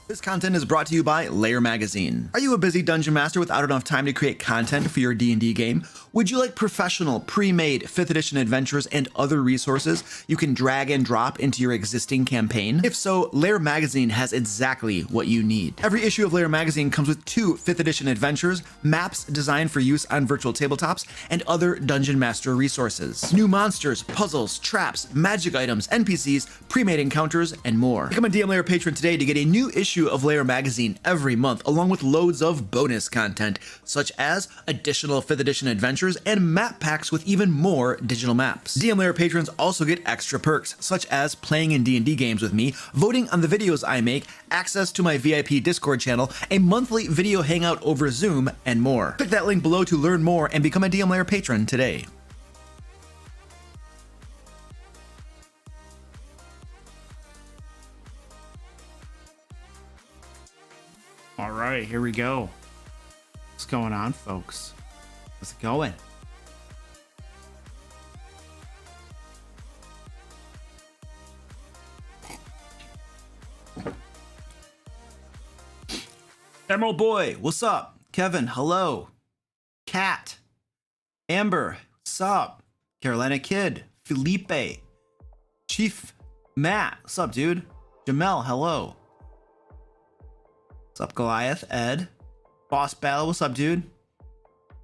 This content is brought to you by Lair magazine. Are you a busy dungeon master without enough time to create content for your D&D game? Would you like professional, pre-made 5th edition adventures and other resources you can drag and drop into your existing campaign? If so, Lair magazine has exactly what you need. Every issue of Lair magazine comes with 2 5th edition adventures, maps designed for use on virtual tabletops, and other dungeon master resources. New monsters, puzzles, traps, magic items, NPCs, pre-made encounters, and more. Become a DM Lair patron today to get a new issue of Lair magazine every month, along with loads of bonus content, such as additional 5th edition adventures and map packs with even more digital maps. DM Lair patrons also get extra perks, such as playing in D&D games with me, voting on the videos I make, access to my VIP Discord channel, a monthly video hangout over Zoom, and more. Click that link below to learn more and become a DM Lair patron today. All right, here we go. What's going on, folks? How's it going? Emerald Boy, what's up? Kevin, hello. Kat, Amber, what's up? Carolina Kid, Felipe, Chief Matt, what's up, dude? Jamel, hello. What's up, Goliath? Ed, Boss Battle, what's up, dude?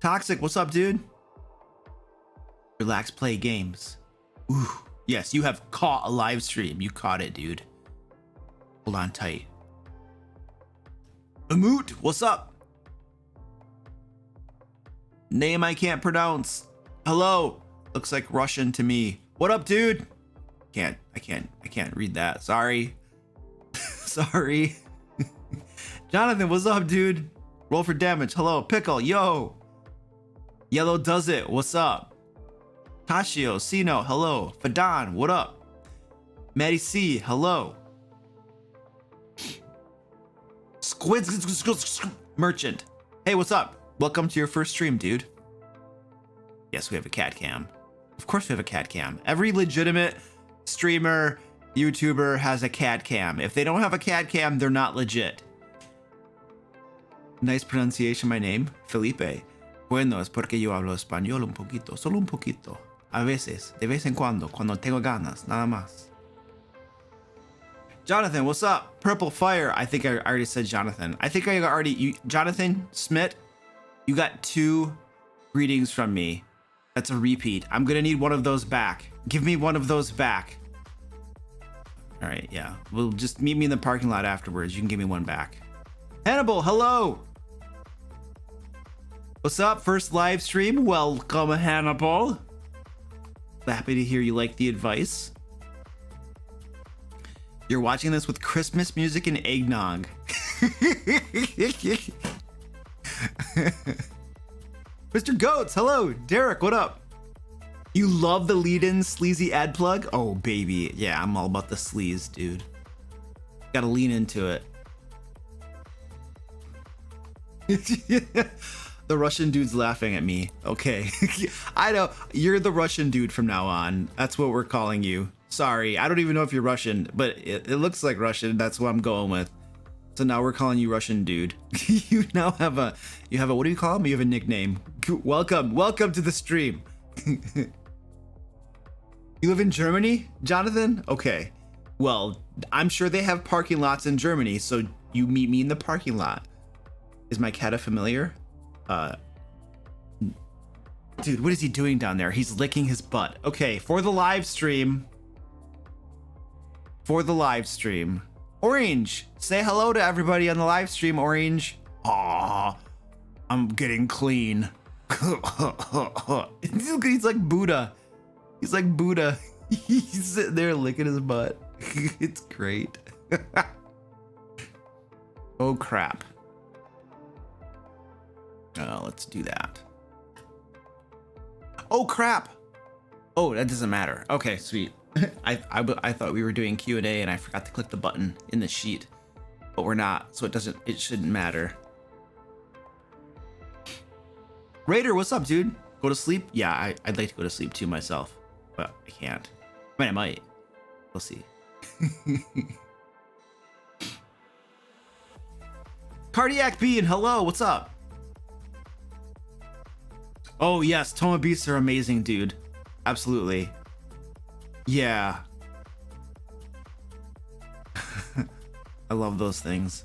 Toxic, what's up, dude? Relax, play games. Ooh, yes, you have caught a live stream. You caught it, dude. Hold on tight. Amut, what's up? Name I can't pronounce. Hello. Looks like Russian to me. What up, dude? I can't read that. Sorry. Sorry. Jonathan, what's up, dude? Roll for damage. Hello. Pickle, yo. Yellow does it. What's up? Tashio, Sino, hello. Fadan, what up? Maddie C, hello. Squids Merchant. Hey, what's up? Welcome to your first stream, dude. Yes, we have a cat cam. Of course we have a cat cam. Every legitimate streamer, YouTuber has a cat cam. If they don't have a cat cam, they're not legit. Nice pronunciation, my name, Felipe. Bueno, es porque yo hablo español un poquito, solo un poquito. A veces, de vez en cuando tengo ganas, nada más. Jonathan, what's up? Purple Fire. I think I already said Jonathan. I think I already, Jonathan Smith, you got 2 greetings from me. That's a repeat. I'm gonna need one of those back. Give me one of those back. All right, yeah. We'll just meet me in the parking lot afterwards. You can give me one back. Hannibal, hello. What's up? First live stream. Welcome, Hannibal. Happy to hear you like the advice. You're watching this with Christmas music and eggnog. Mr. Goats, hello. Derek, what up? You love the lead-in sleazy ad plug? Oh, baby. Yeah, I'm all about the sleaze, dude. Gotta lean into it. The Russian dude's laughing at me. Okay. I know. You're the Russian dude from now on. That's what we're calling you. Sorry. I don't even know if you're Russian, but it looks like Russian. That's what I'm going with. So now we're calling you Russian dude. You now have a, what do you call him? You have a nickname. Welcome to the stream. You live in Germany, Jonathan? Okay. Well, I'm sure they have parking lots in Germany, so you meet me in the parking lot. Is my cat a familiar? Dude, what is he doing down there? He's licking his butt. Okay, for the live stream. Orange, say hello to everybody on the live stream, Orange. Aw, I'm getting clean. He's like Buddha. He's like Buddha. He's sitting there licking his butt. It's great. Oh, crap. Let's do that. Oh, crap. Oh, that doesn't matter. Okay, sweet. I thought we were doing Q&A and I forgot to click the button in the sheet, but we're not, so it shouldn't matter. Raider, what's up, dude? Go to sleep? Yeah, I'd like to go to sleep too myself, but I can't. I mean, I might. We'll see. Cardiac Bean, hello, what's up? Oh yes, Toma Beasts are amazing, dude. Absolutely. Yeah. I love those things.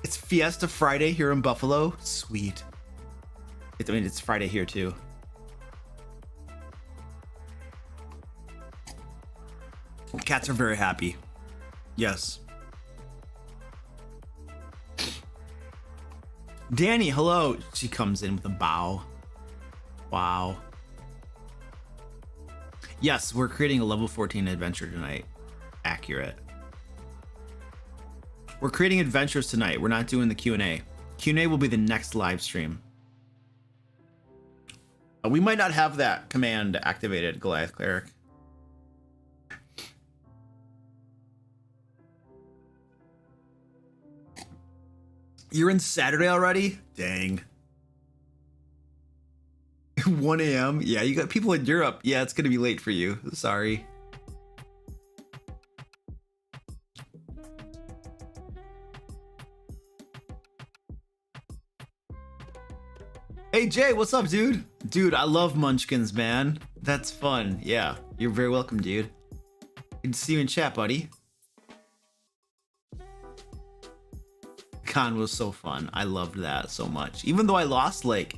It's Fiesta Friday here in Buffalo. Sweet. I mean, it's Friday here too. Cats are very happy. Yes. Danny, hello. She comes in with a bow. Wow. Yes, we're creating a level 14 adventure tonight. Accurate. We're creating adventures tonight. We're not doing the Q&A. Q&A will be the next live stream. We might not have that command activated, Goliath Cleric. You're in Saturday already? Dang. 1 a.m. Yeah, you got people in Europe. Yeah, it's gonna be late for you. Sorry. Hey Jay, what's up, dude? Dude, I love Munchkins, man. That's fun. Yeah, you're very welcome, dude. Good to see you in chat, buddy. Con was so fun. I loved that so much. Even though I lost like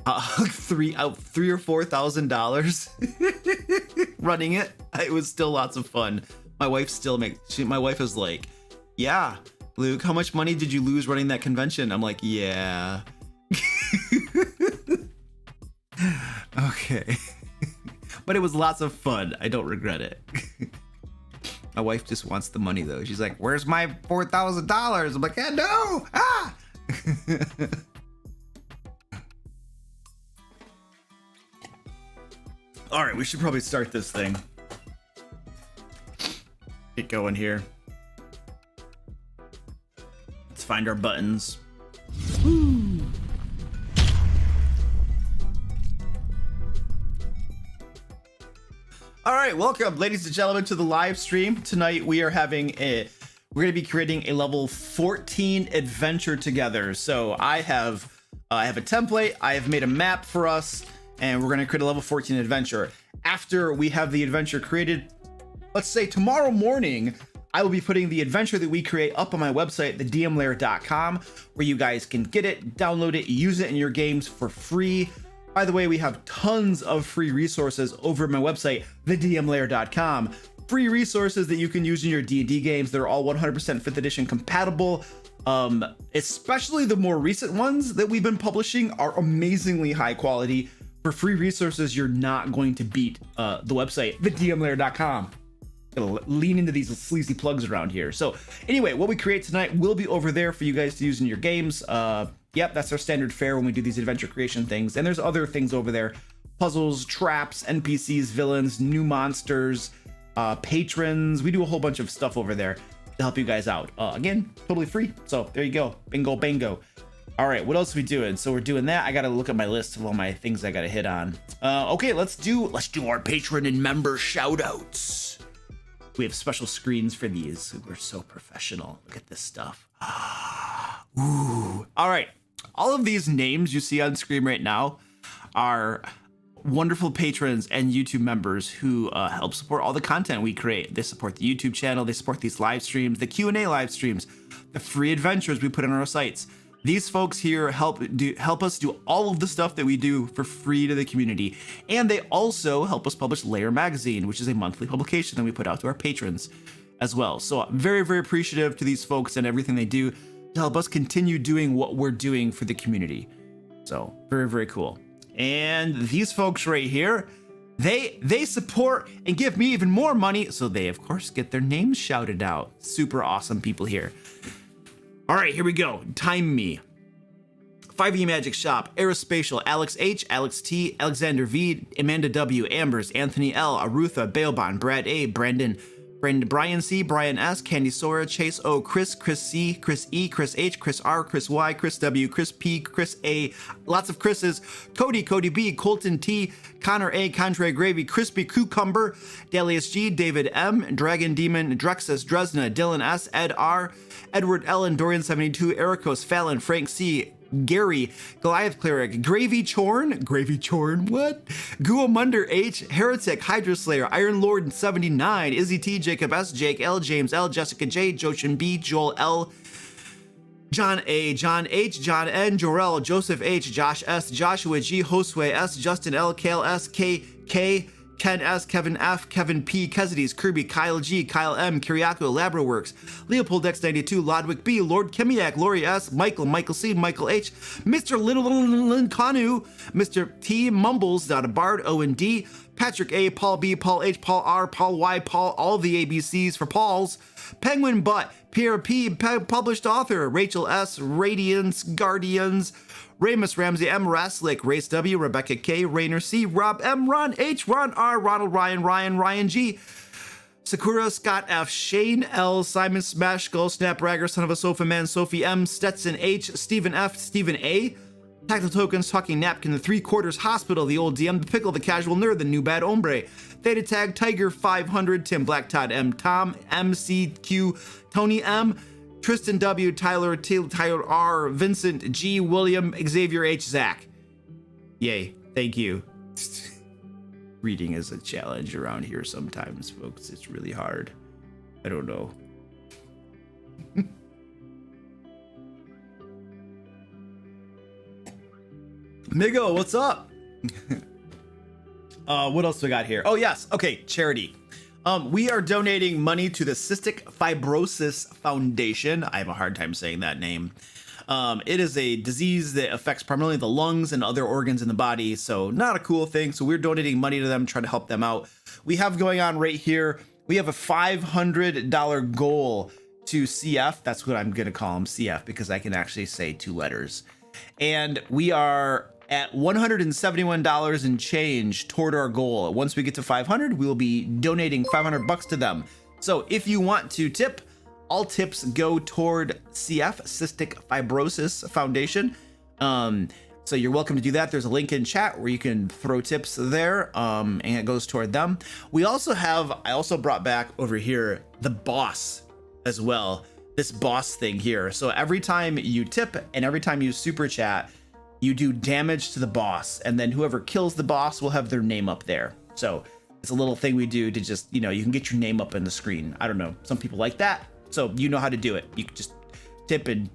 $3,000 or $4,000 running it, it was still lots of fun. My wife still my wife is like, yeah, Luke, how much money did you lose running that convention? I'm like, yeah. Okay. But it was lots of fun. I don't regret it. My wife just wants the money though. She's like, where's my $4,000? I'm like, yeah, no. Ah. All right, we should probably start this thing. Get going here. Let's find our buttons. Woo. All right, welcome, ladies and gentlemen, to the live stream. Tonight we're gonna be creating a level 14 adventure together. So I have a template. I have made a map for us, and we're gonna create a level 14 adventure. After we have the adventure created, let's say tomorrow morning, I will be putting the adventure that we create up on my website, thedmlair.com, where you guys can get it, download it, use it in your games for free. By the way, we have tons of free resources over at my website, thedmlair.com. Free resources that you can use in your D&D games. They're all 100% 5th edition compatible. Especially the more recent ones that we've been publishing are amazingly high quality. For free resources, you're not going to beat the website, thedmlair.com. Gonna lean into these sleazy plugs around here. So anyway, what we create tonight will be over there for you guys to use in your games. Yep, that's our standard fare when we do these adventure creation things. And there's other things over there. Puzzles, traps, NPCs, villains, new monsters, patrons. We do a whole bunch of stuff over there to help you guys out. Again, totally free. So there you go. Bingo, bango. All right, what else are we doing? So we're doing that. I got to look at my list of all my things I got to hit on. Okay, let's do our patron and member shout outs. We have special screens for these. We're so professional. Look at this stuff. Ooh. All right. All of these names you see on screen right now are wonderful patrons and YouTube members who help support all the content we create. They support the YouTube channel. They support these live streams, the Q&A live streams, the free adventures we put on our sites. These folks here help us do all of the stuff that we do for free to the community. And they also help us publish Lair magazine, which is a monthly publication that we put out to our patrons as well. So I'm very, very appreciative to these folks and everything they do to help us continue doing what we're doing for the community. So very, very cool. And these folks right here, they support and give me even more money. So they, of course, get their names shouted out. Super awesome people here. All right, here we go. Time Me. 5e Magic Shop, Aerospatial, Alex H, Alex T, Alexander V, Amanda W, Ambers, Anthony L, Arutha, Bailbon, Brad A, Brandon, Brian C, Brian S, Candy Sora, Chase O, Chris, Chris C, Chris E, Chris H, Chris R, Chris Y, Chris W, Chris P, Chris A, lots of Chris's, Cody, Cody B, Colton T, Connor A, Contrary Gravy, Crispy Cucumber, Delius G, David M, Dragon Demon, Drexus, Dresna, Dylan S, Ed R, Edward Ellen, Dorian 72, Ericos, Fallon, Frank C, Gary, Goliath Cleric, Gravy Chorn, what? Guamunder H, Heretic, Hydra Slayer, Iron Lord 79, Izzy T, Jacob S, Jake L, James L, Jessica J, Joshin B, Joel L, John A, John H, John N, Jorel, Joseph H, Josh S, Joshua G, Josue S, Justin L, Kale S, K, Ken S, Kevin F, Kevin P, Kezides, Kirby, Kyle G, Kyle M, Kiriako, Labraworks, Leopold X92, Lodwick B, Lord Kimiak, Lori S, Michael C, Michael H, Mr. Little Kanu, Mr. T, Mumbles, Bard, O and D, Patrick A, Paul B, Paul H, Paul R, Paul Y, Paul, all the ABCs for Pauls, Penguin Butt, Pierre P, published author, Rachel S, Radiance, Guardians, Ramus Ramsey M, Raslick, Race W, Rebecca K, Rainer C, Rob M, Ron H, Ron R, Ronald Ryan, Ryan G, Sakura, Scott F, Shane L, Simon Smash, Skull, Snapbragger, Son of a Sofa Man, Sophie M, Stetson H, Stephen F, Stephen A, Tactical Tokens, Talking Napkin, The 3/4 Hospital, The Old DM, The Pickle, The Casual Nerd, The New Bad Hombre, Theta Tag, Tiger 500, Tim Black, Todd M, Tom, MCQ, Tony M, Tristan W, Tyler R, Vincent G, William, Xavier H, Zack. Yay, thank you. Reading is a challenge around here sometimes, folks. It's really hard. I don't know. Migo, what's up? What else do we got here? Oh, yes. Okay, charity. We are donating money to the Cystic Fibrosis Foundation. I have a hard time saying that name. It is a disease that affects primarily the lungs and other organs in the body, so not a cool thing. So we're donating money to them, trying to help them out. We have going on right here, we have a $500 goal to CF. That's what I'm going to call him, CF, because I can actually say 2 letters. And we are at $171 and change toward our goal. Once we get to 500, we will be donating $500 to them. So if you want to tip, all tips go toward CF, Cystic Fibrosis Foundation. So you're welcome to do that. There's a link in chat where you can throw tips there, and it goes toward them. We also have, I also brought back over here, the boss as well. This boss thing here. So every time you tip and every time you super chat, you do damage to the boss, and then whoever kills the boss will have their name up there. So it's a little thing we do to just, you know, you can get your name up in the screen. I don't know. Some people like that. So you know how to do it. You can just tip and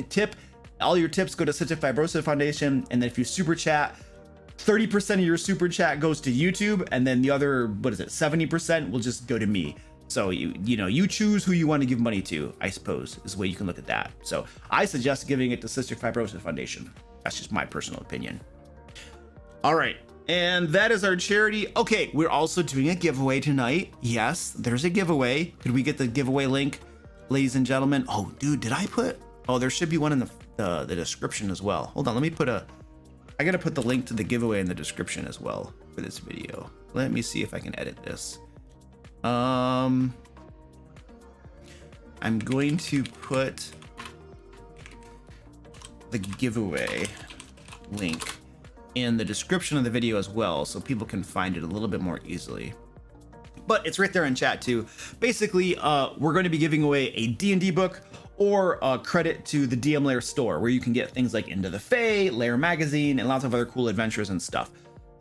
tip. All your tips go to Cystic Fibrosis Foundation. And then if you super chat, 30% of your super chat goes to YouTube. And then the other, 70% will just go to me. So you choose who you want to give money to, I suppose, is the way you can look at that. So I suggest giving it to Cystic Fibrosis Foundation. That's just my personal opinion. All right. And that is our charity. Okay, we're also doing a giveaway tonight. Yes, there's a giveaway. Could we get the giveaway link, ladies and gentlemen? Oh, dude, did I put? Oh, there should be one in the description as well. Hold on, let me put I gotta put the link to the giveaway in the description as well for this video. Let me see if I can edit this. I'm going to put the giveaway link in the description of the video as well, so people can find it a little bit more easily. But it's right there in chat too. Basically, we're going to be giving away a D&D book or a credit to the DM Lair store, where you can get things like Into the Fae, Lair magazine, and lots of other cool adventures and stuff.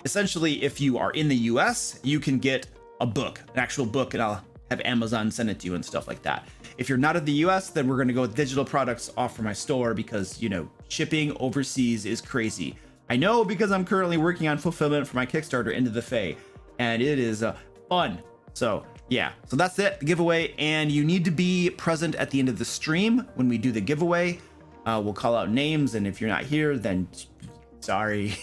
Essentially, if you are in the US, you can get a book, an actual book, and I'll have Amazon send it to you and stuff like that. If you're not in the US, then we're going to go with digital products off from my store, because, you know, shipping overseas is crazy. I know, because I'm currently working on fulfillment for my Kickstarter Into the Fae, and it is fun. So yeah, so that's it, the giveaway. And you need to be present at the end of the stream when we do the giveaway. We'll call out names, and if you're not here, then sorry,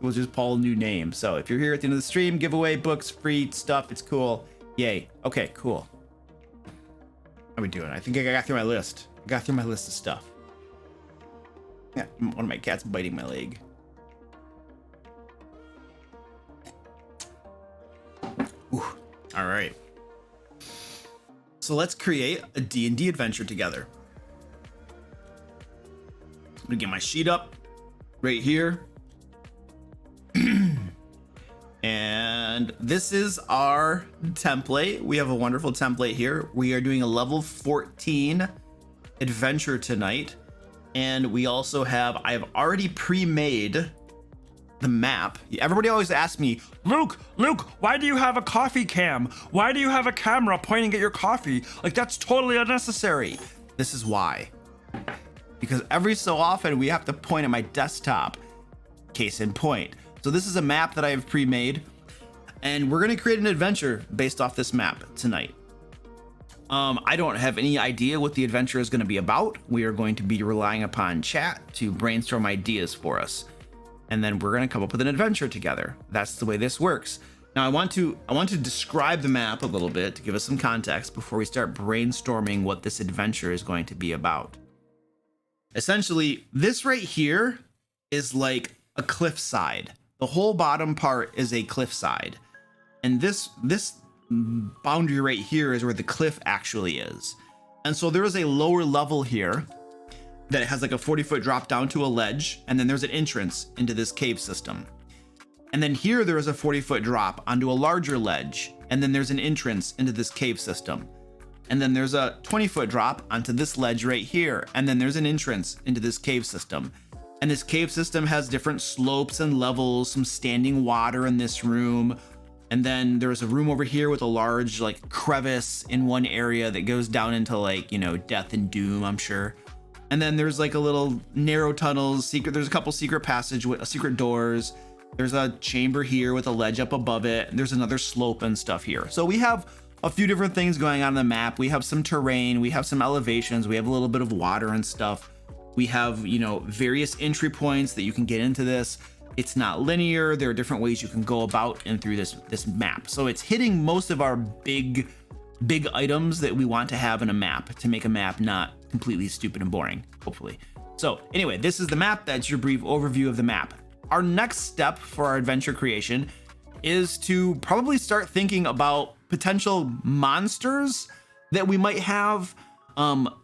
we'll just pull a new name. So if you're here at the end of the stream, giveaway, books, free stuff, it's cool. Yay. Okay, cool. How are we doing? I think I got through my list. I got through my list of stuff. Yeah, one of my cats biting my leg. Ooh. All right. So let's create a D&D adventure together. I'm gonna get my sheet up right here. And this is our template. We have a wonderful template here. We are doing a level 14 adventure tonight. And we also have, I've already pre-made the map. Everybody always asks me, Luke, why do you have a coffee cam? Why do you have a camera pointing at your coffee? Like, that's totally unnecessary. This is why. Because every so often we have to point at my desktop. Case in point. So this is a map that I have pre-made, and we're gonna create an adventure based off this map tonight. I don't have any idea what the adventure is gonna be about. We are going to be relying upon chat to brainstorm ideas for us. And then we're gonna come up with an adventure together. That's the way this works. Now I want to describe the map a little bit to give us some context before we start brainstorming what this adventure is going to be about. Essentially, this right here is like a cliffside. The whole bottom part is a cliffside. And this boundary right here is where the cliff actually is. And so there is a lower level here that has like a 40-foot drop down to a ledge, and then there's an entrance into this cave system. And then here there is a 40-foot drop onto a larger ledge, and then there's an entrance into this cave system. And then there's a 20-foot drop onto this ledge right here, and then there's an entrance into this cave system. And this cave system has different slopes and levels, some standing water in this room. And then there's a room over here with a large like crevice in one area that goes down into like, you know, death and doom, I'm sure. And then there's like a little narrow tunnels, there's a couple secret secret doors. There's a chamber here with a ledge up above it. And there's another slope and stuff here. So we have a few different things going on in the map. We have some terrain, we have some elevations, we have a little bit of water and stuff. We have, you know, various entry points that you can get into this. It's not linear. There are different ways you can go about and through this map. So it's hitting most of our big items that we want to have in a map to make a map not completely stupid and boring, hopefully. So anyway, this is the map. That's your brief overview of the map. Our next step for our adventure creation is to probably start thinking about potential monsters that we might have,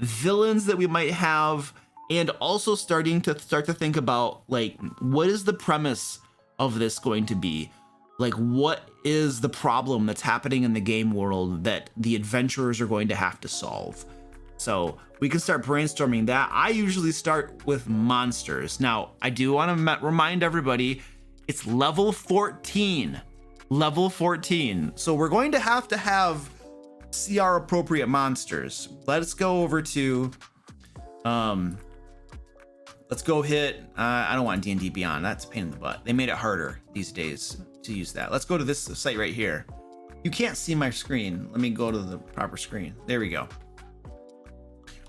villains that we might have, and also start to think about like, what is the premise of this going to be? Like, what is the problem that's happening in the game world that the adventurers are going to have to solve? So we can start brainstorming that. I usually start with monsters. Now, I do want to remind everybody, it's level 14. Level 14. So we're going to have CR appropriate monsters. Let's go over to, let's go hit, I don't want D&D Beyond. That's a pain in the butt. They made it harder these days to use that. Let's go to this site right here. You can't see my screen. Let me go to the proper screen. There we go.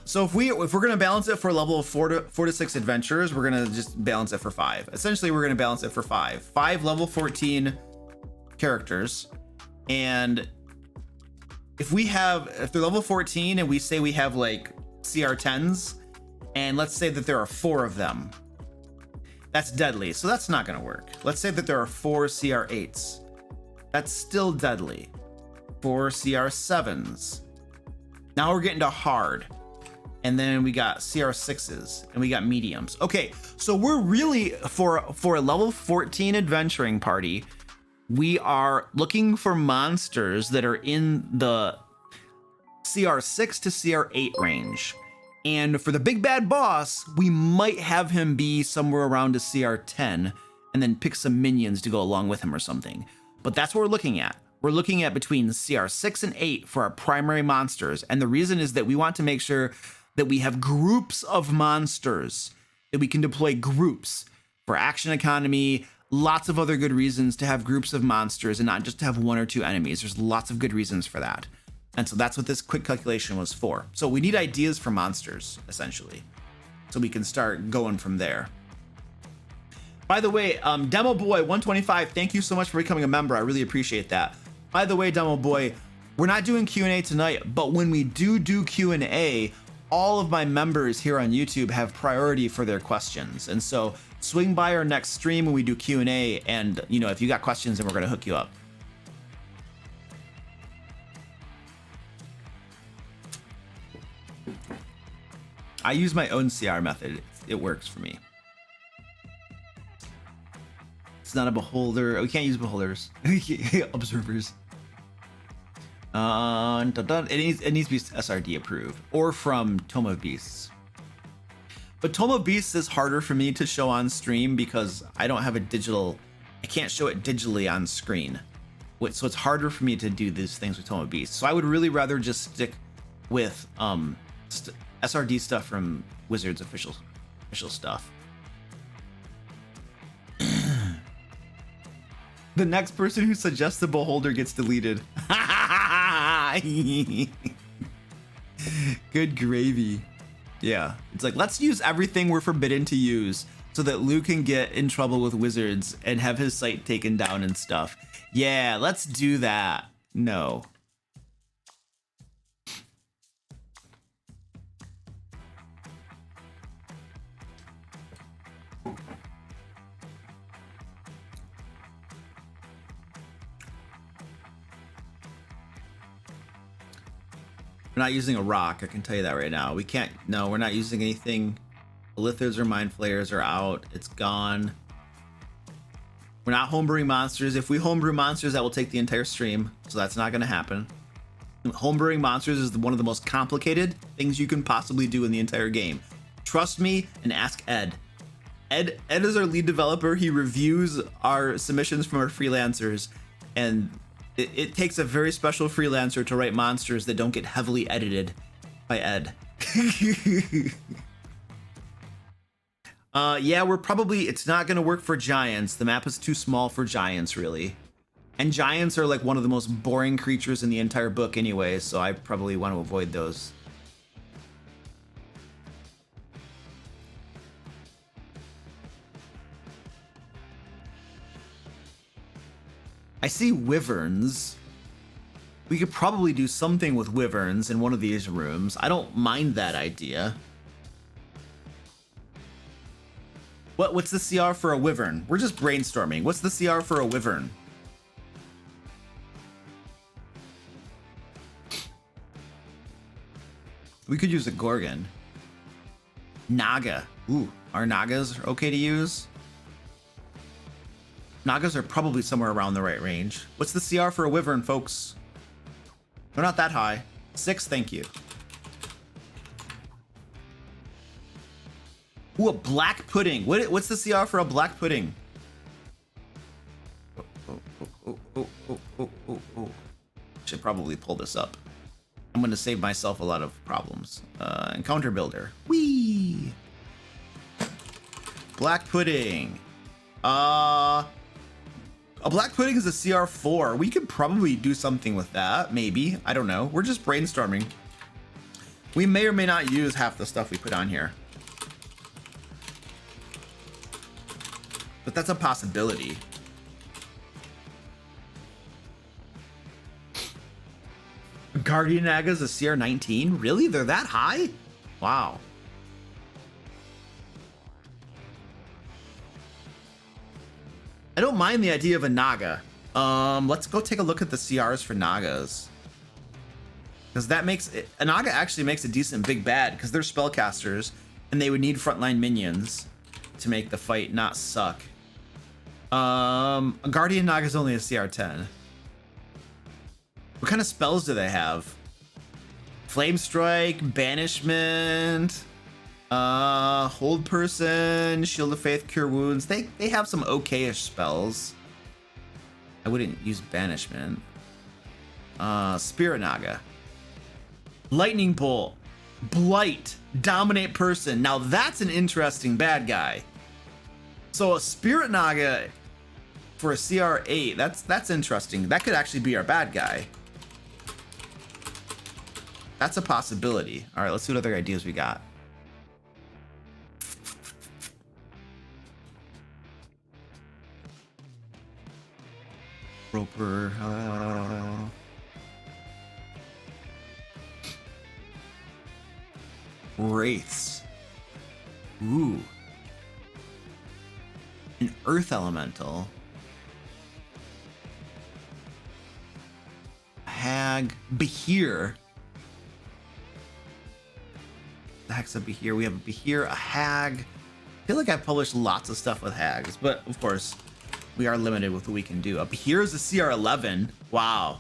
So if we're going to balance it for a level of 4 to 6 adventurers, we're going to just balance it for 5. Essentially, we're going to balance it for 5. 5 level 14 characters. And if they're level 14 and we say we have like CR 10s, and let's say that there are 4 of them, that's deadly. So that's not going to work. Let's say that there are 4 CR 8s. That's still deadly. 4 CR 7s. Now we're getting to hard. And then we got CR 6s and we got mediums. Okay, so we're really, for a level 14 adventuring party, we are looking for monsters that are in the CR 6 to CR 8 range. And for the big bad boss, we might have him be somewhere around a CR 10 and then pick some minions to go along with him or something. But that's what we're looking at. We're looking at between CR 6 and 8 for our primary monsters. And the reason is that we want to make sure that we have groups of monsters, that we can deploy groups for action economy, lots of other good reasons to have groups of monsters and not just to have 1 or 2 enemies. There's lots of good reasons for that. And so that's what this quick calculation was for. So we need ideas for monsters, essentially, so we can start going from there. By the way, Demo Boy 125, thank you so much for becoming a member. I really appreciate that. By the way, Demo Boy, we're not doing Q&A tonight, but when we do Q&A, all of my members here on YouTube have priority for their questions. And so swing by our next stream when we do Q&A, and you know, if you got questions, then we're going to hook you up. I use my own CR method. It works for me. It's not a beholder. We can't use beholders. Observers. It needs to be SRD approved or from Tome of Beasts. But Tome of Beasts is harder for me to show on stream because I don't have a digital. I can't show it digitally on screen. So it's harder for me to do these things with Tome of Beasts. So I would really rather just stick with SRD stuff from Wizards official stuff. The next person who suggests the beholder gets deleted. Good gravy. Yeah, it's like, let's use everything we're forbidden to use so that Lou can get in trouble with Wizards and have his site taken down and stuff. Yeah, let's do that. No. We're not using a rock, I can tell you that right now. We can't, no, we're not using anything. The Lithers or Mind Flayers are out. It's gone. We're not homebrewing monsters. If we homebrew monsters, that will take the entire stream, so that's not going to happen. Homebrewing monsters is one of the most complicated things you can possibly do in the entire game. Trust me and ask Ed. Ed is our lead developer. He reviews our submissions from our freelancers, and it takes a very special freelancer to write monsters that don't get heavily edited by Ed. Yeah, it's not gonna work for giants. The map is too small for giants, really. And giants are like one of the most boring creatures in the entire book anyway, so I probably want to avoid those. I see wyverns. We could probably do something with wyverns in one of these rooms. I don't mind that idea. What's the CR for a wyvern? We're just brainstorming. What's the CR for a wyvern? We could use a gorgon. Naga. Ooh, are Nagas okay to use? Nagas are probably somewhere around the right range. What's the CR for a wyvern, folks? They're not that high. 6, thank you. Ooh, a black pudding. What's the CR for a black pudding? Oh. Should probably pull this up. I'm gonna save myself a lot of problems. Encounter builder. Whee! Black pudding. A black pudding is a CR4. We could probably do something with that, maybe. I don't know. We're just brainstorming. We may or may not use half the stuff we put on here. But that's a possibility. Guardian Naga's a CR19? Really? They're that high? Wow. I don't mind the idea of a Naga. Let's go take a look at the CRs for Nagas. Because that makes it, a Naga actually makes a decent big bad because they're spellcasters and they would need frontline minions to make the fight not suck. A Guardian Naga is only a CR10. What kind of spells do they have? Flame Strike, Banishment, Hold Person, Shield of Faith, Cure Wounds. They have some okay-ish spells. I wouldn't use Banishment. Spirit Naga. Lightning Bolt. Blight. Dominate Person. Now that's an interesting bad guy. So a Spirit Naga for a CR8, that's interesting. That could actually be our bad guy. That's a possibility. All right, let's see what other ideas we got. Roper. Wraiths. Ooh. An Earth Elemental. Hag. Behir. the heck's a Behir? We have a Behir, a Hag. I feel like I've published lots of stuff with Hags, but of course, we are limited with what we can do. A Behir is a CR11. Wow.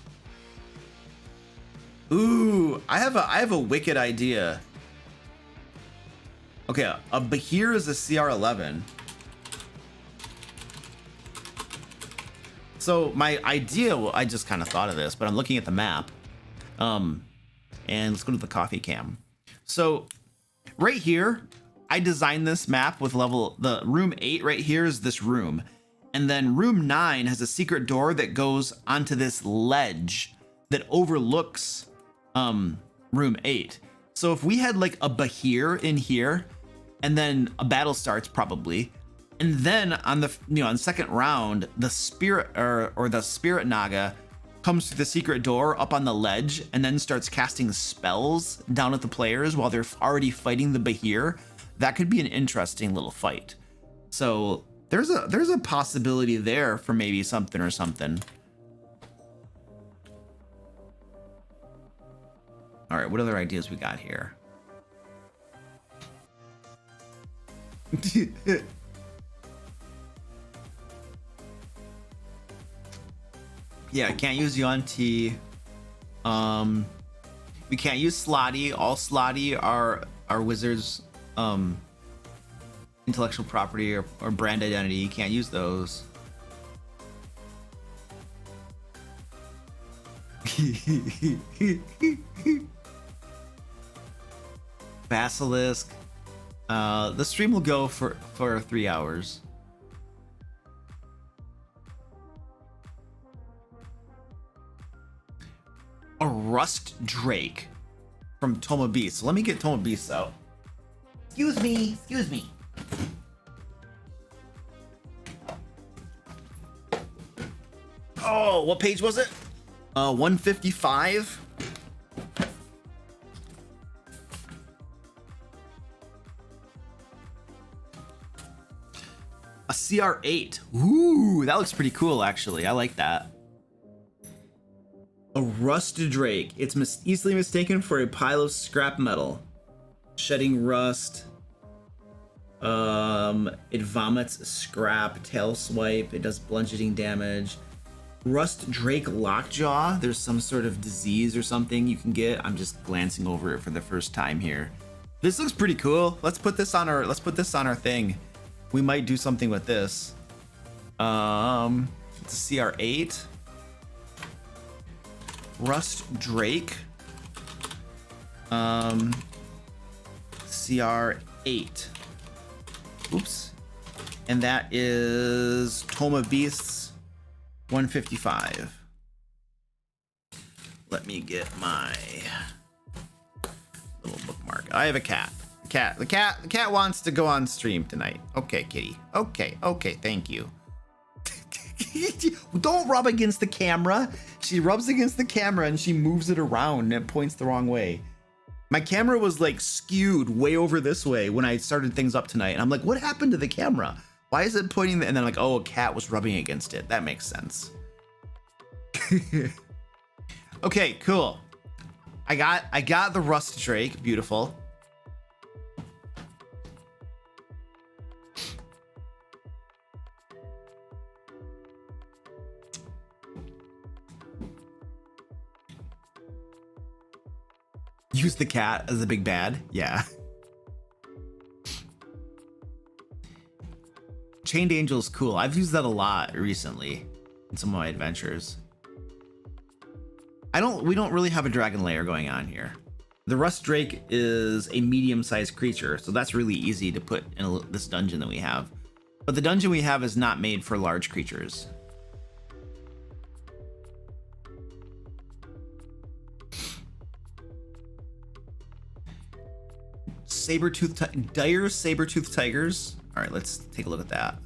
Ooh, I have a wicked idea. Okay, a Behir is a CR11. So my idea, well, I just kind of thought of this, but I'm looking at the map. And let's go to the coffee cam. So right here, I designed this map with the room 8 right here is this room. And then room 9 has a secret door that goes onto this ledge that overlooks room 8. So if we had like a Behir in here, and then a battle starts probably, and then on the on the second round, the spirit or the spirit Naga comes through the secret door up on the ledge and then starts casting spells down at the players while they're already fighting the Behir. That could be an interesting little fight. So there's a possibility there for maybe something or something. All right, what other ideas we got here? Yeah, I can't use Yuan-Ti. We can't use Slotty. All Slotty are wizards intellectual property or brand identity. You can't use those. Basilisk. The stream will go for 3 hours. A Rust Drake from Toma Beast. So let me get Toma Beast out. Excuse me. Oh, what page was it? 155. A CR8. Ooh, that looks pretty cool, actually. I like that. A Rust Drake. It's easily mistaken for a pile of scrap metal. Shedding rust. It vomits scrap. Tail swipe. It does bludgeoning damage. Rust Drake Lockjaw. There's some sort of disease or something you can get. I'm just glancing over it for the first time here. This looks pretty cool. Let's put this on our thing. We might do something with this. It's a CR8. Rust Drake. CR8. Oops. And that is Toma Beasts 155. Let me get my little bookmark. I have a cat. The cat wants to go on stream tonight. Okay, kitty. Okay, thank you. Don't rub against the camera. She rubs against the camera and she moves it around and it points the wrong way. My camera was like skewed way over this way when I started things up tonight. And I'm like, what happened to the camera? Why is it pointing? And then I'm like, oh, a cat was rubbing against it. That makes sense. Okay, cool. I got the Rust Drake. Beautiful. Use the cat as a big bad. Yeah. Chained Angel is cool. I've used that a lot recently in some of my adventures. We don't really have a dragon lair going on here. The Rust Drake is a medium-sized creature, so that's really easy to put in this dungeon that we have. But the dungeon we have is not made for large creatures. Dire saber-toothed tigers. All right, let's take a look at that.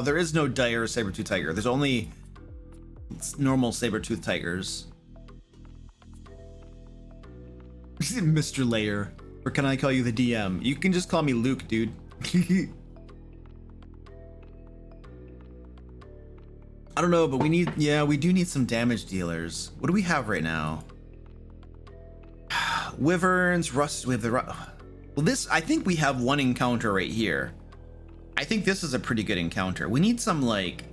There is no dire saber-toothed tiger. There's only normal saber-toothed tigers. Mr. Lair, or can I call you the DM? You can just call me Luke, dude. I don't know, but we do need some damage dealers. What do we have right now? Wyverns, rust. We have the well, this, I think we have one encounter right here. I think this is a pretty good encounter. We need some, like,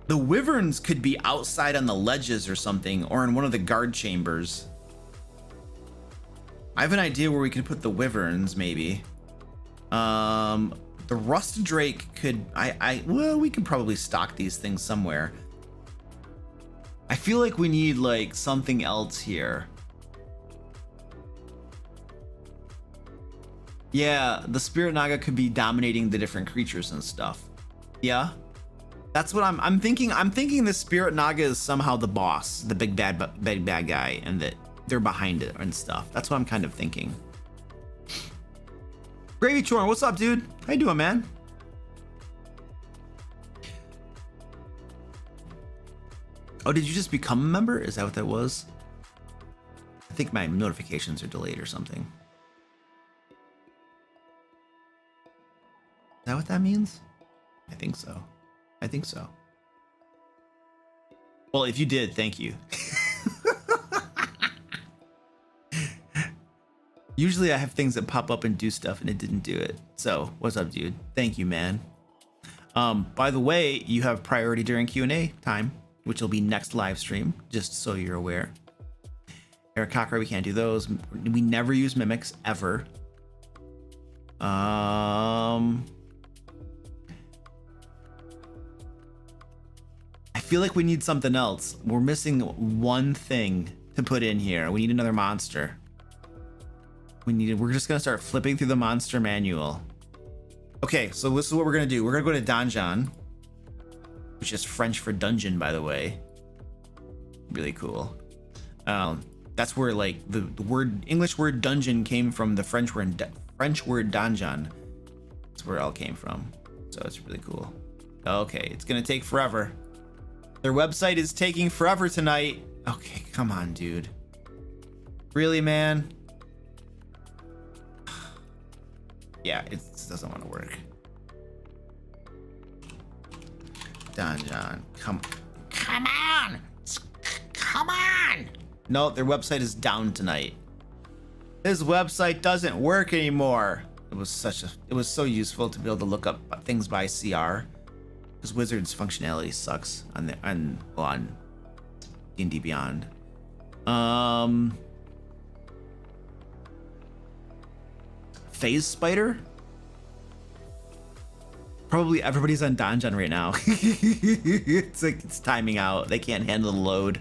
the Wyverns could be outside on the ledges or something, or in one of the guard chambers. I have an idea where we could put the Wyverns, maybe. The Rust Drake could, well, we could probably stock these things somewhere. I feel like we need, like, something else here. Yeah, the Spirit Naga could be dominating the different creatures and stuff. Yeah, that's what I'm thinking. I'm thinking the Spirit Naga is somehow the boss, the big bad guy, and that they're behind it and stuff. That's what I'm kind of thinking. Gravy Chorn, what's up, dude? How you doing, man? Oh, did you just become a member? Is that what that was? I think my notifications are delayed or something. Is that what that means? I think so. I think so. Well, if you did, thank you. Usually I have things that pop up and do stuff and it didn't do it. So what's up, dude? Thank you, man. By the way, you have priority during Q&A time, which will be next live stream, just so you're aware. Eric Cocker, we can't do those. We never use mimics ever. I feel like we need something else. We're missing one thing to put in here. We need another monster. We're just gonna start flipping through the monster manual. Okay, so this is what we're gonna do. We're gonna go to Donjon, which is French for dungeon, by the way. Really cool. That's where, like, the English word dungeon came from the French word donjon. That's where it all came from. So it's really cool. Okay, it's gonna take forever. Their website is taking forever tonight. Okay, come on, dude. Really, man? Yeah, it doesn't want to work. Donjon, come on! Come on! No, their website is down tonight. This website doesn't work anymore. It was so useful to be able to look up things by CR. Because Wizards functionality sucks on D&D Beyond. Phase Spider? Probably everybody's on Donjon right now. It's like it's timing out. They can't handle the load.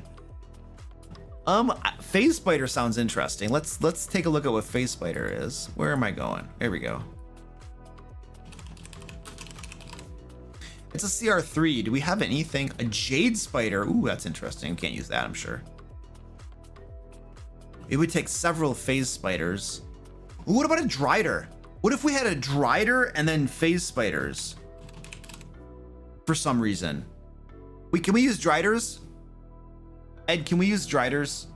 Phase Spider sounds interesting. Let's take a look at what Phase Spider is. Where am I going? There we go. It's a CR3. Do we have anything? A Jade Spider. Ooh, that's interesting. Can't use that, I'm sure. It would take several Phase Spiders. Ooh, what about a Drider? What if we had a Drider and then Phase Spiders? For some reason. Can we use Driders? Ed, can we use Driders?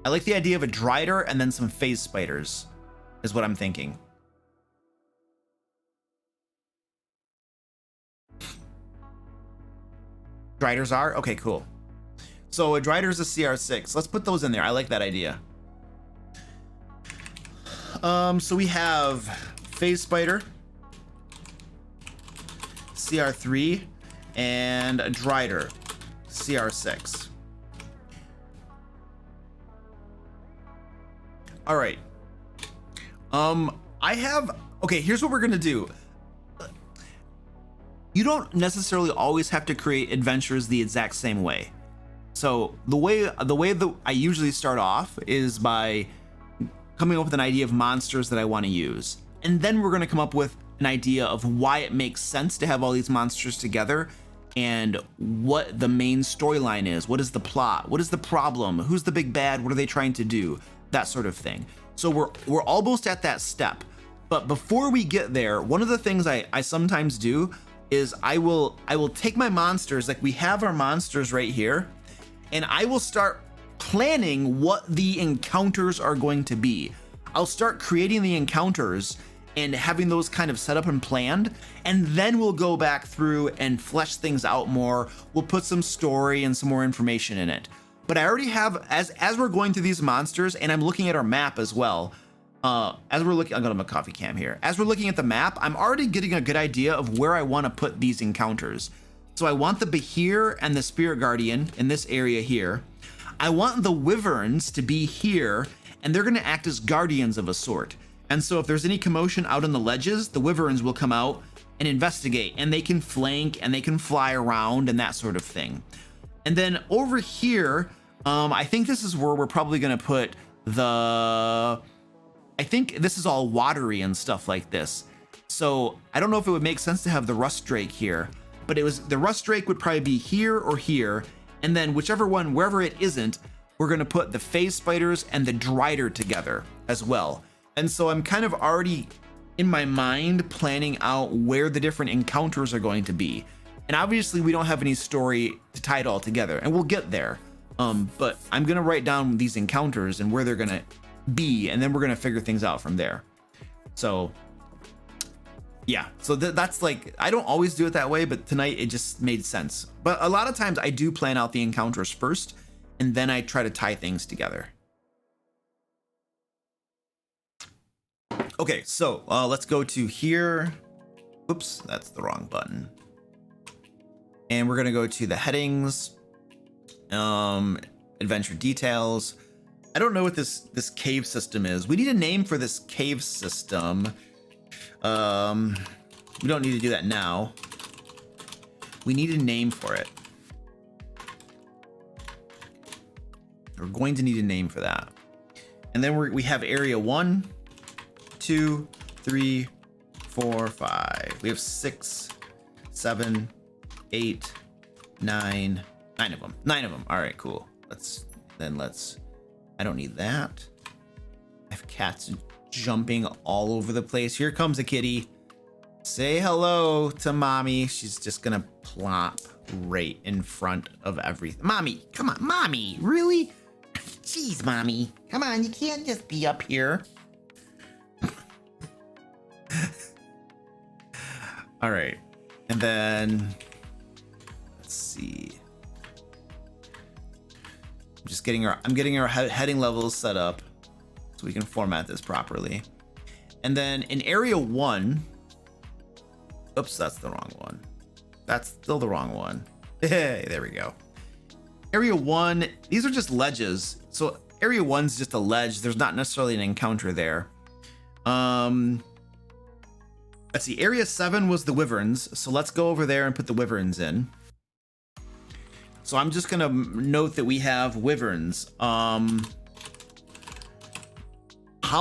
I like the idea of a Drider and then some Phase Spiders, is what I'm thinking. Driders are? Okay, cool. So a Drider is a CR6. Let's put those in there. I like that idea. So we have Phase Spider, CR3, and a Drider, CR6. All right. Okay, here's what we're gonna do. You don't necessarily always have to create adventures the exact same way. So the way that I usually start off is by coming up with an idea of monsters that I want to use. And then we're going to come up with an idea of why it makes sense to have all these monsters together and what the main storyline is. What is the plot? What is the problem? Who's the big bad? What are they trying to do? That sort of thing. So we're almost at that step. But before we get there, one of the things I sometimes do is I will take my monsters, like we have our monsters right here, and I will start planning what the encounters are going to be. I'll start creating the encounters, and having those kind of set up and planned, and then we'll go back through and flesh things out more. We'll put some story and some more information in it. But I already have, as we're going through these monsters, and I'm looking at our map as well, as we're looking, I'll go to my coffee cam here. As we're looking at the map, I'm already getting a good idea of where I want to put these encounters. So I want the Behir and the Spirit Guardian in this area here. I want the Wyverns to be here, and they're going to act as guardians of a sort. And so if there's any commotion out on the ledges, the Wyverns will come out and investigate, and they can flank and they can fly around and that sort of thing. And then over here, I think this is where we're probably going to put the, I think this is all watery and stuff like this. So I don't know if it would make sense to have the Rust Drake here, but the Rust Drake would probably be here or here. And then whichever one, wherever it isn't, we're going to put the phase spiders and the Drider together as well. And so I'm kind of already in my mind planning out where the different encounters are going to be. And obviously we don't have any story to tie it all together, and we'll get there. But I'm going to write down these encounters and where they're going to be, and then we're going to figure things out from there. So yeah, so that's like, I don't always do it that way, but tonight it just made sense. But a lot of times I do plan out the encounters first, and then I try to tie things together. Okay, so let's go to here. Oops, that's the wrong button. And we're gonna go to the headings, adventure details. I don't know what this cave system is. We need a name for this cave system. We don't need to do that now. We need a name for it. We're going to need a name for that. And then we have area 1, 2, 3, 4, 5. We have 6, 7, 8, 9 of them. 9 of them. All right, cool. I don't need that. I have cats jumping all over the place. Here comes a kitty. Say hello to mommy. She's just gonna plop right in front of everything. Mommy, come on, mommy, really? Jeez, mommy, come on, you can't just be up here. All right, and then let's see. I'm getting our heading levels set up so we can format this properly. And then in area 1, oops, that's the wrong one. That's still the wrong one. Hey, there we go. Area 1, these are just ledges. So area 1's just a ledge. There's not necessarily an encounter there. Let's see, area 7 was the Wyverns. So let's go over there and put the Wyverns in. So I'm just gonna note that we have Wyverns. How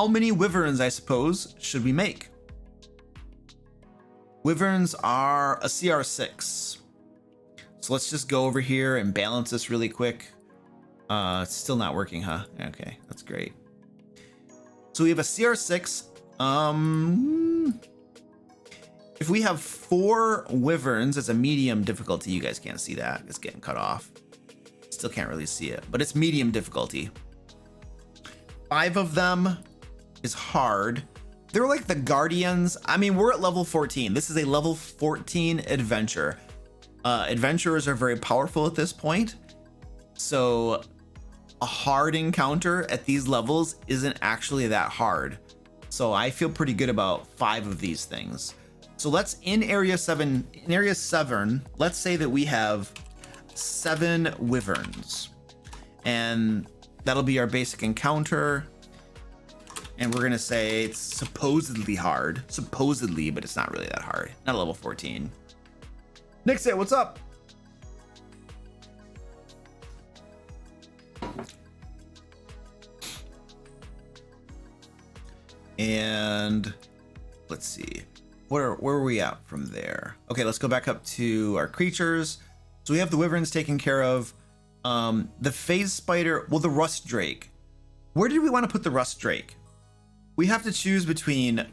many Wyverns, I suppose, should we make? Wyverns are a CR6. So let's just go over here and balance this really quick. It's still not working, huh? Okay, that's great. So we have a CR6. If we have 4 Wyverns, it's a medium difficulty. You guys can't see that. It's getting cut off. Still can't really see it, but it's medium difficulty. 5 of them is hard. They're like the guardians. I mean, we're at level 14. This is a level 14 adventure. Adventurers are very powerful at this point. So a hard encounter at these levels isn't actually that hard. So I feel pretty good about 5 of these things. So let's, in area 7, let's say that we have 7 Wyverns, and that'll be our basic encounter. And we're gonna say it's supposedly hard, but it's not really that hard. Not a level 14. Nixit, what's up? And let's see. Where are we at from there? Okay, let's go back up to our creatures. So we have the Wyverns taken care of. The phase spider, well, the Rust Drake. Where did we want to put the Rust Drake? We have to choose between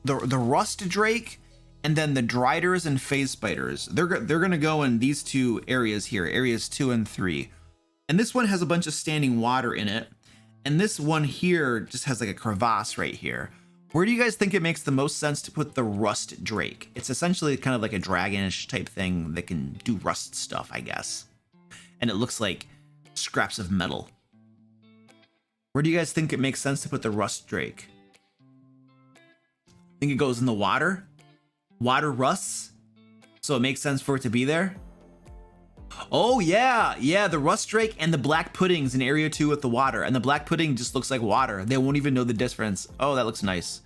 the Rust Drake and then the Driders and phase spiders. They're going to go in these 2 areas here, areas 2 and 3. And this one has a bunch of standing water in it. And this one here just has like a crevasse right here. Where do you guys think it makes the most sense to put the rust drake? It's essentially kind of like a dragonish type thing that can do rust stuff, I guess. And it looks like scraps of metal. Where do you guys think it makes sense to put the rust drake? Think it goes in the water? Water rusts? So it makes sense for it to be there? Oh yeah, the rust drake and the black pudding's in area 2 with the water, and the black pudding just looks like water. They won't even know the difference. Oh, that looks nice.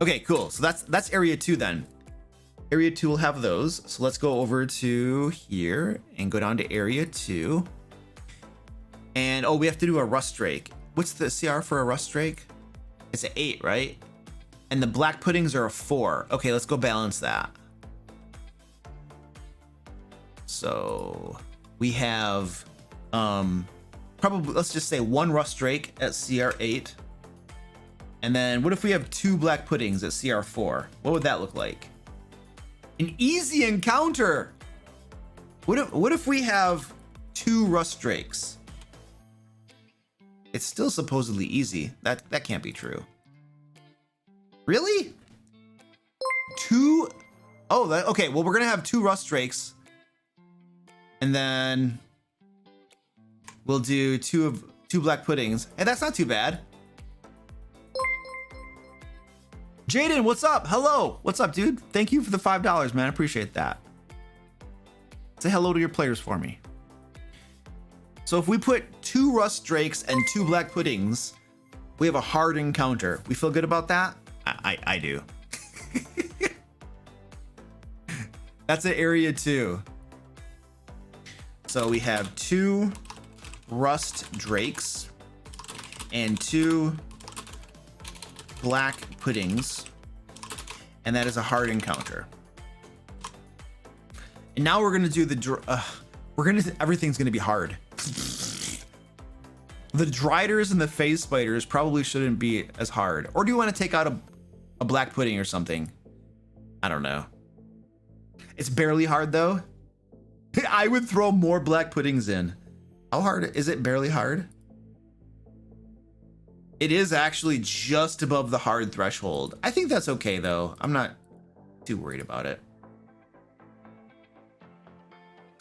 Okay, cool. So that's area 2 then. Area 2 will have those. So let's go over to here and go down to area 2. And oh, we have to do a rust drake. What's the CR for a rust drake? It's an 8, right? And the black puddings are a 4. Okay, let's go balance that. So we have probably, let's just say 1 rust drake at CR8. And then what if we have 2 black puddings at CR4? What would that look like? An easy encounter. What if we have 2 rust drakes? It's still supposedly easy. That can't be true. Really? 2? Oh, okay. Well, we're gonna have 2 rust drakes. And then we'll do 2 black puddings. And that's not too bad. Jaden, what's up? Hello. What's up, dude? Thank you for the $5, man. I appreciate that. Say hello to your players for me. So if we put 2 rust drakes and 2 black puddings, we have a hard encounter. We feel good about that? I do. That's at area 2. So we have 2 rust drakes and 2 black puddings, and that is a hard encounter. And now we're gonna do the everything's gonna be hard. The driders and the phase spiders probably shouldn't be as hard. Or do you want to take out a black pudding or something? I don't know. It's barely hard though. I would throw more black puddings in. How hard is it? Barely hard? It is actually just above the hard threshold. I think that's okay though. I'm not too worried about it.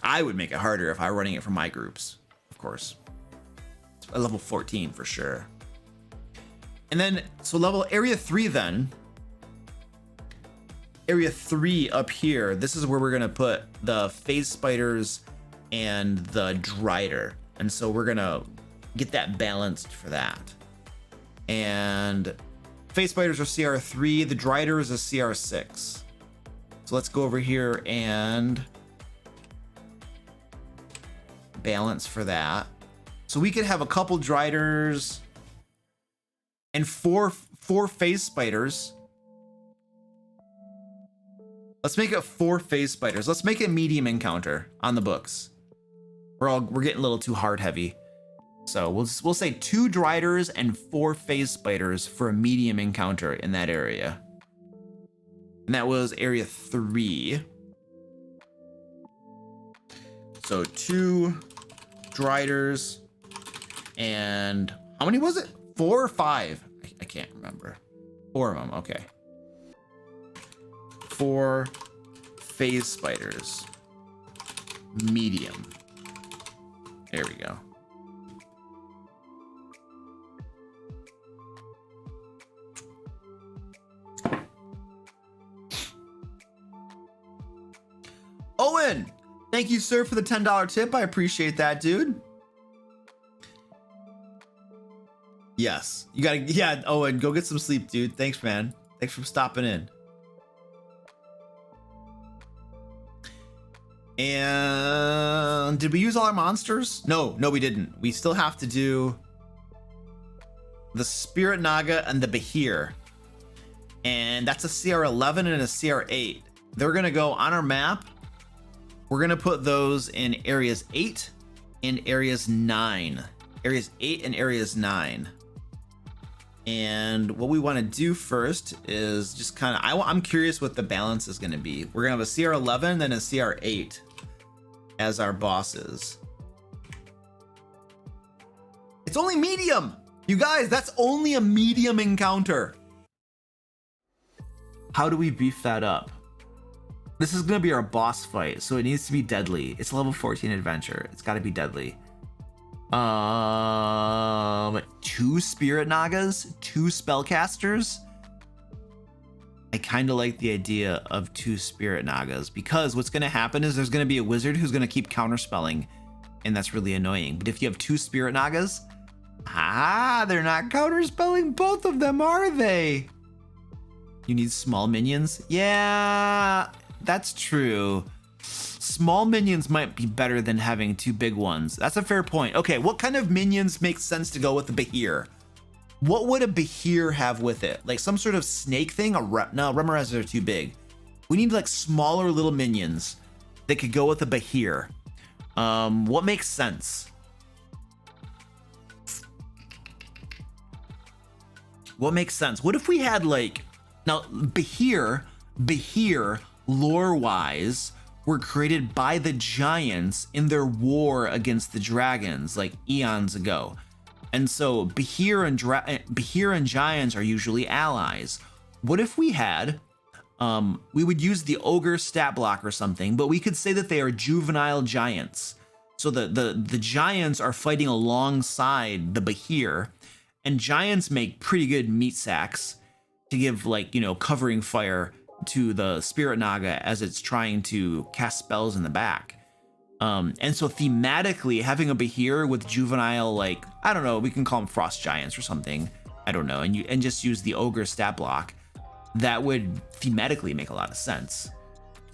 I would make it harder if I were running it for my groups, of course. It's a level 14 for sure. And then, so area 3 then. Area 3 up here, this is where we're gonna put the phase spiders and the drider. And so we're gonna get that balanced for that. And phase spiders are CR3, the drider is a CR6. So let's go over here and balance for that. So we could have a couple driders and four phase spiders. Let's make it 4 phase spiders. Let's make it medium encounter on the books. We're getting a little too hard heavy. So we'll say 2 driders and 4 phase spiders for a medium encounter in that area. And that was area 3. So 2 driders and how many was it? 4 or 5? I can't remember. 4 of them, okay. 4 phase spiders. Medium. There we go. Owen, thank you, sir, for the $10 tip. I appreciate that, dude. Yes, you gotta, yeah, Owen, go get some sleep, dude. Thanks, man. Thanks for stopping in. And did we use all our monsters? No, we didn't. We still have to do the Spirit Naga and the Behir. And that's a CR11 and a CR8. They're gonna go on our map. We're gonna put those in areas 8 and areas 9. Areas 8 and areas 9. And what we want to do first is just kind of, I'm curious what the balance is going to be. We're going to have a CR11 and a CR8 as our bosses. It's only medium. You guys, that's only a medium encounter. How do we beef that up? This is gonna be our boss fight, so it needs to be deadly. It's a level 14 adventure. It's gotta be deadly. 2 spirit nagas, 2 spellcasters. I kind of like the idea of 2 spirit nagas because what's going to happen is there's going to be a wizard who's going to keep counterspelling, and that's really annoying. But if you have 2 spirit nagas, they're not counterspelling both of them, are they? You need small minions? Yeah, that's true. Small minions might be better than having 2 big ones. That's a fair point. Okay, what kind of minions make sense to go with the Behir? What would a Behir have with it? Like some sort of snake thing? No, Remorazes are too big. We need like smaller little minions that could go with a Behir. What makes sense? What makes sense? What if we had like, now Behir lore-wise were created by the giants in their war against the dragons like eons ago. And so Behir and giants are usually allies. What if we had, we would use the ogre stat block or something, but we could say that they are juvenile giants. So the giants are fighting alongside the Behir, and giants make pretty good meat sacks to give like, you know, covering fire to the spirit naga as it's trying to cast spells in the back. And so thematically having a Behir with juvenile, like, I don't know, we can call them frost giants or something. I don't know. And just use the ogre stat block. That would thematically make a lot of sense.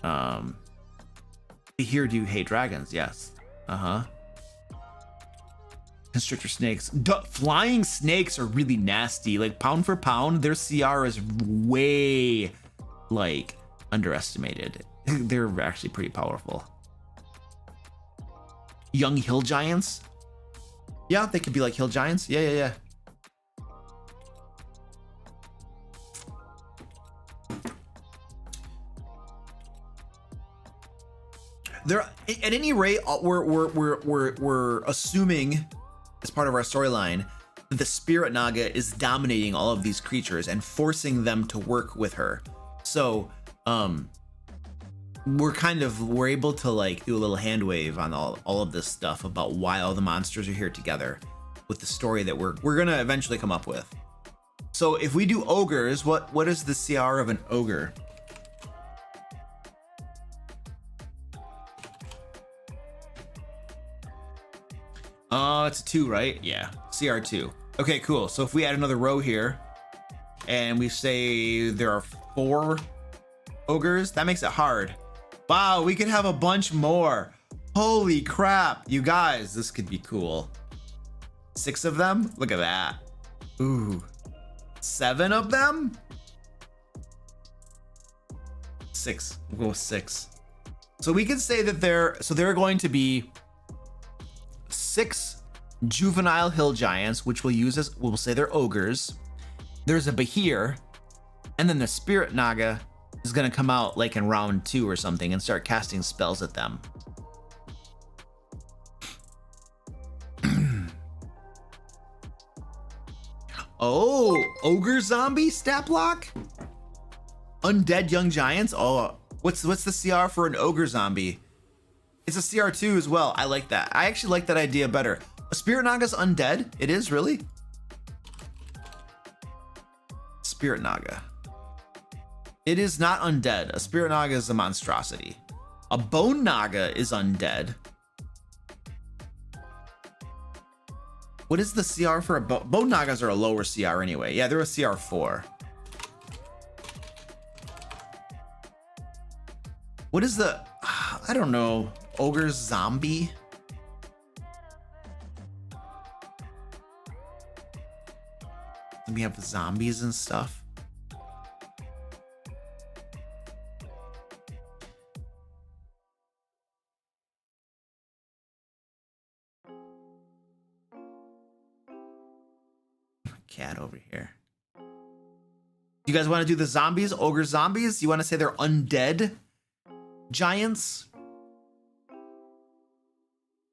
Behir do hate dragons. Yes. Constrictor snakes. Flying snakes are really nasty. Like pound for pound, their CR is way like underestimated. They're actually pretty powerful. Young hill giants? Yeah, they could be like hill giants. Yeah. There, at any rate, we're assuming as part of our storyline that the spirit naga is dominating all of these creatures and forcing them to work with her. So, we're able to like do a little hand wave on all of this stuff about why all the monsters are here together with the story that we're gonna eventually come up with. So if we do ogres, what is the CR of an ogre? It's a 2, right? Yeah, CR2. Okay, cool. So if we add another row here and we say there are 4 ogres, that makes it hard. Wow, we could have a bunch more. Holy crap, you guys, this could be cool. 6 of them? Look at that. Ooh. 7 of them? 6. We'll go with 6. So we could say that there are going to be 6 juvenile hill giants, which we'll say they're ogres. There's a Behir, and then the spirit naga is gonna come out like in round 2 or something and start casting spells at them. Oh, ogre zombie stat block? Undead young giants? Oh, what's the CR for an ogre zombie? It's a CR2 as well. I like that. I actually like that idea better. A spirit naga's undead? It is, really? Spirit naga. It is not undead. A spirit naga is a monstrosity. A bone naga is undead. What is the CR for a bone nagas are a lower CR anyway. Yeah, they're a CR4. What is the, I don't know, ogre zombie? We have zombies and stuff. Cat over here. You guys want to do the zombies? Ogre zombies? You want to say they're undead giants?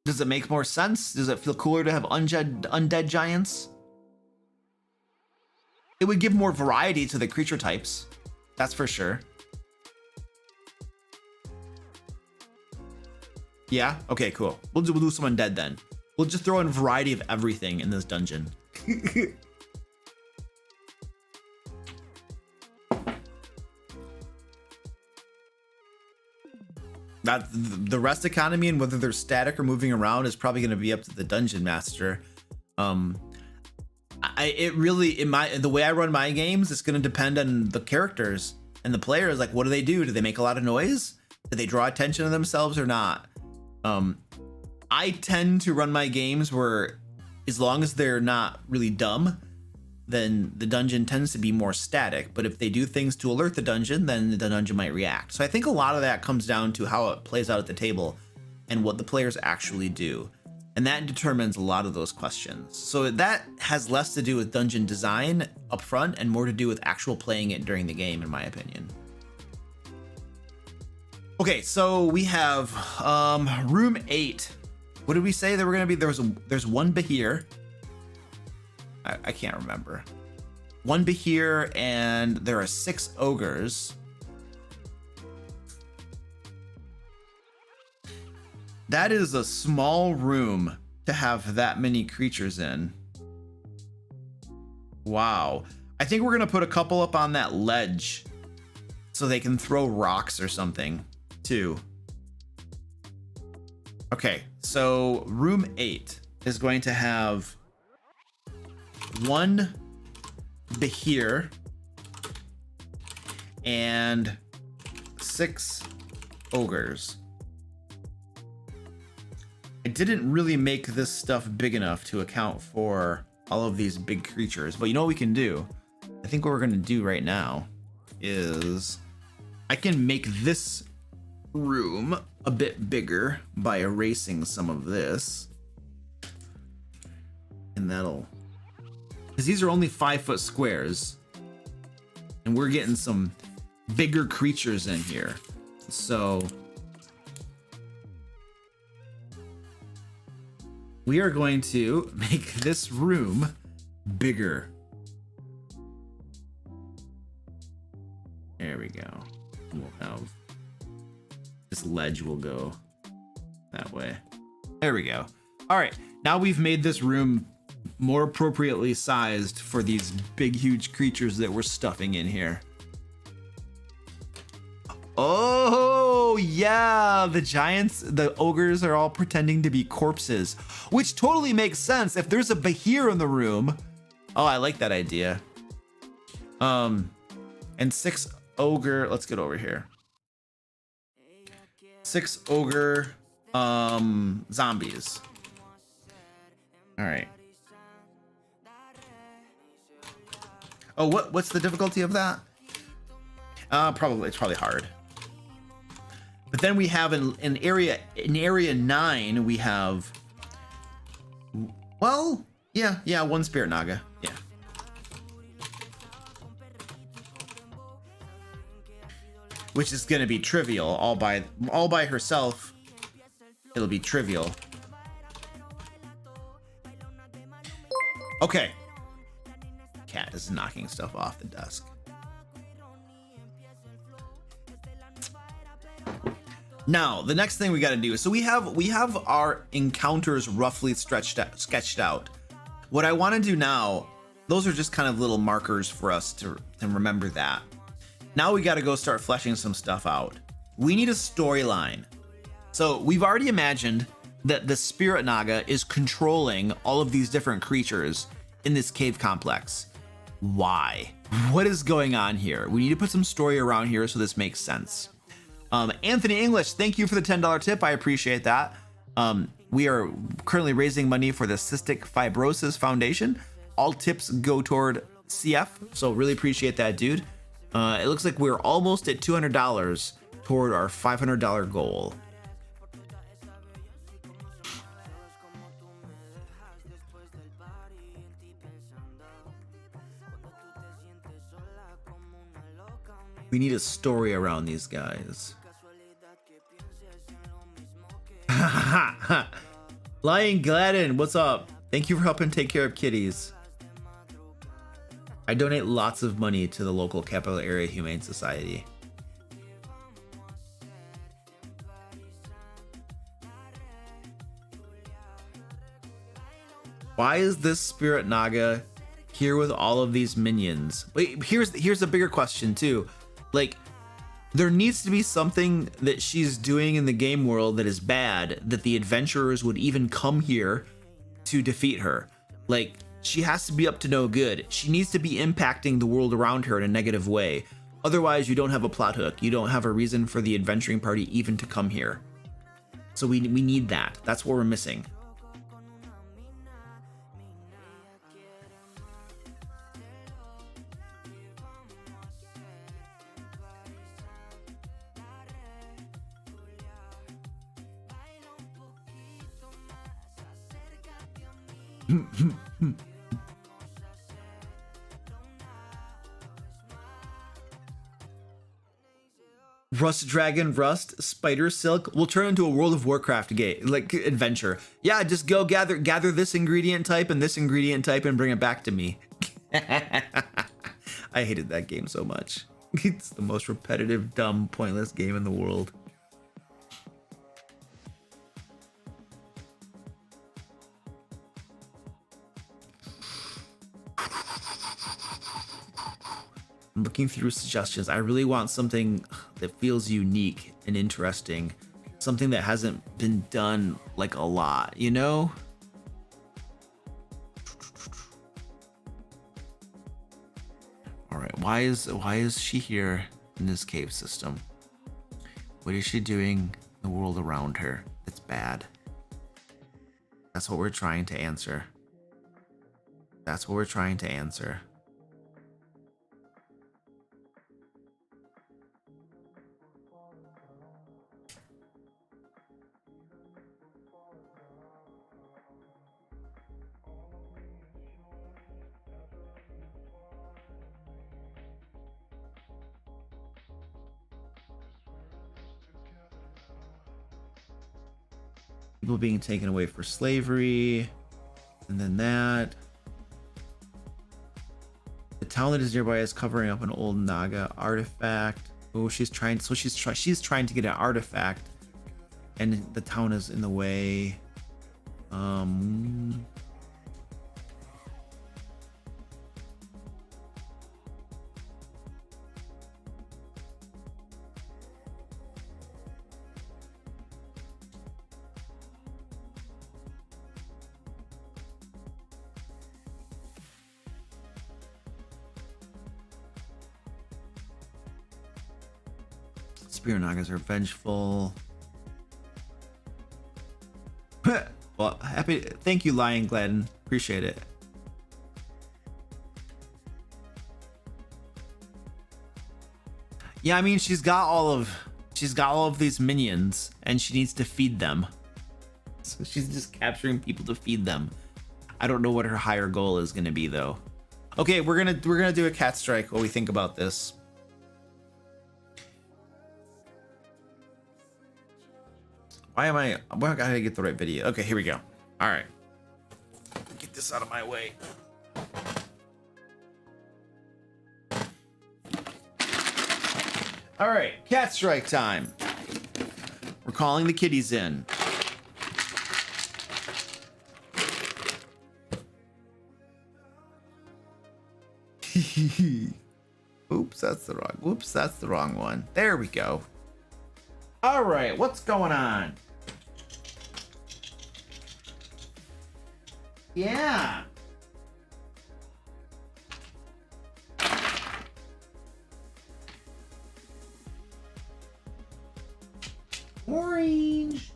Does it make more sense? Does it feel cooler to have undead giants? It would give more variety to the creature types. That's for sure. Yeah? Okay, cool. We'll do some undead then. We'll just throw in a variety of everything in this dungeon. That the rest economy and whether they're static or moving around is probably going to be up to the dungeon master. The way I run my games, it's going to depend on the characters and the players. Like, what do they do? Do they make a lot of noise? Do they draw attention to themselves or not? I tend to run my games where, as long as they're not really dumb, then the dungeon tends to be more static. But if they do things to alert the dungeon, then the dungeon might react. So I think a lot of that comes down to how it plays out at the table and what the players actually do. And that determines a lot of those questions. So that has less to do with dungeon design up front and more to do with actual playing it during the game, in my opinion. Okay, so we have room 8. What did we say there were going to be? There's one Bahir. I can't remember. One Bahir, and there are 6 ogres. That is a small room to have that many creatures in. Wow. I think we're going to put a couple up on that ledge so they can throw rocks or something too. Okay, so room 8 is going to have one Bahir and 6 ogres. I didn't really make this stuff big enough to account for all of these big creatures, but you know what we can do? I think what we're gonna do right now is I can make this room a bit bigger by erasing some of this. And that'll, because these are only 5-foot squares and we're getting some bigger creatures in here. So we are going to make this room bigger. There we go. We'll have this ledge will go that way. There we go. All right, now we've made this room more appropriately sized for these big, huge creatures that we're stuffing in here. Oh, yeah, the giants, the ogres are all pretending to be corpses, which totally makes sense if there's a Bahir in the room. Oh, I like that idea. And 6 ogre, let's get over here. 6 ogre zombies. All right. Oh, what's the difficulty of that? It's probably hard. But then we have in area 9, we have, well, yeah, 1 spirit naga. Yeah. Which is gonna be trivial all by herself. It'll be trivial. Okay. Cat is knocking stuff off the desk. Now, the next thing we got to do is, so we have our encounters roughly sketched out. What I want to do now, those are just kind of little markers for us to remember that. Now we got to go start fleshing some stuff out. We need a storyline. So we've already imagined that the Spirit Naga is controlling all of these different creatures in this cave complex. Why? What is going on here? We need to put some story around here so this makes sense. Anthony English, thank you for the $10 tip. I appreciate that. We are currently raising money for the Cystic Fibrosis Foundation. All tips go toward CF, so really appreciate that, dude. It looks like we're almost at $200 toward our $500 goal. We need a story around these guys. Lion Gladden, what's up? Thank you for helping take care of kitties. I donate lots of money to the local capital area humane society. Why is this spirit naga here with all of these minions? Wait, here's a bigger question too. Like, there needs to be something that she's doing in the game world that is bad, that the adventurers would even come here to defeat her. Like, she has to be up to no good. She needs to be impacting the world around her in a negative way. Otherwise, you don't have a plot hook. You don't have a reason for the adventuring party even to come here. So we need that. That's what we're missing. Rust Dragon, Rust, Spider Silk will turn into a World of Warcraft game, like adventure. Yeah, just go gather this ingredient type and this ingredient type and bring it back to me. I hated that game so much. It's the most repetitive, dumb, pointless game in the world. I'm looking through suggestions. I really want something that feels unique and interesting. Something that hasn't been done like a lot, you know? All right, why is she here in this cave system? What is she doing in the world around her that's bad? That's what we're trying to answer. That's what we're trying to answer. People being taken away for slavery, and then that. The town that is nearby is covering up an old Naga artifact. Oh, she's trying to get an artifact, and the town is in the way. Spear Nagas are vengeful. Well, thank you, Lion Gladden. Appreciate it. Yeah, I mean, she's got all of these minions, and she needs to feed them. So she's just capturing people to feed them. I don't know what her higher goal is going to be, though. Okay, we're gonna do a cat strike while we think about this. Why gotta get the right video? Okay, here we go. All right, get this out of my way. All right, cat strike time. We're calling the kitties in. Oops, that's the wrong one. There we go. All right, what's going on? Yeah. Orange.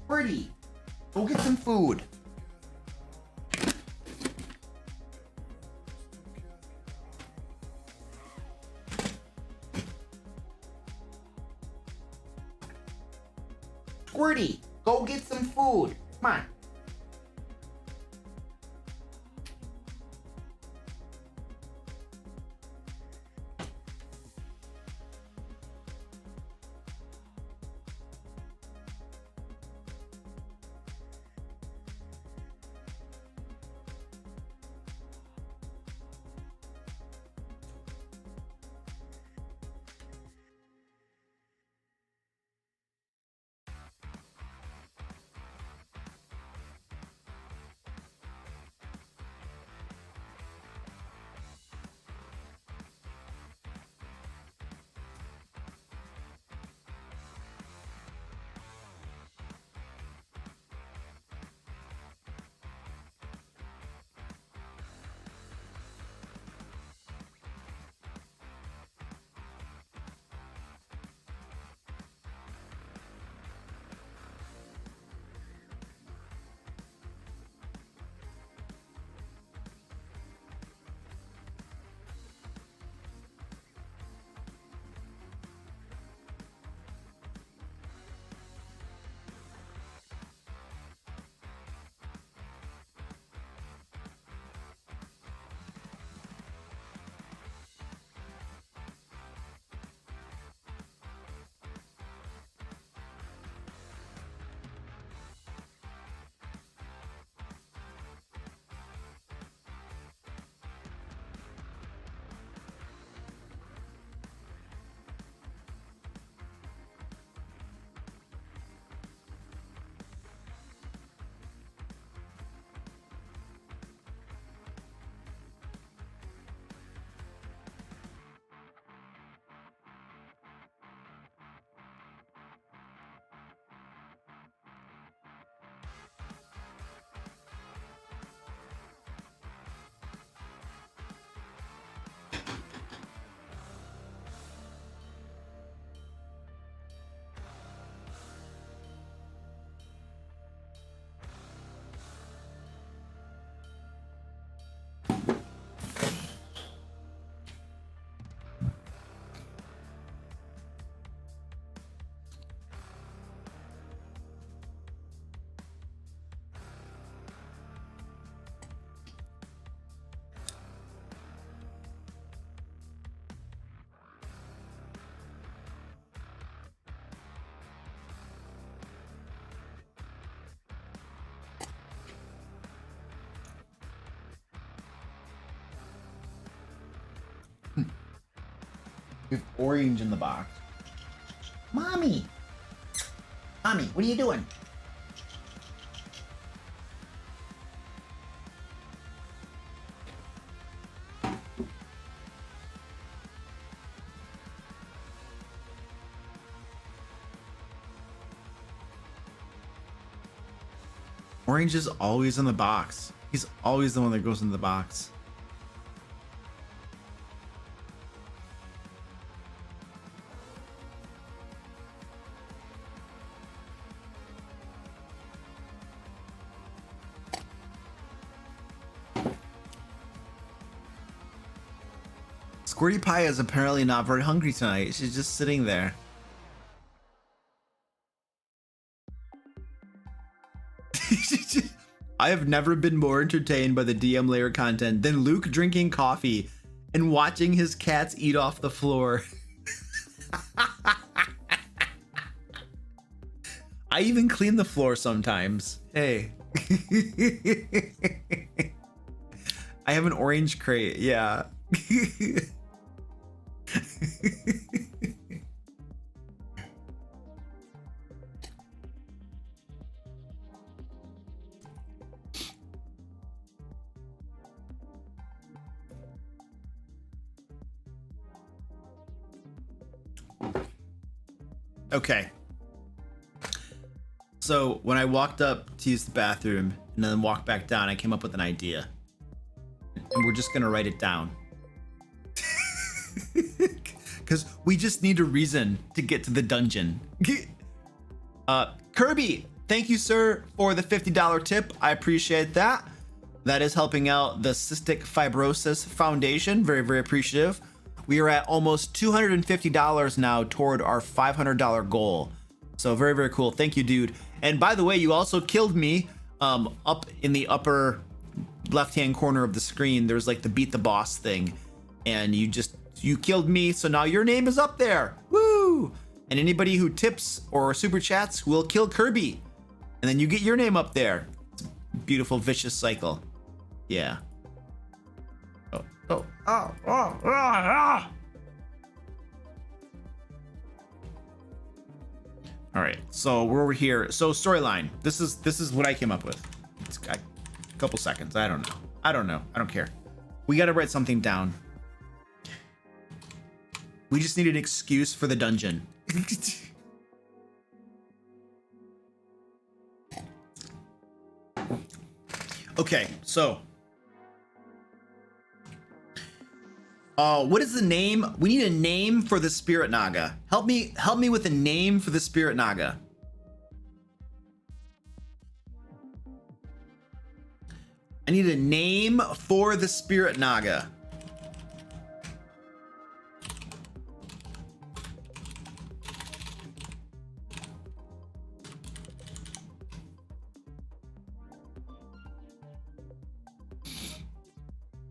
Pretty. Go get some food. Squirty, go get some food. Come on. We have orange in the box. Mommy! Mommy, what are you doing? Orange is always in the box. He's always the one that goes in the box. Squirty Pie is apparently not very hungry tonight. She's just sitting there. I have never been more entertained by the DM Lair content than Luke drinking coffee and watching his cats eat off the floor. I even clean the floor sometimes. Hey. I have an orange crate, yeah. Okay. So when I walked up to use the bathroom and then walked back down, I came up with an idea. And we're just gonna write it down. Because we just need a reason to get to the dungeon. Kirby, thank you, sir, for the $50 tip. I appreciate that. That is helping out the Cystic Fibrosis Foundation. Very, very appreciative. We are at almost $250 now toward our $500 goal. So very, very cool. Thank you, dude. And by the way, you also killed me up in the upper left-hand corner of the screen. There's like the beat the boss thing. And you killed me. So now your name is up there. Woo! And anybody who tips or super chats will kill Kirby. And then you get your name up there. It's a beautiful, vicious cycle. Yeah. Oh. Ah. All right, so we're over here. So storyline. This is what I came up with. It's got a couple seconds. I don't know. I don't care. We got to write something down. We just need an excuse for the dungeon. Okay, so what is the name? We need a name for the Spirit Naga. Help me with a name for the Spirit Naga. I need a name for the Spirit Naga.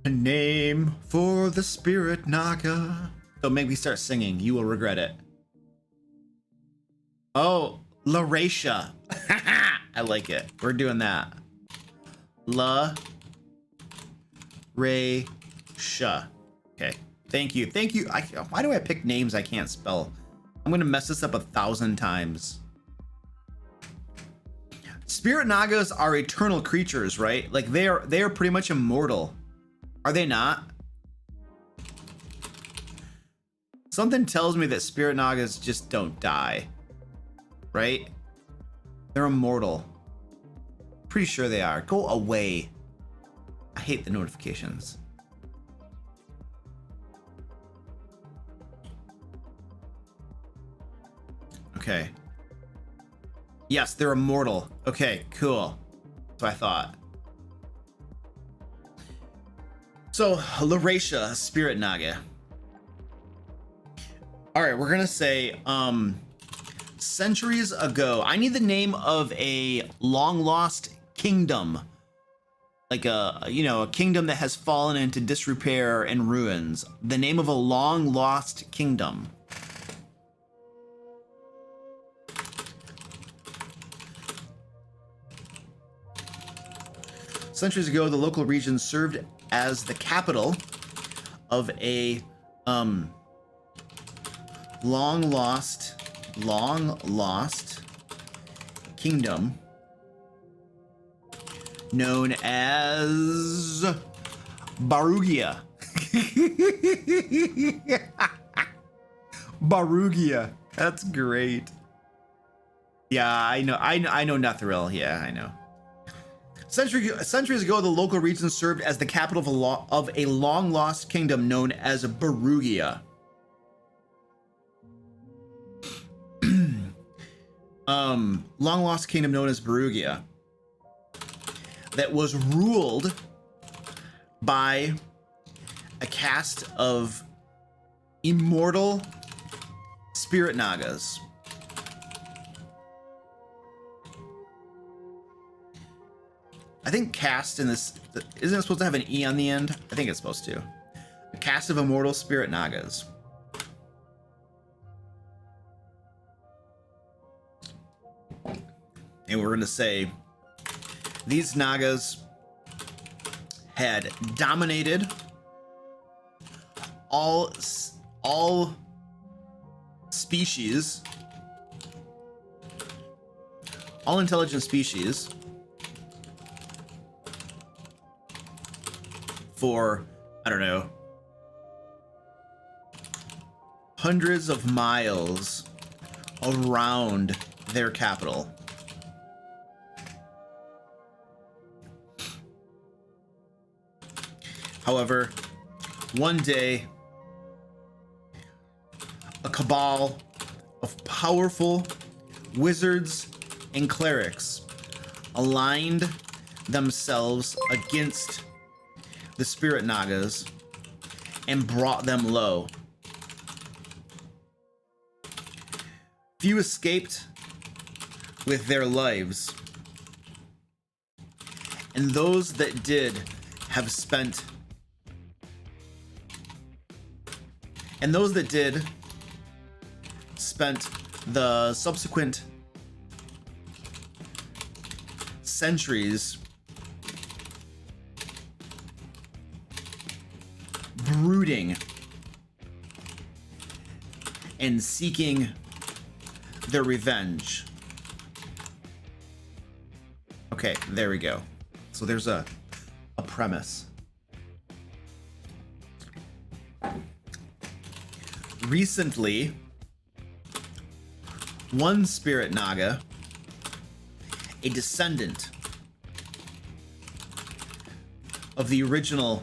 A name for the Spirit Naga. Don't make me start singing. You will regret it. Oh, Laresha. I like it. We're doing that. La Ray Sha. Okay. Thank you. Thank you. Why do I pick names I can't spell? I'm gonna mess this up 1,000 times. Spirit Nagas are eternal creatures, right? Like they are pretty much immortal. Are they not? Something tells me that Spirit Nagas just don't die. Right? They're immortal. Pretty sure they are. Go away. I hate the notifications. Okay. Yes, they're immortal. Okay, cool. That's what I thought. So, Laresha, Spirit Naga. All right, we're gonna say, centuries ago. I need the name of a long-lost kingdom. Like a kingdom that has fallen into disrepair and ruins. The name of a long-lost kingdom. Centuries ago, the local region served as the capital of a long lost kingdom known as Barugia. Barugia. That's great. Yeah, I know Netheril. Yeah, I know. Centuries ago, the local region served as the capital of a long-lost kingdom known as Barugia. Long-lost kingdom known as Barugia that was ruled by a caste of immortal spirit nagas. I think caste in this, isn't it supposed to have an E on the end? I think it's supposed to. A caste of immortal spirit nagas. And we're going to say these nagas had dominated all species, all intelligent species, for, I don't know, hundreds of miles around their capital. However, one day, a cabal of powerful wizards and clerics aligned themselves against the spirit nagas and brought them low. Few escaped with their lives, and those that did have spent the subsequent centuries brooding and seeking their revenge. Okay, there we go. So there's a premise. Recently, one spirit naga, a descendant of the original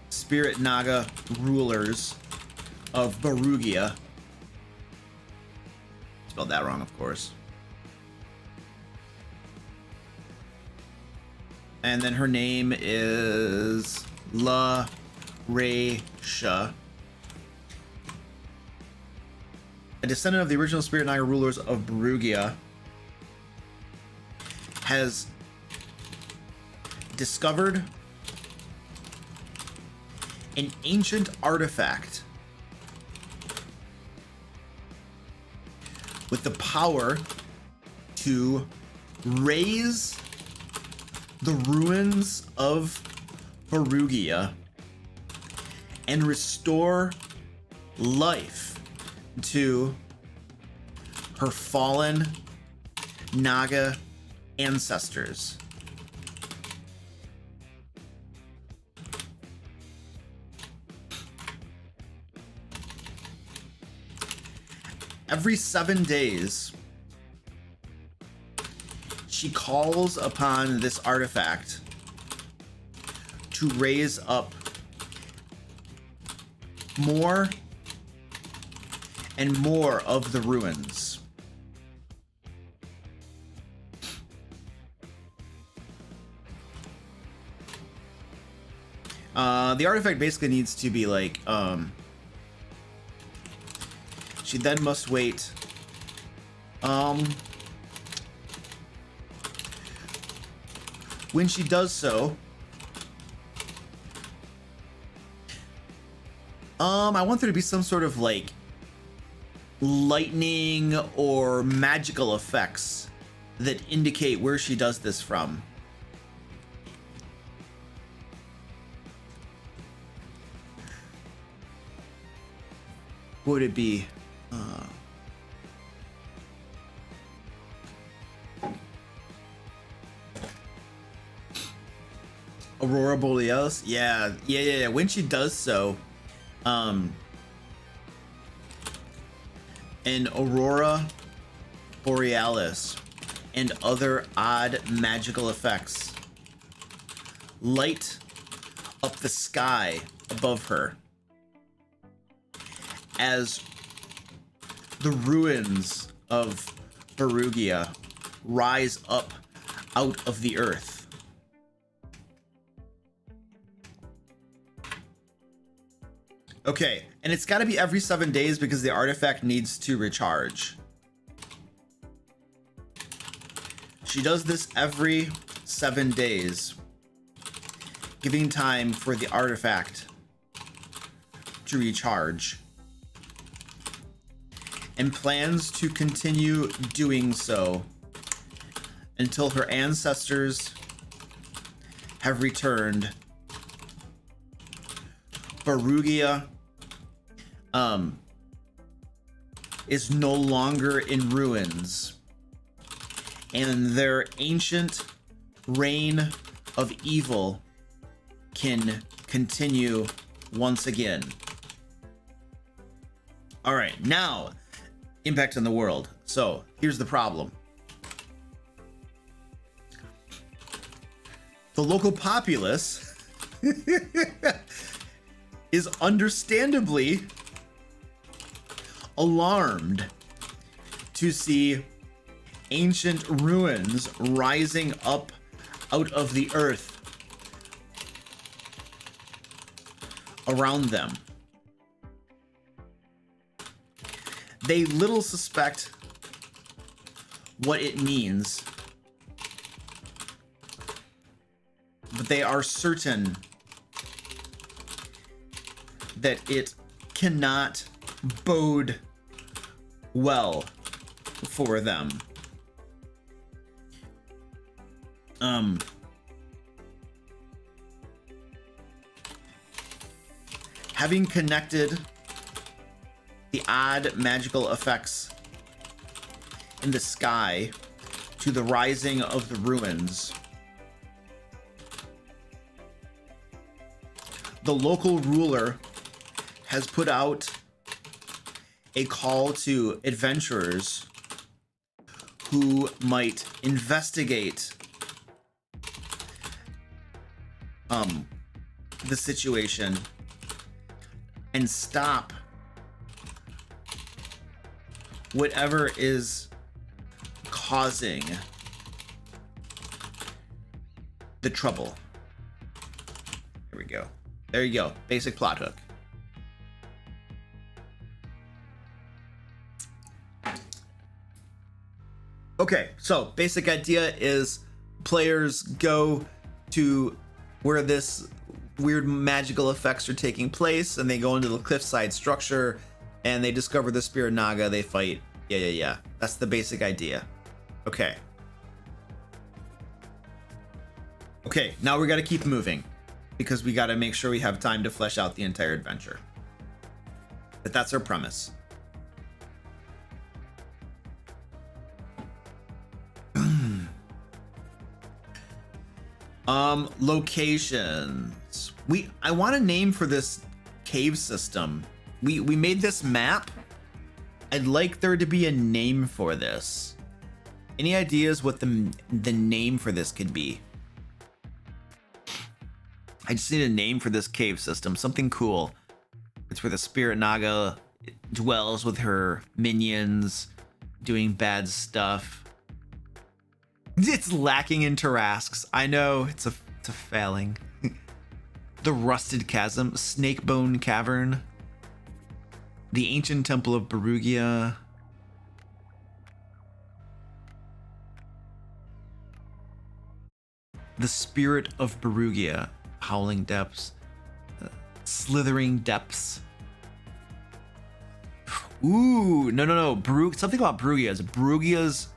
spirit naga rulers of Barugia, spelled that wrong, of course, and then her name is La Reisha, a descendant of the original spirit naga rulers of Barugia, has discovered an ancient artifact with the power to raise the ruins of Barugia and restore life to her fallen Naga ancestors. Every 7 days, she calls upon this artifact to raise up more and more of the ruins. The artifact basically needs to be like, she then must wait, when she does so, I want there to be some sort of like lightning or magical effects that indicate where she does this from. What would it be? Aurora Borealis? Yeah. When she does so, an Aurora Borealis and other odd magical effects light up the sky above her as the ruins of Perugia rise up out of the earth. Okay, and it's got to be every 7 days because the artifact needs to recharge. She does this every 7 days, giving time for the artifact to recharge, and plans to continue doing so until her ancestors have returned. Perugia is no longer in ruins, and their ancient reign of evil can continue once again. All right, now impact on the world. So here's the problem. The local populace is understandably alarmed to see ancient ruins rising up out of the earth around them. They little suspect what it means, but they are certain that it cannot bode well for them. Having connected the odd magical effects in the sky to the rising of the ruins, the local ruler has put out a call to adventurers who might investigate the situation and stop whatever is causing the trouble. Here we go. There you go. Basic plot hook. Okay, so basic idea is players go to where this weird magical effects are taking place, and they go into the cliffside structure, and they discover the Spirit Naga. They fight. Yeah. That's the basic idea. Okay. Okay, now we got to keep moving because we got to make sure we have time to flesh out the entire adventure. But that's our premise. Locations. I want a name for this cave system. We made this map. I'd like there to be a name for this. Any ideas what the name for this could be? I just need a name for this cave system. Something cool. It's where the Spirit Naga dwells with her minions, doing bad stuff. It's lacking in Tarrasques. I know, it's a failing. The Rusted Chasm, Snakebone Cavern, the Ancient Temple of Perugia, the Spirit of Perugia, Howling Depths, Slithering Depths. Ooh, no. Something about Perugia. Is Perugia's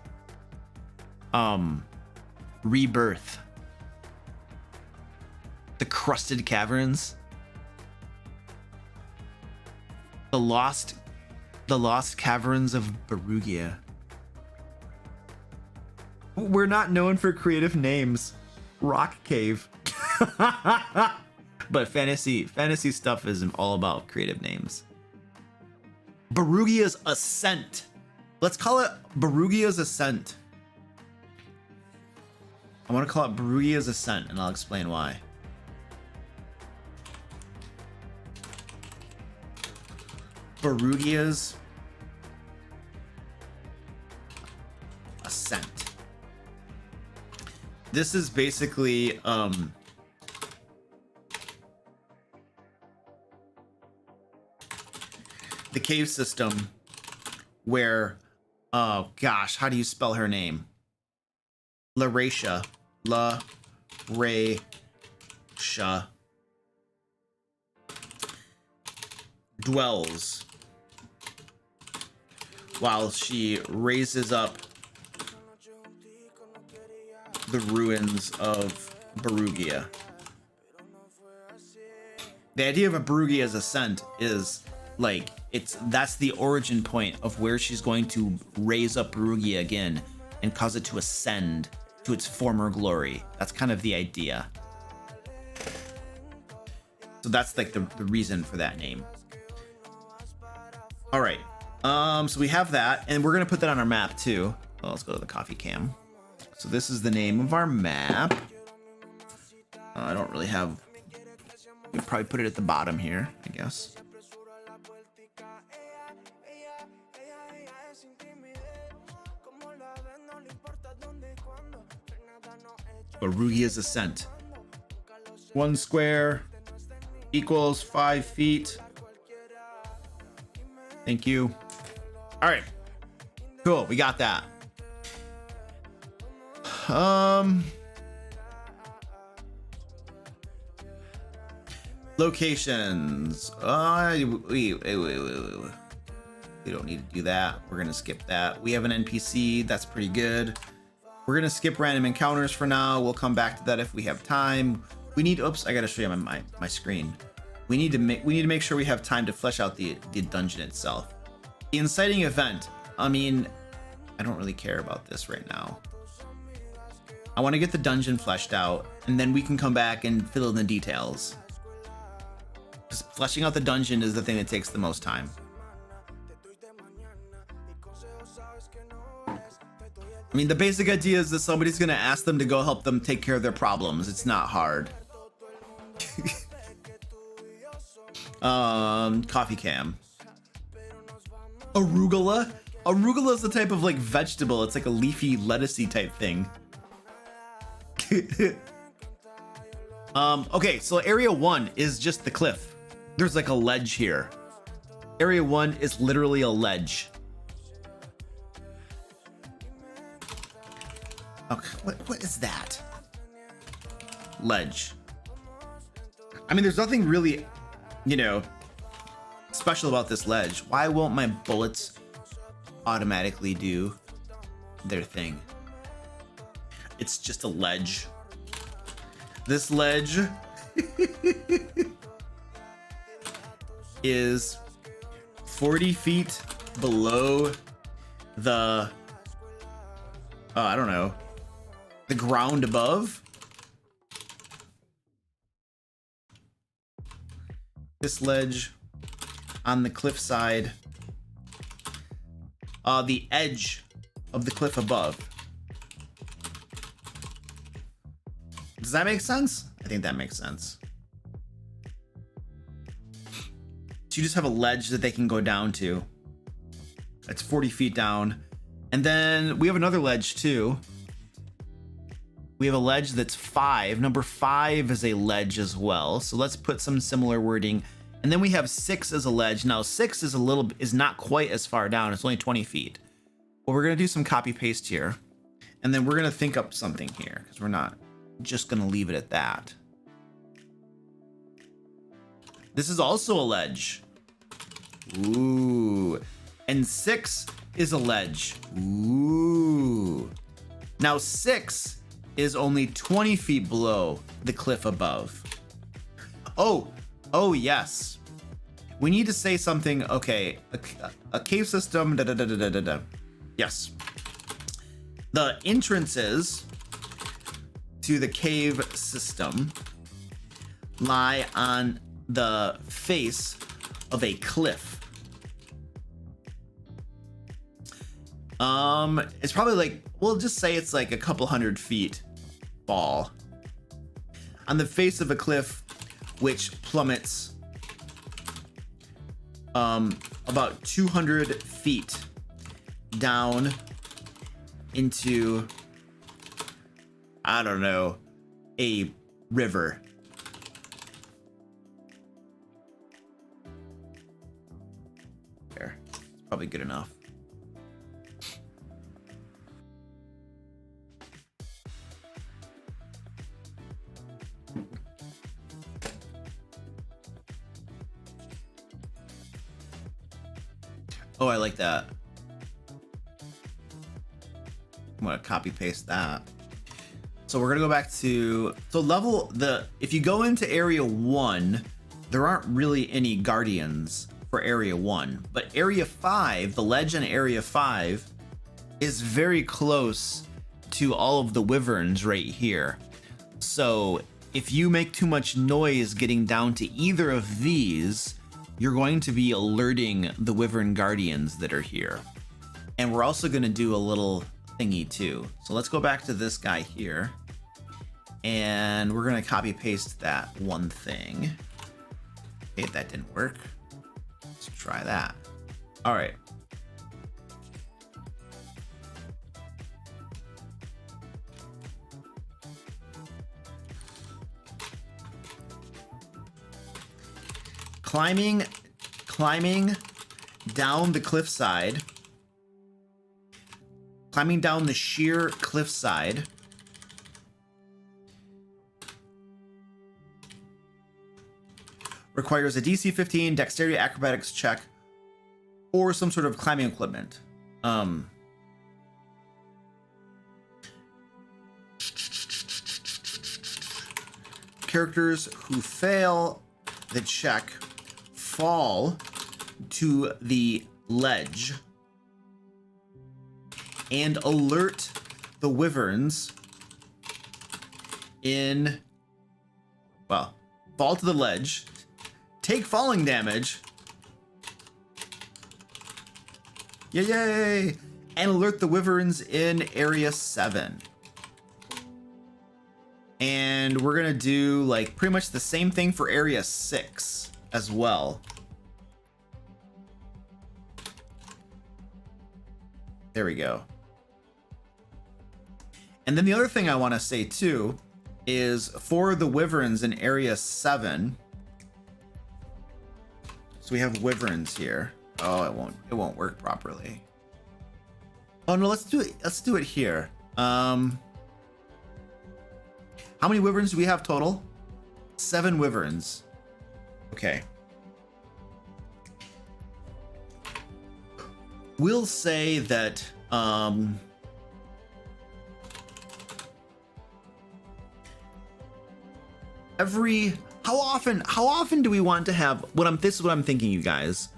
rebirth. The Crusted Caverns. The Lost The Lost Caverns of Barugia. We're not known for creative names. Rock Cave. But fantasy stuff is all about creative names. Barugia's Ascent. Let's call it Barugia's Ascent. I want to call it Barugia's Ascent, and I'll explain why. Barugia's Ascent. This is basically the cave system where, oh gosh, how do you spell her name? Laresha. Dwells while she raises up the ruins of Barugia. The idea of a Barugia's Ascent is like that's the origin point of where she's going to raise up Barugia again and cause it to ascend to its former glory. That's kind of the idea. So that's like the reason for that name. All right. So we have that, and we're gonna put that on our map too. Well, let's go to the coffee cam. So this is the name of our map. I don't really have. We'll probably put it at the bottom here, I guess. Barugia's Ascent. 1 square equals 5 feet. Thank you. All right. Cool. We got that. Locations. We don't need to do that. We're gonna skip that. We have an NPC. That's pretty good. We're gonna skip random encounters for now. We'll come back to that if we have time. We need. Oops, I gotta show you my screen. We need to make sure we have time to flesh out the dungeon itself. The inciting event. I mean, I don't really care about this right now. I want to get the dungeon fleshed out, and then we can come back and fill in the details. Just fleshing out the dungeon is the thing that takes the most time. I mean, the basic idea is that somebody's gonna ask them to go help them take care of their problems. It's not hard. Coffee cam. Arugula. Arugula is a type of like vegetable. It's like a leafy, lettucey type thing. Okay, so area 1 is just the cliff. There's like a ledge here. Area 1 is literally a ledge. Okay, what is that? Ledge. I mean, there's nothing really, you know, special about this ledge. Why won't my bullets automatically do their thing? It's just a ledge. This ledge is 40 feet below the, I don't know, the ground above. This ledge on the cliffside, the edge of the cliff above. Does that make sense? I think that makes sense. So you just have a ledge that they can go down to. It's 40 feet down. And then we have another ledge too. We have a ledge that's 5. Number 5 is a ledge as well. So let's put some similar wording. And then we have 6 as a ledge. Now 6 is not quite as far down. It's only 20 feet. Well, we're gonna do some copy paste here. And then we're gonna think up something here because we're not just gonna leave it at that. This is also a ledge. Ooh. And 6 is a ledge. Ooh. Now 6 is only 20 feet below the cliff above. Oh yes. We need to say something. Okay, a cave system. Da, da, da, da, da, da, da. Yes. The entrances to the cave system lie on the face of a cliff. It's probably like, we'll just say it's like a couple 100 feet fall on the face of a cliff, which plummets about 200 feet down into, I don't know, a river. There, it's probably good enough. Oh, I like that. I'm gonna copy paste that. So we're gonna go back to, so if you go into area 1, there aren't really any guardians for area 1, but area 5, the ledge in area 5 is very close to all of the wyverns right here. So if you make too much noise getting down to either of these, you're going to be alerting the wyvern guardians that are here. And we're also going to do a little thingy too. So let's go back to this guy here, and we're going to copy paste that one thing. Okay, that didn't work. Let's try that. All right. Climbing down the cliffside, climbing down the sheer cliffside, requires a DC 15 dexterity acrobatics check or some sort of climbing equipment. Characters who fail the check fall to the ledge and alert the wyverns in, well, fall to the ledge, take falling damage, yay, and alert the wyverns in area 7. And we're gonna do like pretty much the same thing for area 6 as well. There we go. And then the other thing I want to say too is for the wyverns in area 7. So we have wyverns here. Oh, it won't work properly. Oh no, let's do it here. How many wyverns do we have total? 7 wyverns. Okay. We'll say that how often do we want to have this is what I'm thinking, you guys.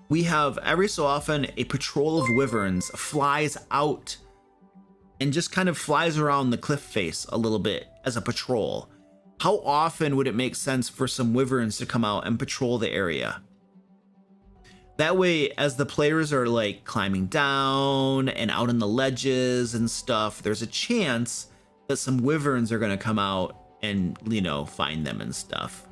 We have every so often a patrol of wyverns flies out and just kind of flies around the cliff face a little bit as a patrol. How often would it make sense for some wyverns to come out and patrol the area? That way, as the players are like climbing down and out on the ledges and stuff, there's a chance that some wyverns are going to come out and, you know, find them and stuff.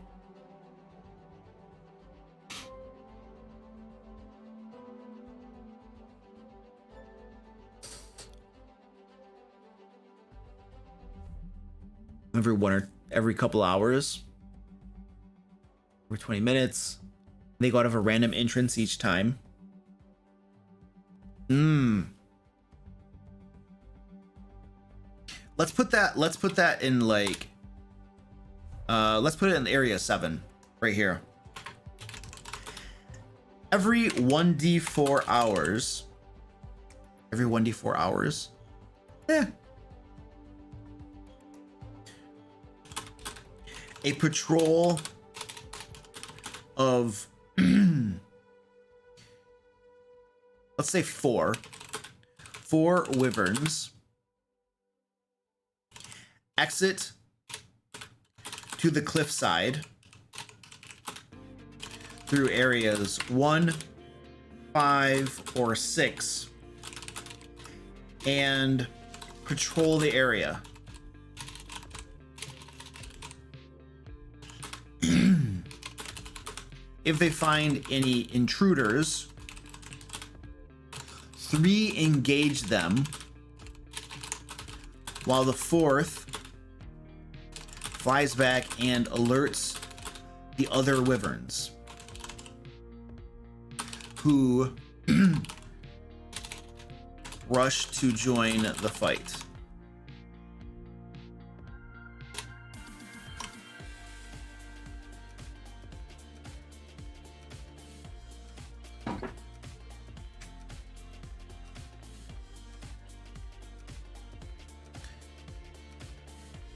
Every couple hours, every 20 minutes. They go out of a random entrance each time. Let's put that in like let's put it in area 7 right here. Every 1d4 hours. Every 1d4 hours. A patrol of let's say 4 wyverns exit to the cliffside through areas 1, 5, or 6 and patrol the area. If they find any intruders, 3 engage them, while the 4th flies back and alerts the other wyverns, who rush to join the fight.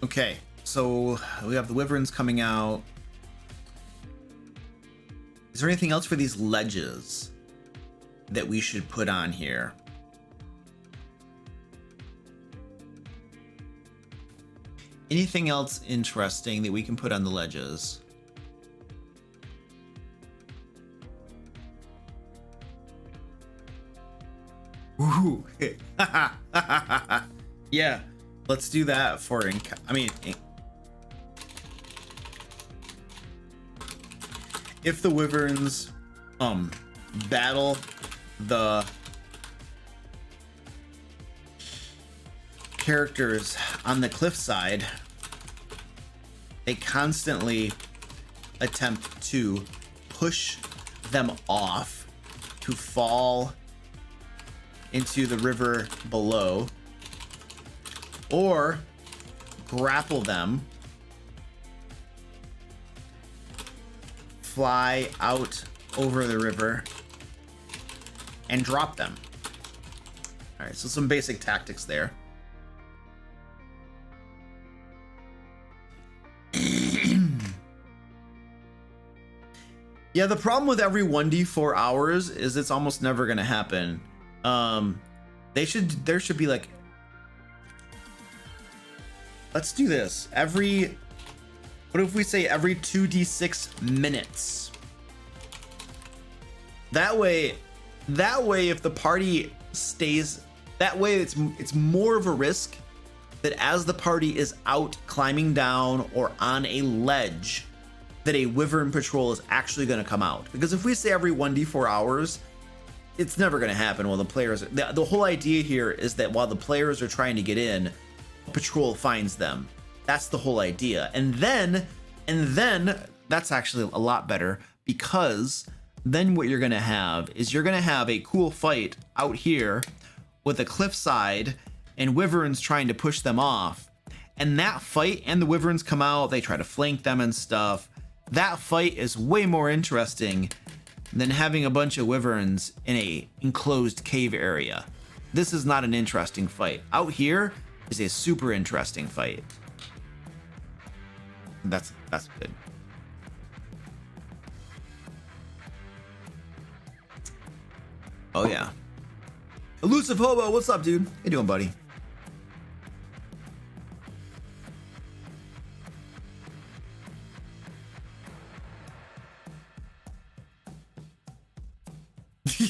Okay, so we have the wyverns coming out. Is there anything else for these ledges that we should put on here? Anything else interesting that we can put on the ledges? Ooh. Yeah, let's do that for if the wyverns battle the characters on the cliffside, they constantly attempt to push them off to fall into the river below, or grapple them, fly out over the river, and drop them. All right, so some basic tactics there. Yeah, the problem with every 1d4 hours is it's almost never gonna happen. There should be like, let's do this. What if we say every 2d6 minutes? That way if the party stays, that way it's more of a risk that as the party is out climbing down or on a ledge, that a wyvern patrol is actually going to come out. Because if we say every 1d4 hours, it's never going to happen while the players, the whole idea here is that while the players are trying to get in, a patrol finds them. That's the whole idea. And then that's actually a lot better, because then what you're going to have is you're going to have a cool fight out here with a cliffside and wyverns trying to push them off. And that fight, and the wyverns come out, they try to flank them and stuff. That fight is way more interesting than having a bunch of wyverns in a enclosed cave area. This is not an interesting fight. Out here is a super interesting fight. That's good. Oh yeah. Elusive Hobo, what's up, dude? How you doing, buddy?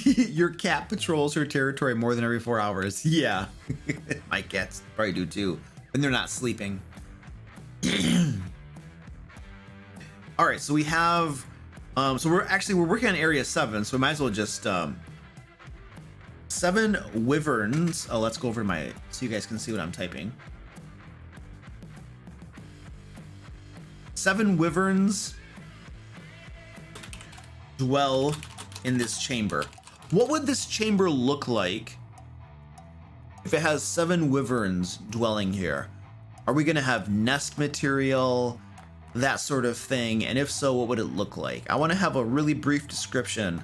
Your cat patrols her territory more than every 4 hours. Yeah. My cats probably do too, when they're not sleeping. All right, so we have so we're working on area 7, so we might as well just 7 wyverns. Oh, let's go over to my, so you guys can see what I'm typing. 7 wyverns dwell in this chamber. What would this chamber look like if it has 7 wyverns dwelling here? Are we gonna have nest material, that sort of thing? And if so, what would it look like? I want to have a really brief description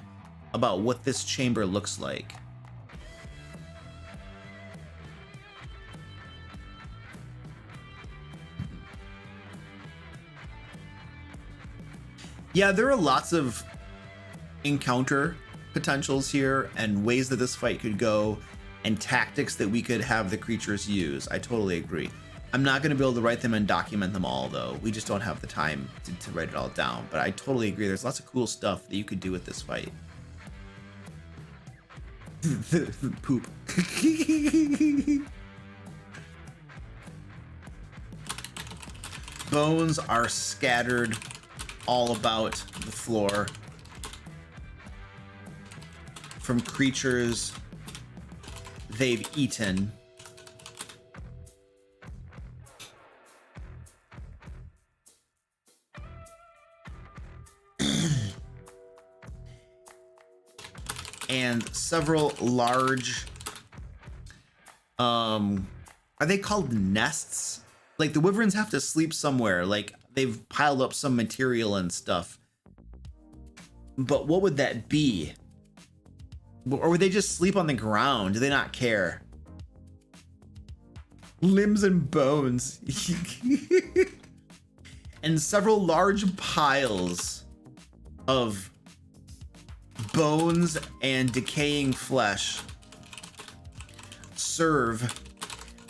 about what this chamber looks like. Yeah, there are lots of encounter potentials here and ways that this fight could go and tactics that we could have the creatures use. I totally agree. I'm not going to be able to write them and document them all, though. We just don't have the time to write it all down. But I totally agree. There's lots of cool stuff that you could do with this fight. Poop. Bones are scattered all about the floor from creatures they've eaten. And several large, are they called nests? Like the wyverns have to sleep somewhere. Like they've piled up some material and stuff. But what would that be? Or would they just sleep on the ground? Do they not care? Limbs and bones. And several large piles of bones and decaying flesh serve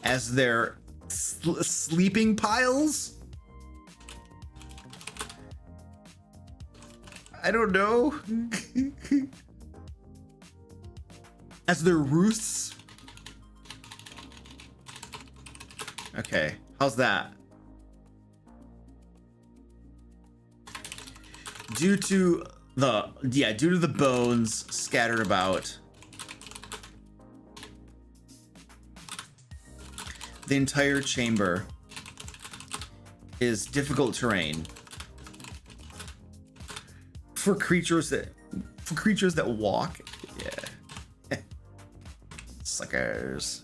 as their sleeping piles? I don't know. As their roosts? Okay, how's that? Due to the bones scattered about, the entire chamber is difficult terrain for creatures that walk. Yeah. Suckers.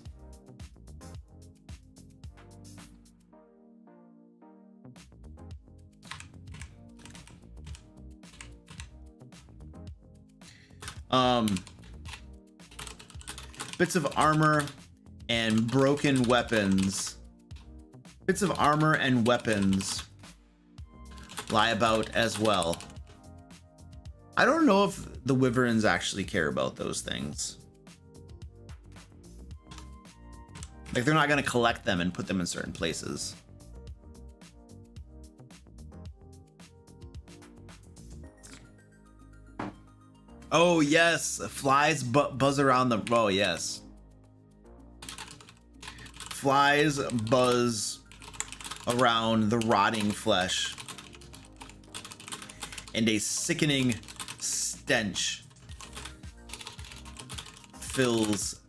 Bits of armor and broken weapons. Bits of armor and weapons lie about as well. I don't know if the wyverns actually care about those things. Like they're not going to collect them and put them in certain places. Oh yes, flies buzz around the. Oh yes, flies buzz around the rotting flesh, and a sickening stench fills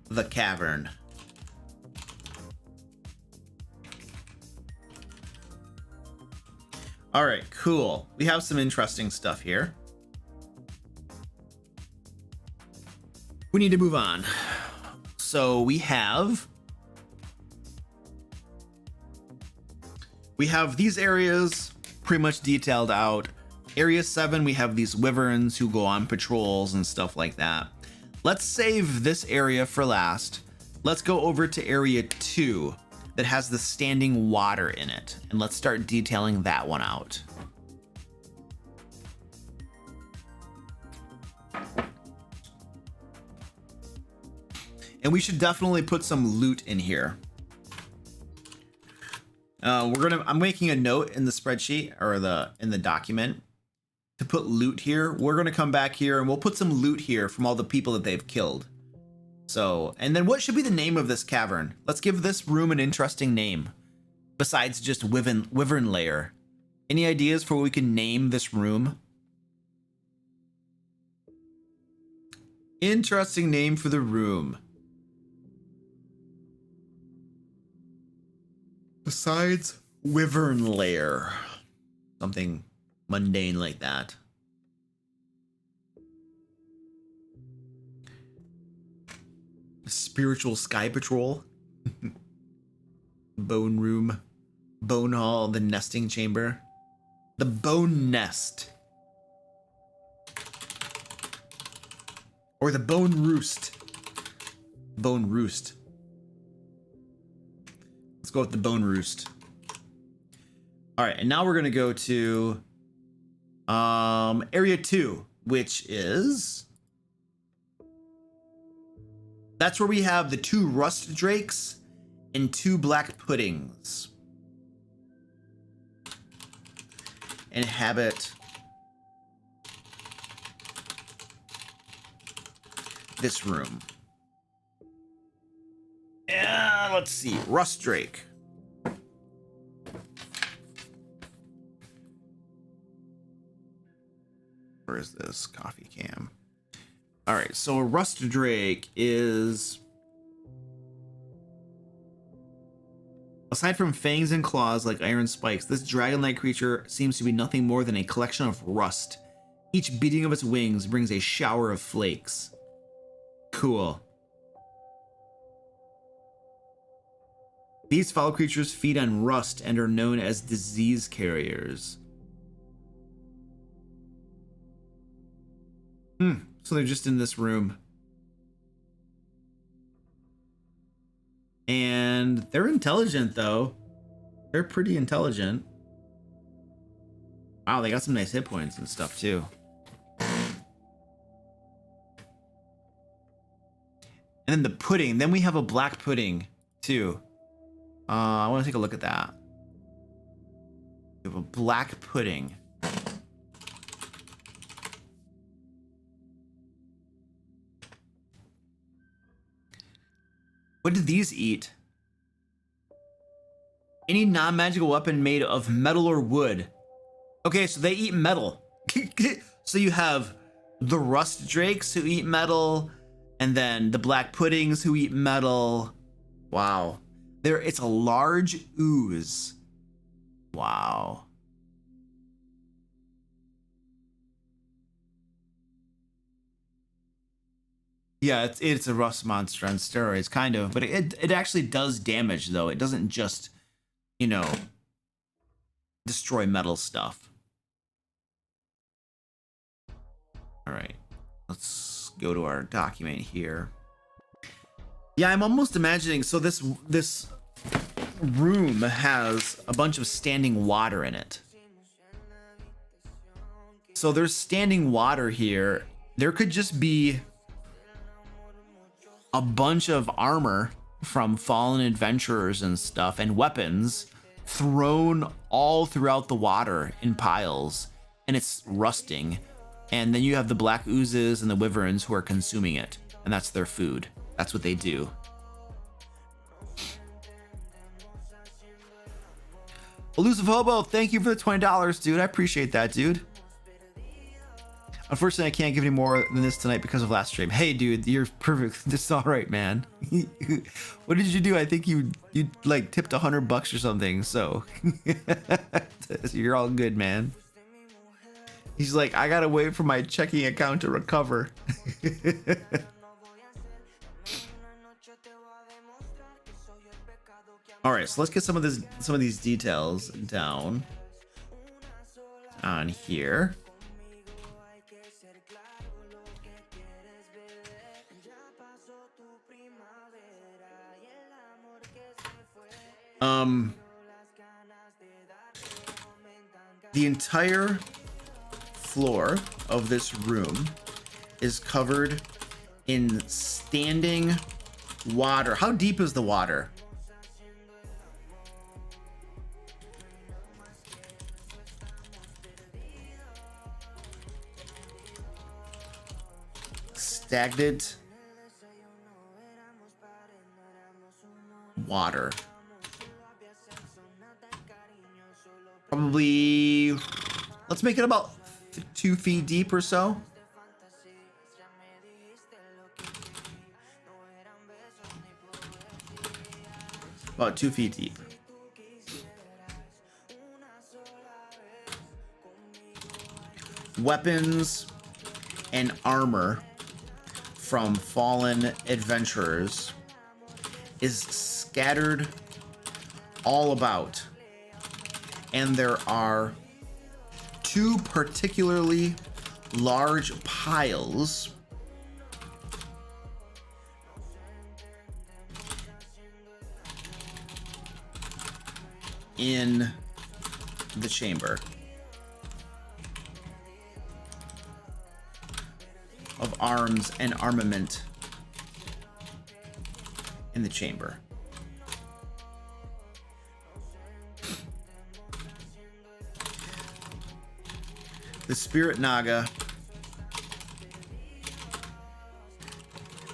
the cavern. All right, cool. We have some interesting stuff here. We need to move on. So we have these areas pretty much detailed out. Area 7, we have these wyverns who go on patrols and stuff like that. Let's save this area for last. Let's go over to area 2 that has the standing water in it, and let's start detailing that one out. And we should definitely put some loot in here. I'm making a note in the spreadsheet or in the document to put loot here. We're gonna come back here and we'll put some loot here from all the people that they've killed. So, and then what should be the name of this cavern? Let's give this room an interesting name besides just Wyvern Lair. Any ideas for what we can name this room? Interesting name for the room. Besides Wyvern Lair. Something mundane like that. Spiritual Sky Patrol. Bone Room. Bone Hall. The Nesting Chamber. The Bone Nest. Or the Bone Roost. Bone Roost. Let's go with the Bone Roost. All right, and now we're gonna go to area 2. which is... That's where we have the 2 rust drakes and 2 black puddings. Inhabit this room. Yeah, let's see. Rust drake. Where is this coffee cam? All right, so a rust drake is, aside from fangs and claws like iron spikes, this dragon-like creature seems to be nothing more than a collection of rust. Each beating of its wings brings a shower of flakes. Cool. These foul creatures feed on rust and are known as disease carriers. So they're just in this room. And they're intelligent, though. They're pretty intelligent. Wow, they got some nice hit points and stuff, too. And then the pudding. Then we have a black pudding, too. I want to take a look at that. We have a black pudding. What did these eat? Any non-magical weapon made of metal or wood. Okay, so they eat metal. So you have the rust drakes who eat metal, and then the black puddings who eat metal. Wow. It's a large ooze. Wow. Yeah, it's a rust monster on steroids, kind of, but it actually does damage, though. It doesn't just, you know, destroy metal stuff. All right, let's go to our document here. Yeah, I'm almost imagining, so this room has a bunch of standing water in it. So there's standing water here. There could just be a bunch of armor from fallen adventurers and stuff, and weapons thrown all throughout the water in piles, and it's rusting. And then you have the black oozes and the wyverns who are consuming it, and that's their food. That's what they do. Elusive Hobo, thank you for the $20, dude. I appreciate that, dude. Unfortunately, I can't give any more than this tonight because of last stream. Hey, dude, you're perfect. This is all right, man. What did you do? I think you like tipped $100 or something. So you're all good, man. He's like, I gotta wait for my checking account to recover. All right, so let's get some of these details down on here. The entire floor of this room is covered in standing water. How deep is the water? Stagnant water. Probably, let's make it about 2 feet deep or so. About 2 feet deep. Weapons and armor from fallen adventurers is scattered all about. And there are 2 particularly large piles in the chamber. arms and armament in the chamber. The Spirit Naga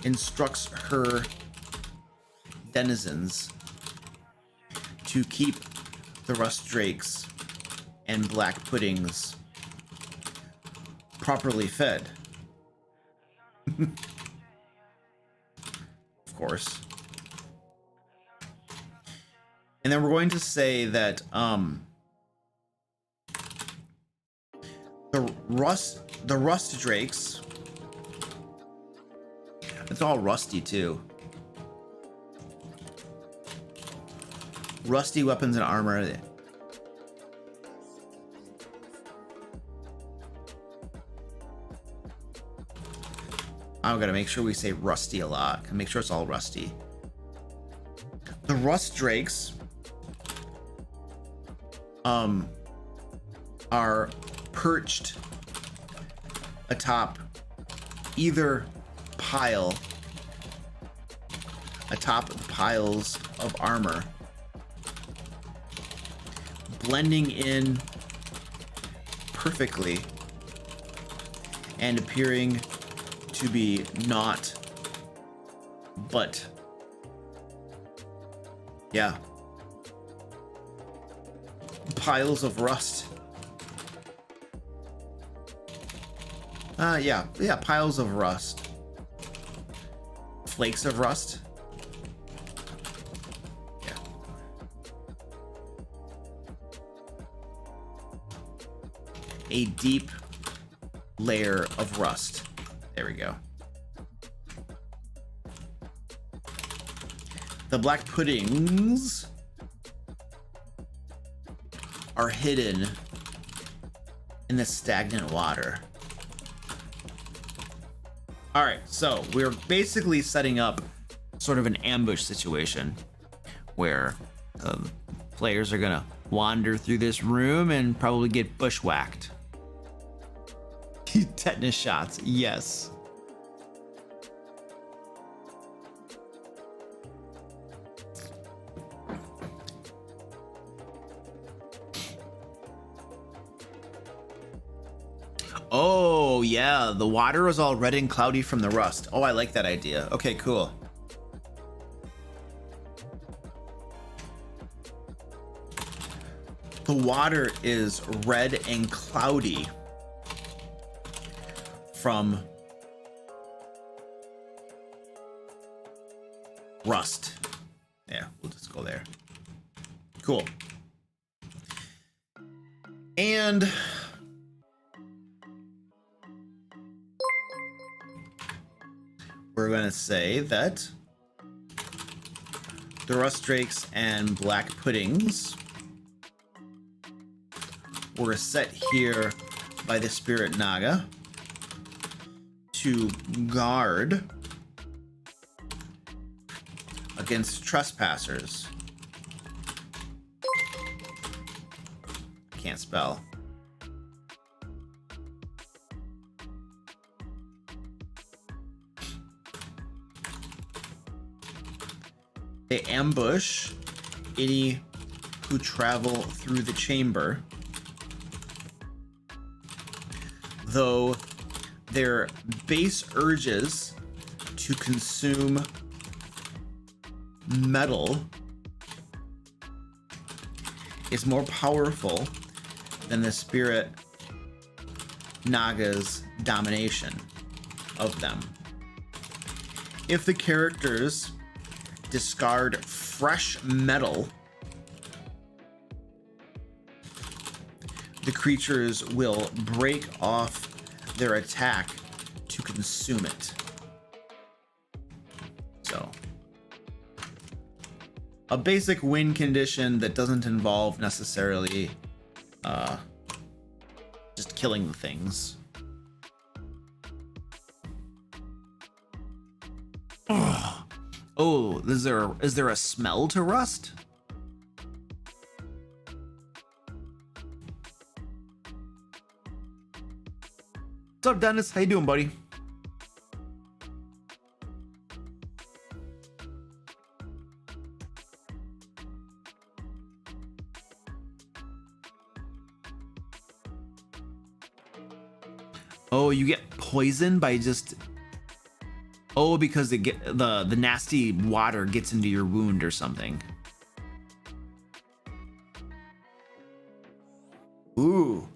instructs her denizens to keep the rust drakes and black puddings properly fed. Of course. And then we're going to say that the rust drakes, it's all rusty too. Rusty weapons and armor. I'm gonna make sure we say rusty a lot. Make sure it's all rusty. The rust drakes are perched atop either pile, atop piles of armor, blending in perfectly and appearing to be not, but yeah, piles of rust. Yeah, piles of rust. Flakes of rust. Yeah. A deep layer of rust. There we go. The black puddings are hidden in the stagnant water. All right, so we're basically setting up sort of an ambush situation where players are gonna wander through this room and probably get bushwhacked. Tetanus shots, yes. Oh, yeah, the water is all red and cloudy from the rust. Oh, I like that idea. Okay, cool. The water is red and cloudy from rust. Yeah, we'll just go there. Cool. And we're going to say that the rust drakes and black puddings were set here by the Spirit Naga to guard against trespassers. Can't spell. They ambush any who travel through the chamber, though their base urges to consume metal is more powerful than the Spirit Naga's domination of them. If the characters discard fresh metal, the creatures will break off their attack to consume it. So, a basic win condition that doesn't involve necessarily just killing the things. Oh, is there a smell to rust? What's up, Dennis? How you doing, buddy? Oh, you get poisoned by just... Oh, because the nasty water gets into your wound or something. Ooh.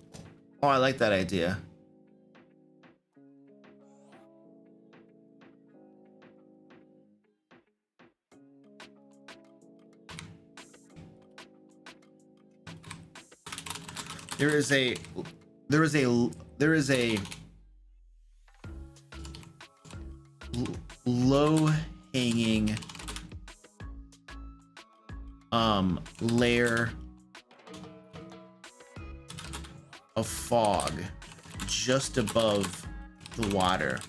Oh, I like that idea. There is a low hanging layer of fog just above the water.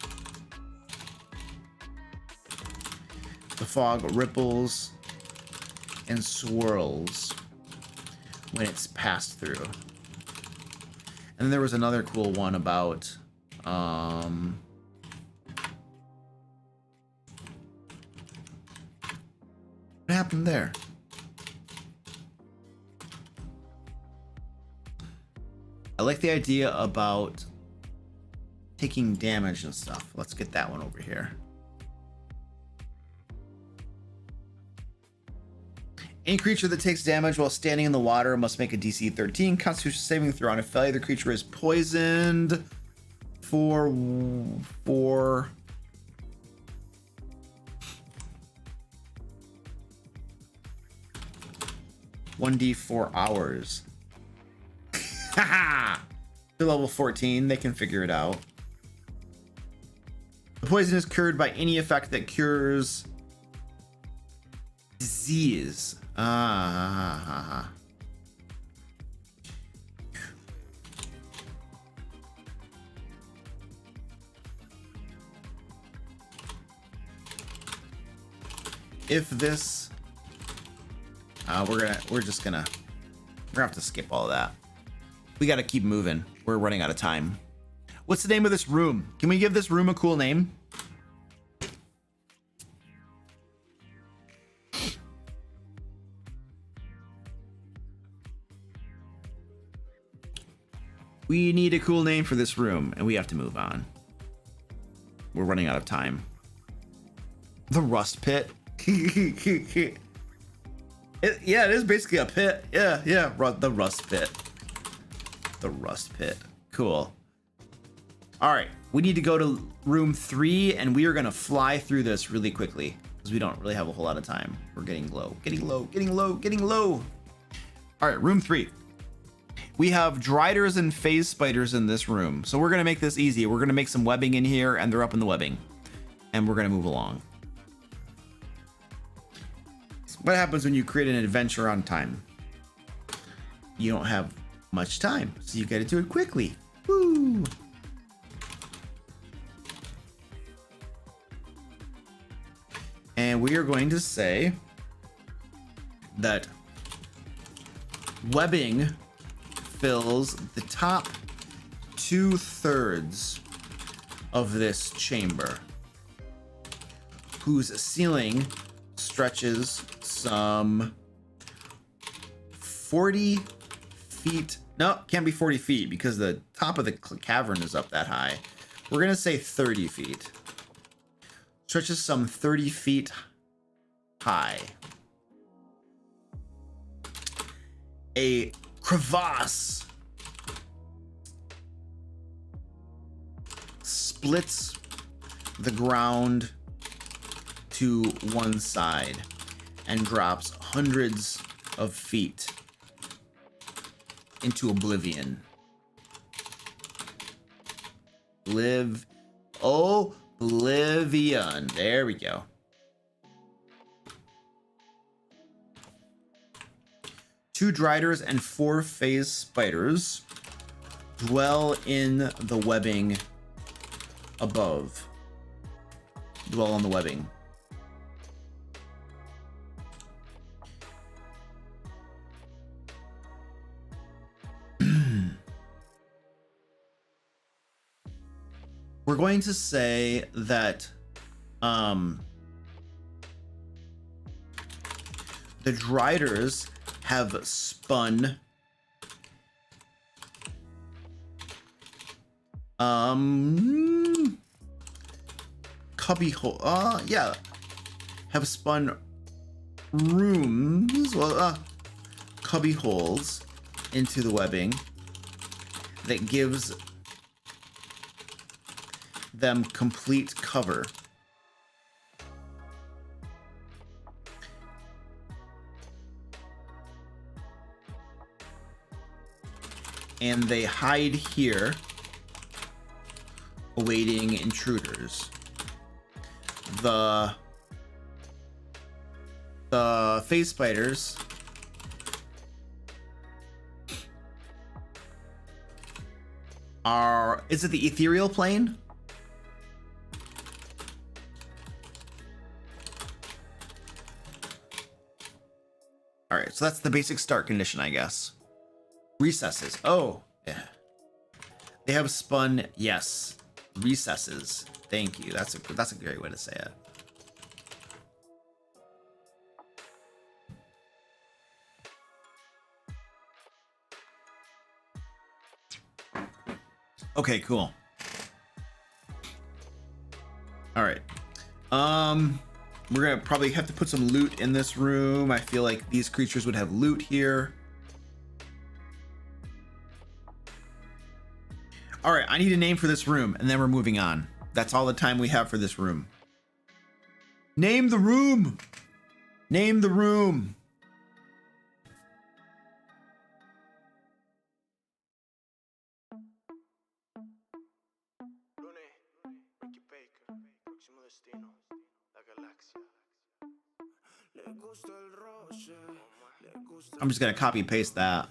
The fog ripples and swirls when it's passed through. And then there was another cool one about what happened there? I like the idea about taking damage and stuff. Let's get that one over here. Any creature that takes damage while standing in the water must make a DC 13 Constitution saving throw. On a failure, the creature is poisoned for 1d4 hours. Haha! They're level 14, they can figure it out. The poison is cured by any effect that cures disease. If this, we're gonna have to skip all of that. We got to keep moving. We're running out of time. What's the name of this room? Can we give this room a cool name? We need a cool name for this room, and we have to move on. We're running out of time. The Rust Pit. Yeah, it is basically a pit. Yeah, the Rust Pit. The Rust Pit. Cool. All right, we need to go to room 3, and we are gonna fly through this really quickly because we don't really have a whole lot of time. We're getting low. All right, room 3. We have driders and phase spiders in this room, so we're gonna make this easy. We're gonna make some webbing in here, and they're up in the webbing, and we're gonna move along. So what happens when you create an adventure on time? You don't have much time, so you got to do it quickly. Woo! And we are going to say that webbing fills the top 2/3 of this chamber, whose ceiling stretches some 40 feet. No, can't be 40 feet because the top of the cavern is up that high. We're gonna say 30 feet. Stretches some 30 feet high. A crevasse splits the ground to one side and drops hundreds of feet into oblivion. Oblivion. There we go. Two driders and 4 phase spiders dwell in the webbing above. Dwell on the webbing. We're going to say that the driders have spun Cubby hole. Yeah. Have spun rooms. Well, cubby holes into the webbing that gives them complete cover. And they hide here, awaiting intruders. The face spiders are... Is it the ethereal plane? All right, so that's the basic start condition, I guess. Recesses. Oh, yeah. They have spun, yes. Recesses. Thank you. That's a great way to say it. Okay, cool. All right. We're gonna probably have to put some loot in this room. I feel like these creatures would have loot here. All right, I need a name for this room, and then we're moving on. That's all the time we have for this room. Name the room. Name the room. I'm just gonna copy and paste that.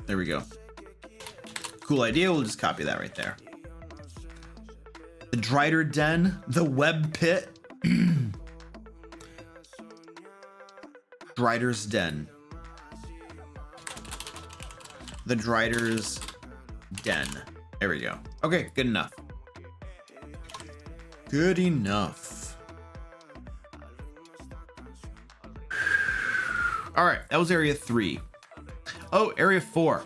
There we go. Cool idea. We'll just copy that right there. The Drider Den, the Web Pit, Drider's Den, the Drider's Den. There we go. Okay, good enough. Good enough. All right, that was area 3. Oh, area 4.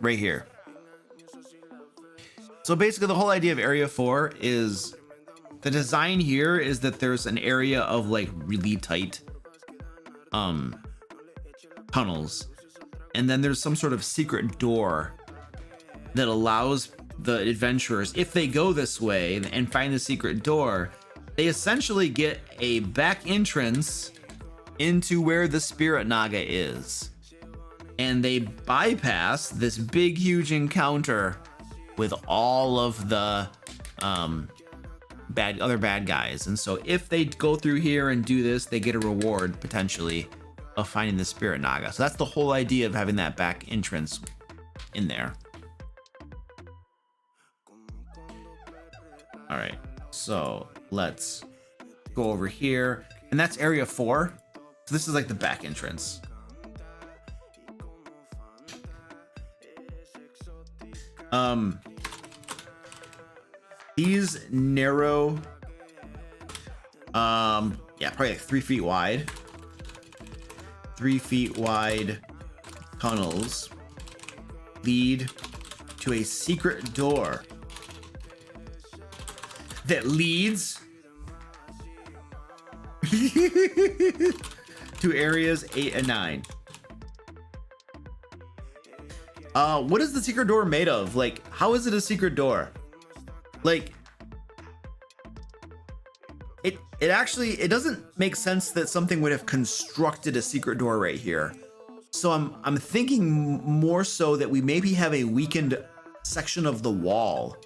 Right here. So basically the whole idea of area 4 is the design here is that there's an area of like really tight tunnels. And then there's some sort of secret door that allows the adventurers, if they go this way and find the secret door, they essentially get a back entrance into where the Spirit Naga is. And they bypass this big, huge encounter with all of the other bad guys. And so if they go through here and do this, they get a reward potentially of finding the Spirit Naga. So that's the whole idea of having that back entrance in there. All right, so let's go over here, and that's area 4. So this is like the back entrance. These narrow, yeah, probably like 3 feet wide. 3 feet wide tunnels lead to a secret door that leads to areas 8 and 9. What is the secret door made of? Like, how is it a secret door? Like, it doesn't make sense that something would have constructed a secret door right here. So I'm thinking more so that we maybe have a weakened section of the wall.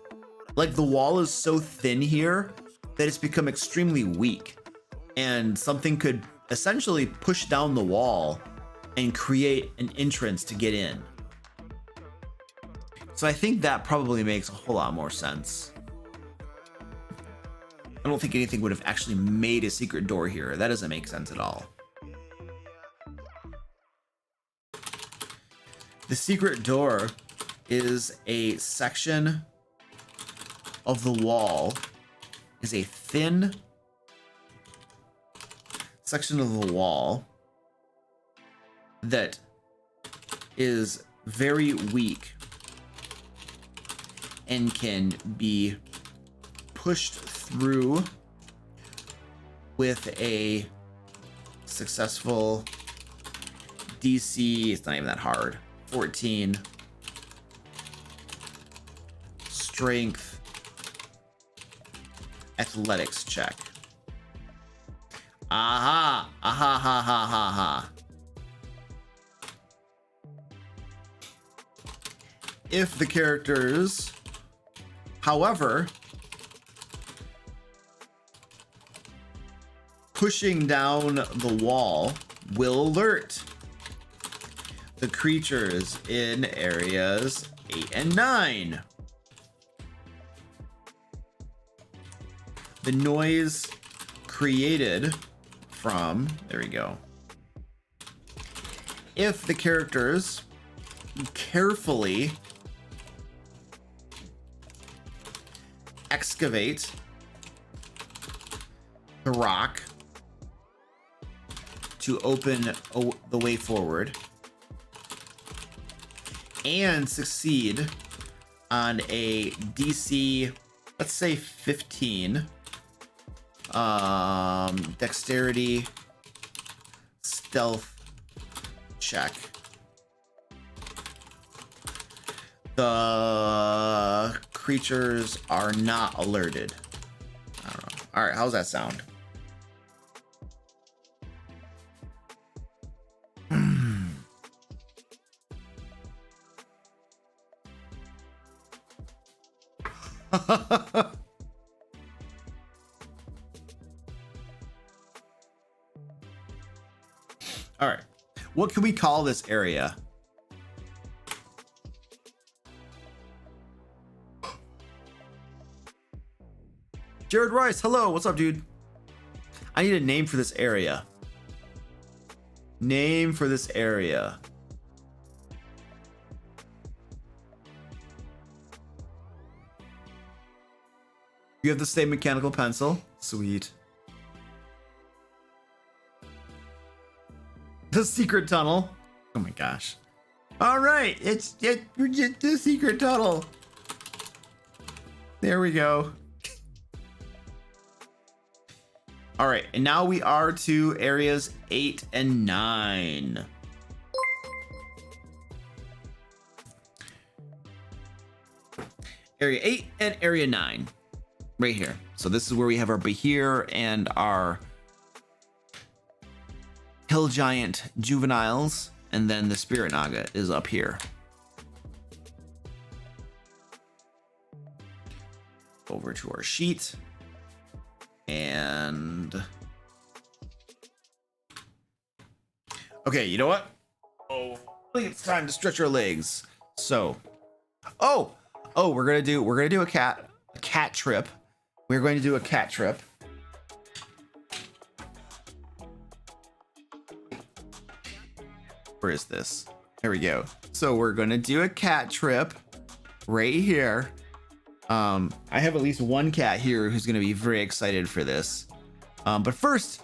Like, the wall is so thin here that it's become extremely weak, and something could essentially push down the wall and create an entrance to get in. So I think that probably makes a whole lot more sense. I don't think anything would have actually made a secret door here. That doesn't make sense at all. The secret door is a section of the wall, is a thin section of the wall that is very weak and can be pushed through with a successful DC, it's not even that hard, 14 strength athletics check. Aha! Aha ha ha ha ha. If the characters, however, pushing down the wall will alert the creatures in areas 8 and 9. The noise created from, there we go. If the characters carefully excavate the rock to open the way forward and succeed on a DC, let's say 15 dexterity stealth check, the creatures are not alerted. I don't know. All right, how's that sound? All right, what can we call this area? Jared Rice, hello, what's up, dude? I need a name for this area. Name for this area. You have the same mechanical pencil? Sweet. The secret tunnel. Oh my gosh. All right, it's the secret tunnel. There we go. All right, and now we are to areas 8 and 9. Area 8 and area 9. Right here. So this is where we have our Bahir and our Hill Giant juveniles, and then the Spirit Naga is up here. Over to our sheet. And okay, you know what? Oh, I think it's time to stretch our legs. So, we're gonna do a cat trip. We're going to do a cat trip. Where is this? There we go. So we're gonna do a cat trip right here. I have at least one cat here who's gonna be very excited for this. But first,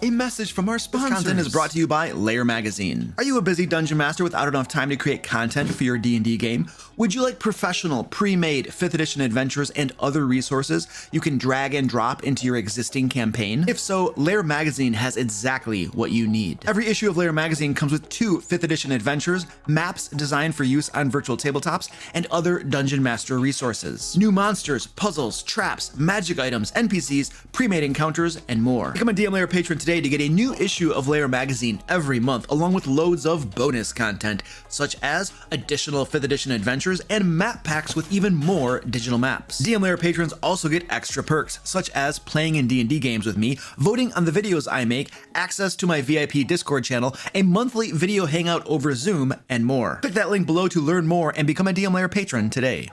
a message from our sponsors. This content is brought to you by Lair magazine. Are you a busy dungeon master without enough time to create content for your D&D game? Would you like professional, pre-made 5th edition adventures and other resources you can drag and drop into your existing campaign? If so, Lair magazine has exactly what you need. Every issue of Lair magazine comes with 2 5th edition adventures, maps designed for use on virtual tabletops, and other dungeon master resources. New monsters, puzzles, traps, magic items, NPCs, pre-made encounters, and more. Become a DM Lair patron today to get a new issue of Lair magazine every month, along with loads of bonus content, such as additional 5th edition adventures and map packs with even more digital maps. DM Lair patrons also get extra perks, such as playing in D&D games with me, voting on the videos I make, access to my VIP Discord channel, a monthly video hangout over Zoom, and more. Click that link below to learn more and become a DM Lair patron today.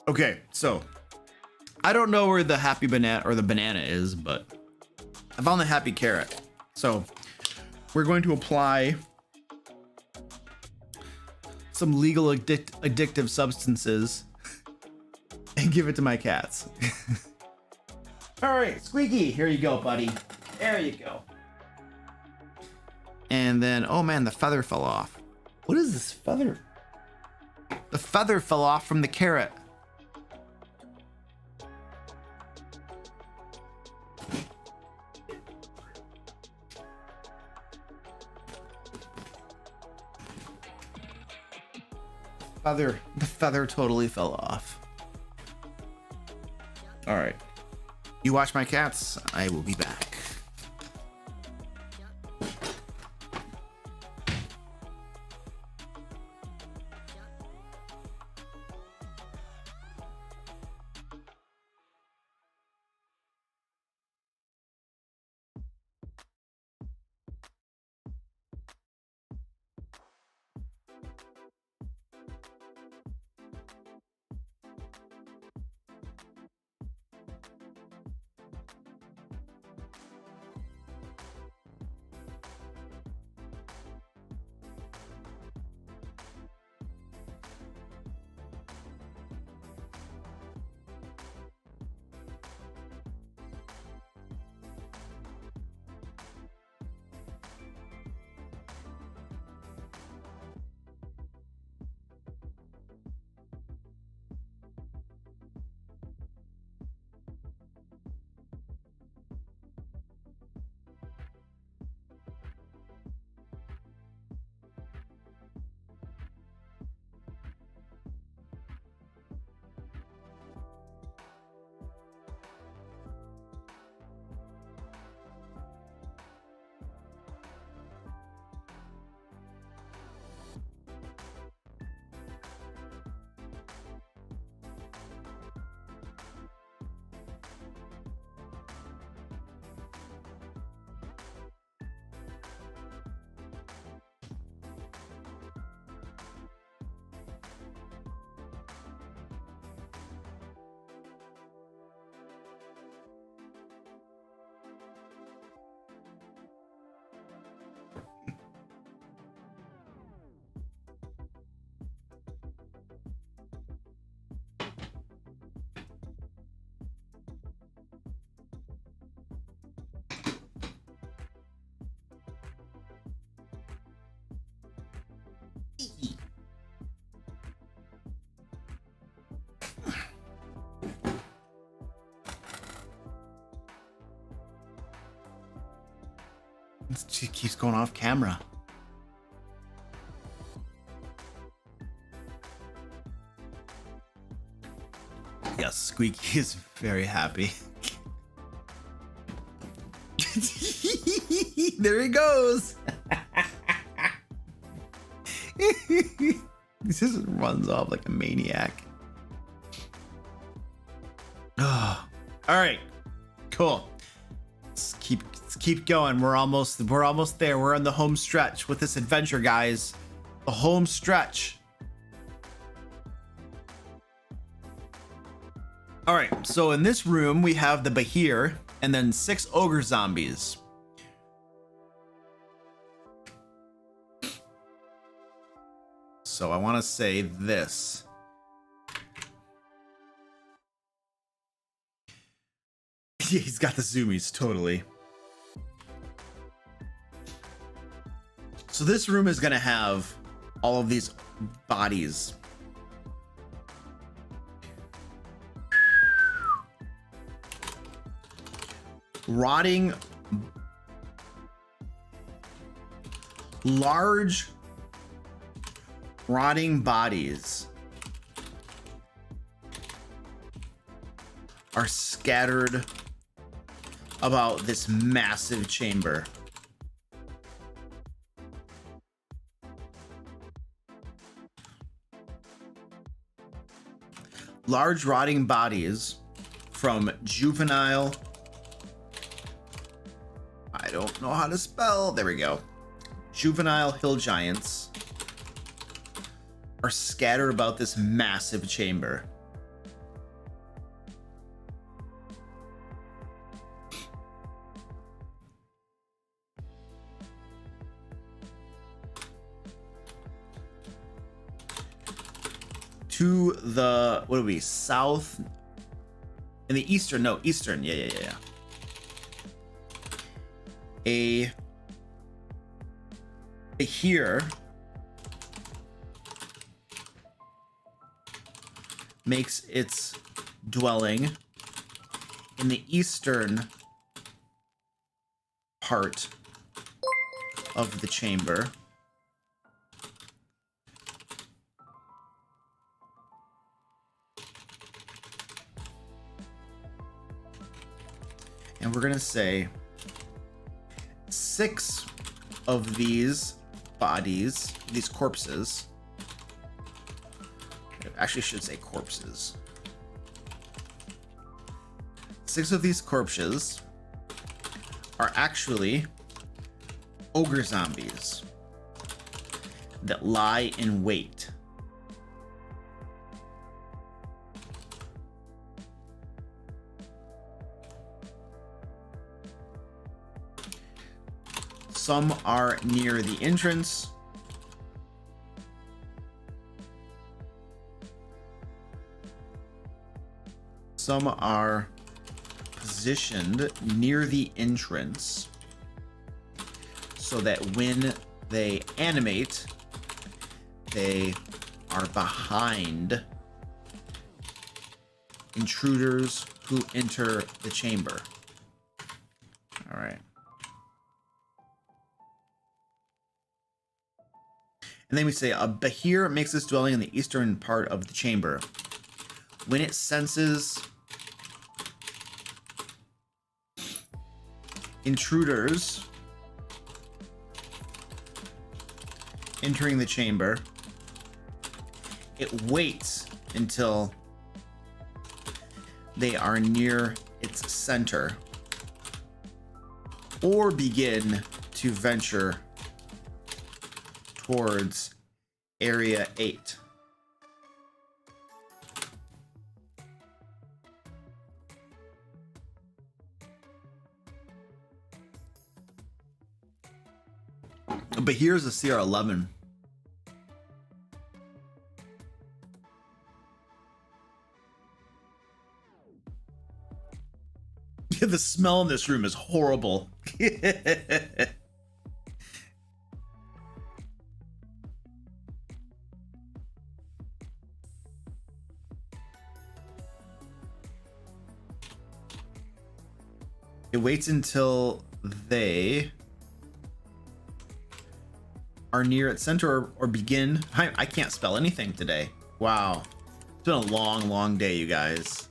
Okay, so I don't know where the happy banana or the banana is, but I found the happy carrot. So we're going to apply some legal addictive substances and give it to my cats. All right, Squeaky, here you go, buddy. There you go. And then, oh man, the feather fell off. What is this feather? The feather fell off from the carrot. The feather totally fell off. All right. You watch my cats. I will be back. She keeps going off camera. Yes, Squeaky is very happy. There he goes. He just runs off like a maniac. Oh, all right, cool. Let's keep going. We're almost there. We're on the home stretch with this adventure, guys. The home stretch. All right, so in this room we have the Bahir and then 6 ogre zombies. So I want to say this. Yeah, he's got the zoomies, totally. So this room is gonna have all of these bodies. Rotting, large, rotting bodies are scattered about this massive chamber. Large rotting bodies from juvenile, I don't know how to spell, there we go, juvenile hill giants are scattered about this massive chamber. To the, what are we, south? In the eastern, no, eastern, yeah. A here makes its dwelling in the eastern part of the chamber. And we're gonna say 6 of these bodies, these corpses, actually should say corpses. 6 of these corpses are actually ogre zombies that lie in wait. Some are near the entrance. Some are positioned near the entrance so that when they animate, they are behind intruders who enter the chamber. All right. And then we say a Bahir makes its dwelling in the eastern part of the chamber. When it senses intruders entering the chamber, it waits until they are near its center or begin to venture towards area 8. But here's a CR11. The smell in this room is horrible. It waits until they are near its center or begin. I can't spell anything today. Wow. It's been a long, long day, you guys.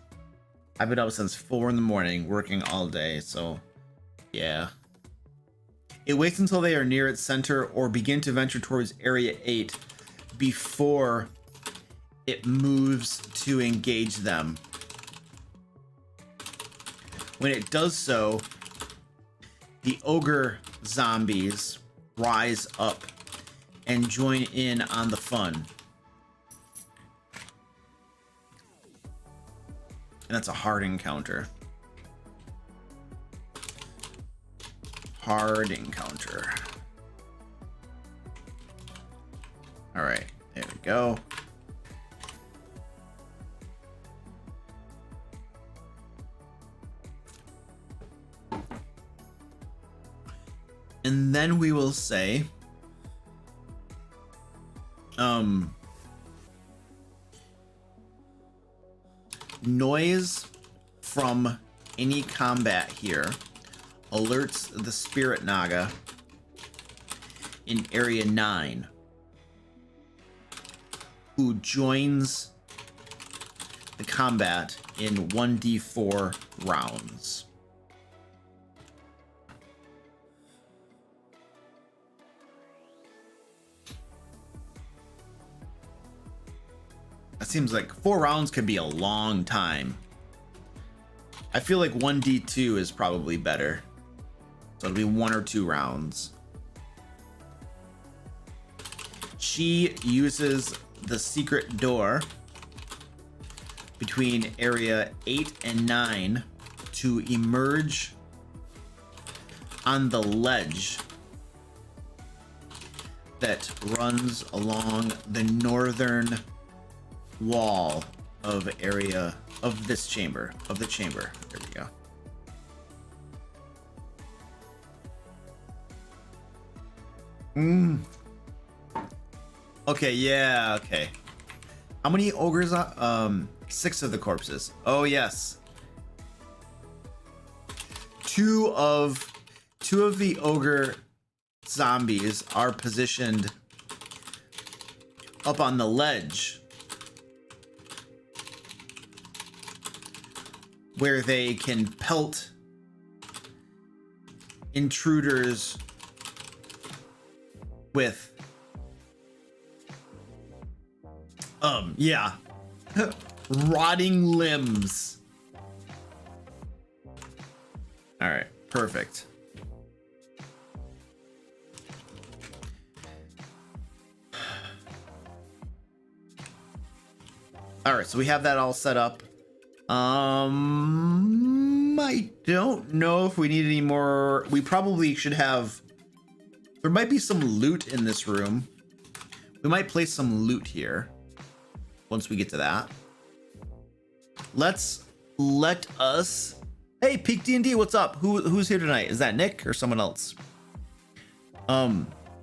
I've been up since 4 in the morning working all day, so yeah. It waits until they are near its center or begin to venture towards area 8 before it moves to engage them. When it does so, the ogre zombies rise up and join in on the fun. And that's a hard encounter. Hard encounter. All right, there we go. And then we will say, noise from any combat here alerts the Spirit Naga in Area 9, who joins the combat in 1d4 rounds. That seems like 4 rounds could be a long time. I feel like 1d2 is probably better. So it'll be 1 or 2 rounds. She uses the secret door between area 8 and 9 to emerge on the ledge that runs along the northern wall of area of this chamber, of the chamber. There we go. Okay, yeah, okay. How many ogres are? 6 of the corpses. Oh, yes. Two of the ogre zombies are positioned up on the ledge where they can pelt intruders with yeah, rotting limbs. All right, perfect. All right, so we have that all set up. I don't know if we need any more. We probably should have. There might be some loot in this room. We might place some loot here once we get to that. Let us. Hey, Peak D&D, what's up? Who's here tonight? Is that Nick or someone else?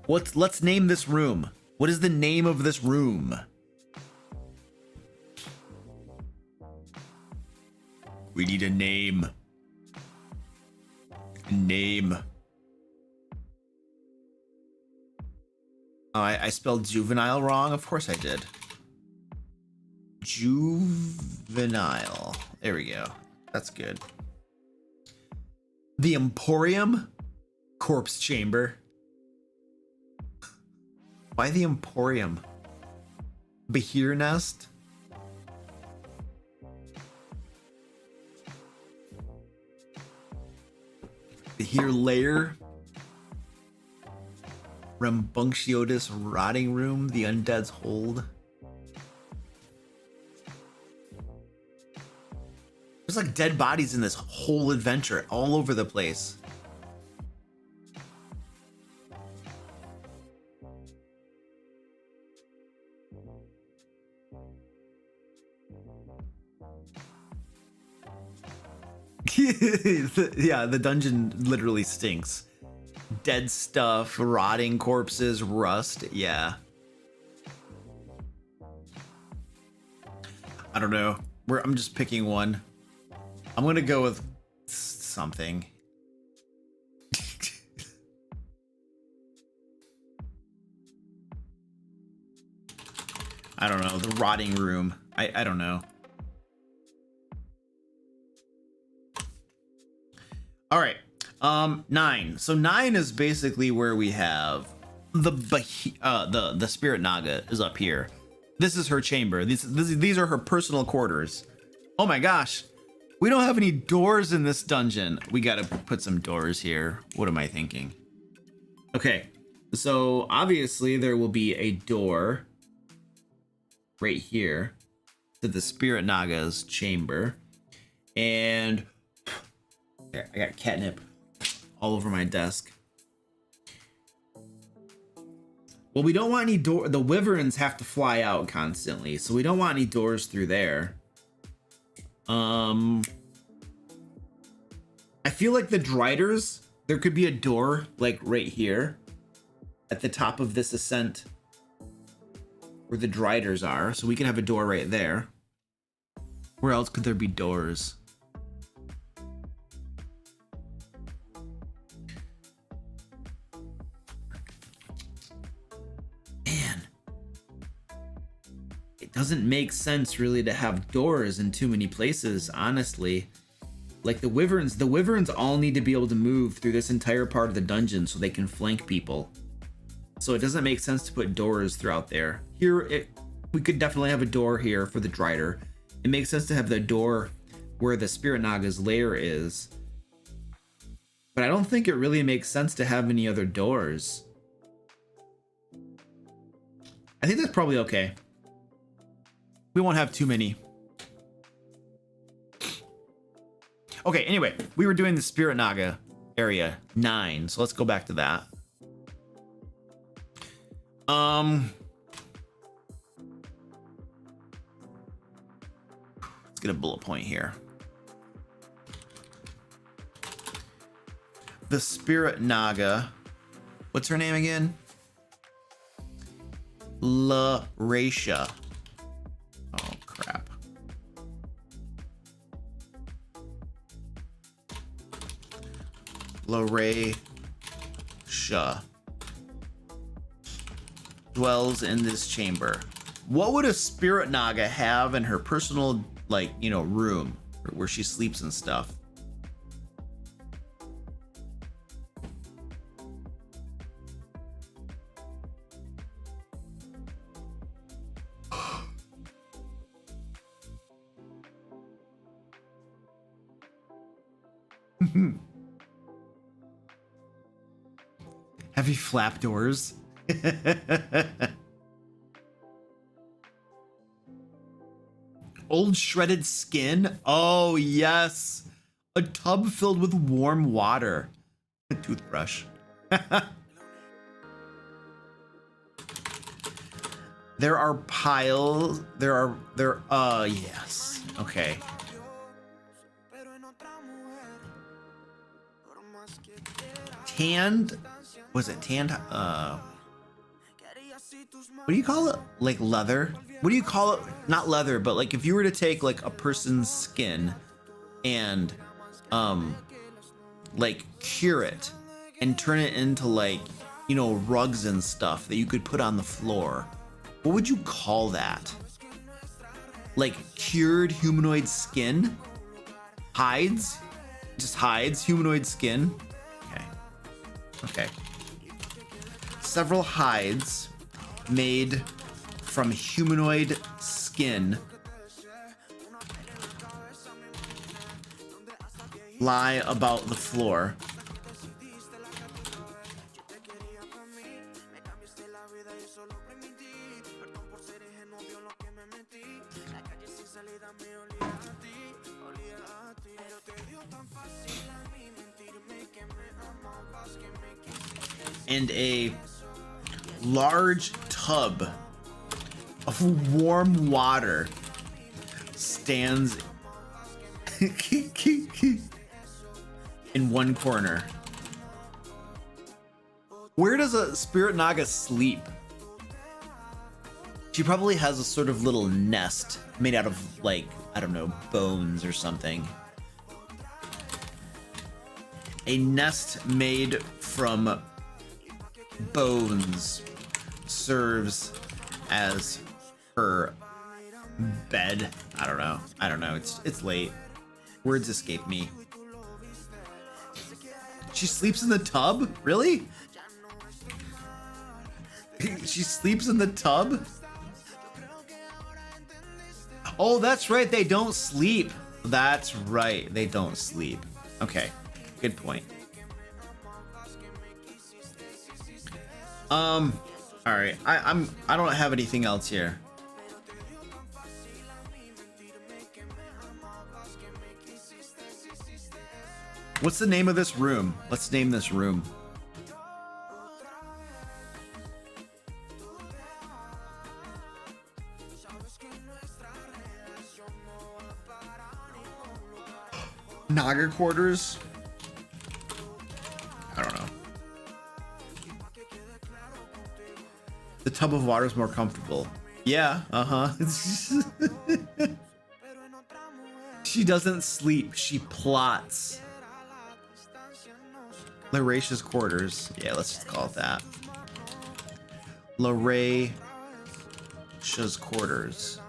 Let's name this room. What is the name of this room? We need a name. Oh, I spelled juvenile wrong. Of course I did. Juvenile. There we go. That's good. The Emporium? Corpse chamber. Why the Emporium? Behir nest? Behir lair? Rambunctious rotting room? The undead's hold? There's like dead bodies in this whole adventure all over the place. Yeah, the dungeon literally stinks. Dead stuff, rotting corpses, rust. Yeah. I don't know. I'm just picking one. I'm gonna go with something. I don't know. The rotting room. I don't know. All right. 9. So 9 is basically where we have the Spirit Naga is up here. This is her chamber. These are her personal quarters. Oh my gosh. We don't have any doors in this dungeon. We gotta put some doors here. What am I thinking? Okay, so obviously there will be a door right here to the Spirit Naga's chamber. And I got catnip all over my desk. Well, we don't want any door. The wyverns have to fly out constantly, so we don't want any doors through there. I feel like the Driders, there could be a door like right here at the top of this ascent where the Driders are. So we can have a door right there. Where else could there be doors? Man, it doesn't make sense really to have doors in too many places, honestly. Like the wyverns all need to be able to move through this entire part of the dungeon so they can flank people. So it doesn't make sense to put doors throughout there. Here, we could definitely have a door here for the Drider. It makes sense to have the door where the Spirit Naga's lair is. But I don't think it really makes sense to have any other doors. I think that's probably okay. We won't have too many. Okay, anyway, we were doing the Spirit Naga area 9, so let's go back to that. Let's get a bullet point here. The Spirit Naga. What's her name again? Lairacia. Oh crap. Lairacia dwells in this chamber. What would a spirit naga have in her personal, like, you know, room where she sleeps and stuff? Heavy flap doors. Old shredded skin. Oh yes, a tub filled with warm water. A toothbrush. There are piles. Yes. Okay. Tanned. Was it tanned? What do you call it? Like leather? What do you call it? Not leather, but like if you were to take like a person's skin and like cure it and turn it into, like, you know, rugs and stuff that you could put on the floor. What would you call that? Like cured humanoid skin? Hides? Just hides, humanoid skin. Okay. Okay. Several hides made from humanoid skin lie about the floor. And a large tub of warm water stands in one corner. Where does a spirit naga sleep? She probably has a sort of little nest made out of, like, I don't know, bones or something. A nest made from bones serves as her bed. I don't know. It's late. Words escape me. She sleeps in the tub? Really? She sleeps in the tub? Oh, that's right. They don't sleep. That's right. They don't sleep. Okay. Good point. All right. I don't have anything else here. What's the name of this room? Let's name this room. Naga quarters? I don't know. The tub of water is more comfortable. Yeah, She doesn't sleep, she plots. Lairacia's quarters. Yeah, let's just call it that. Lairacia's quarters.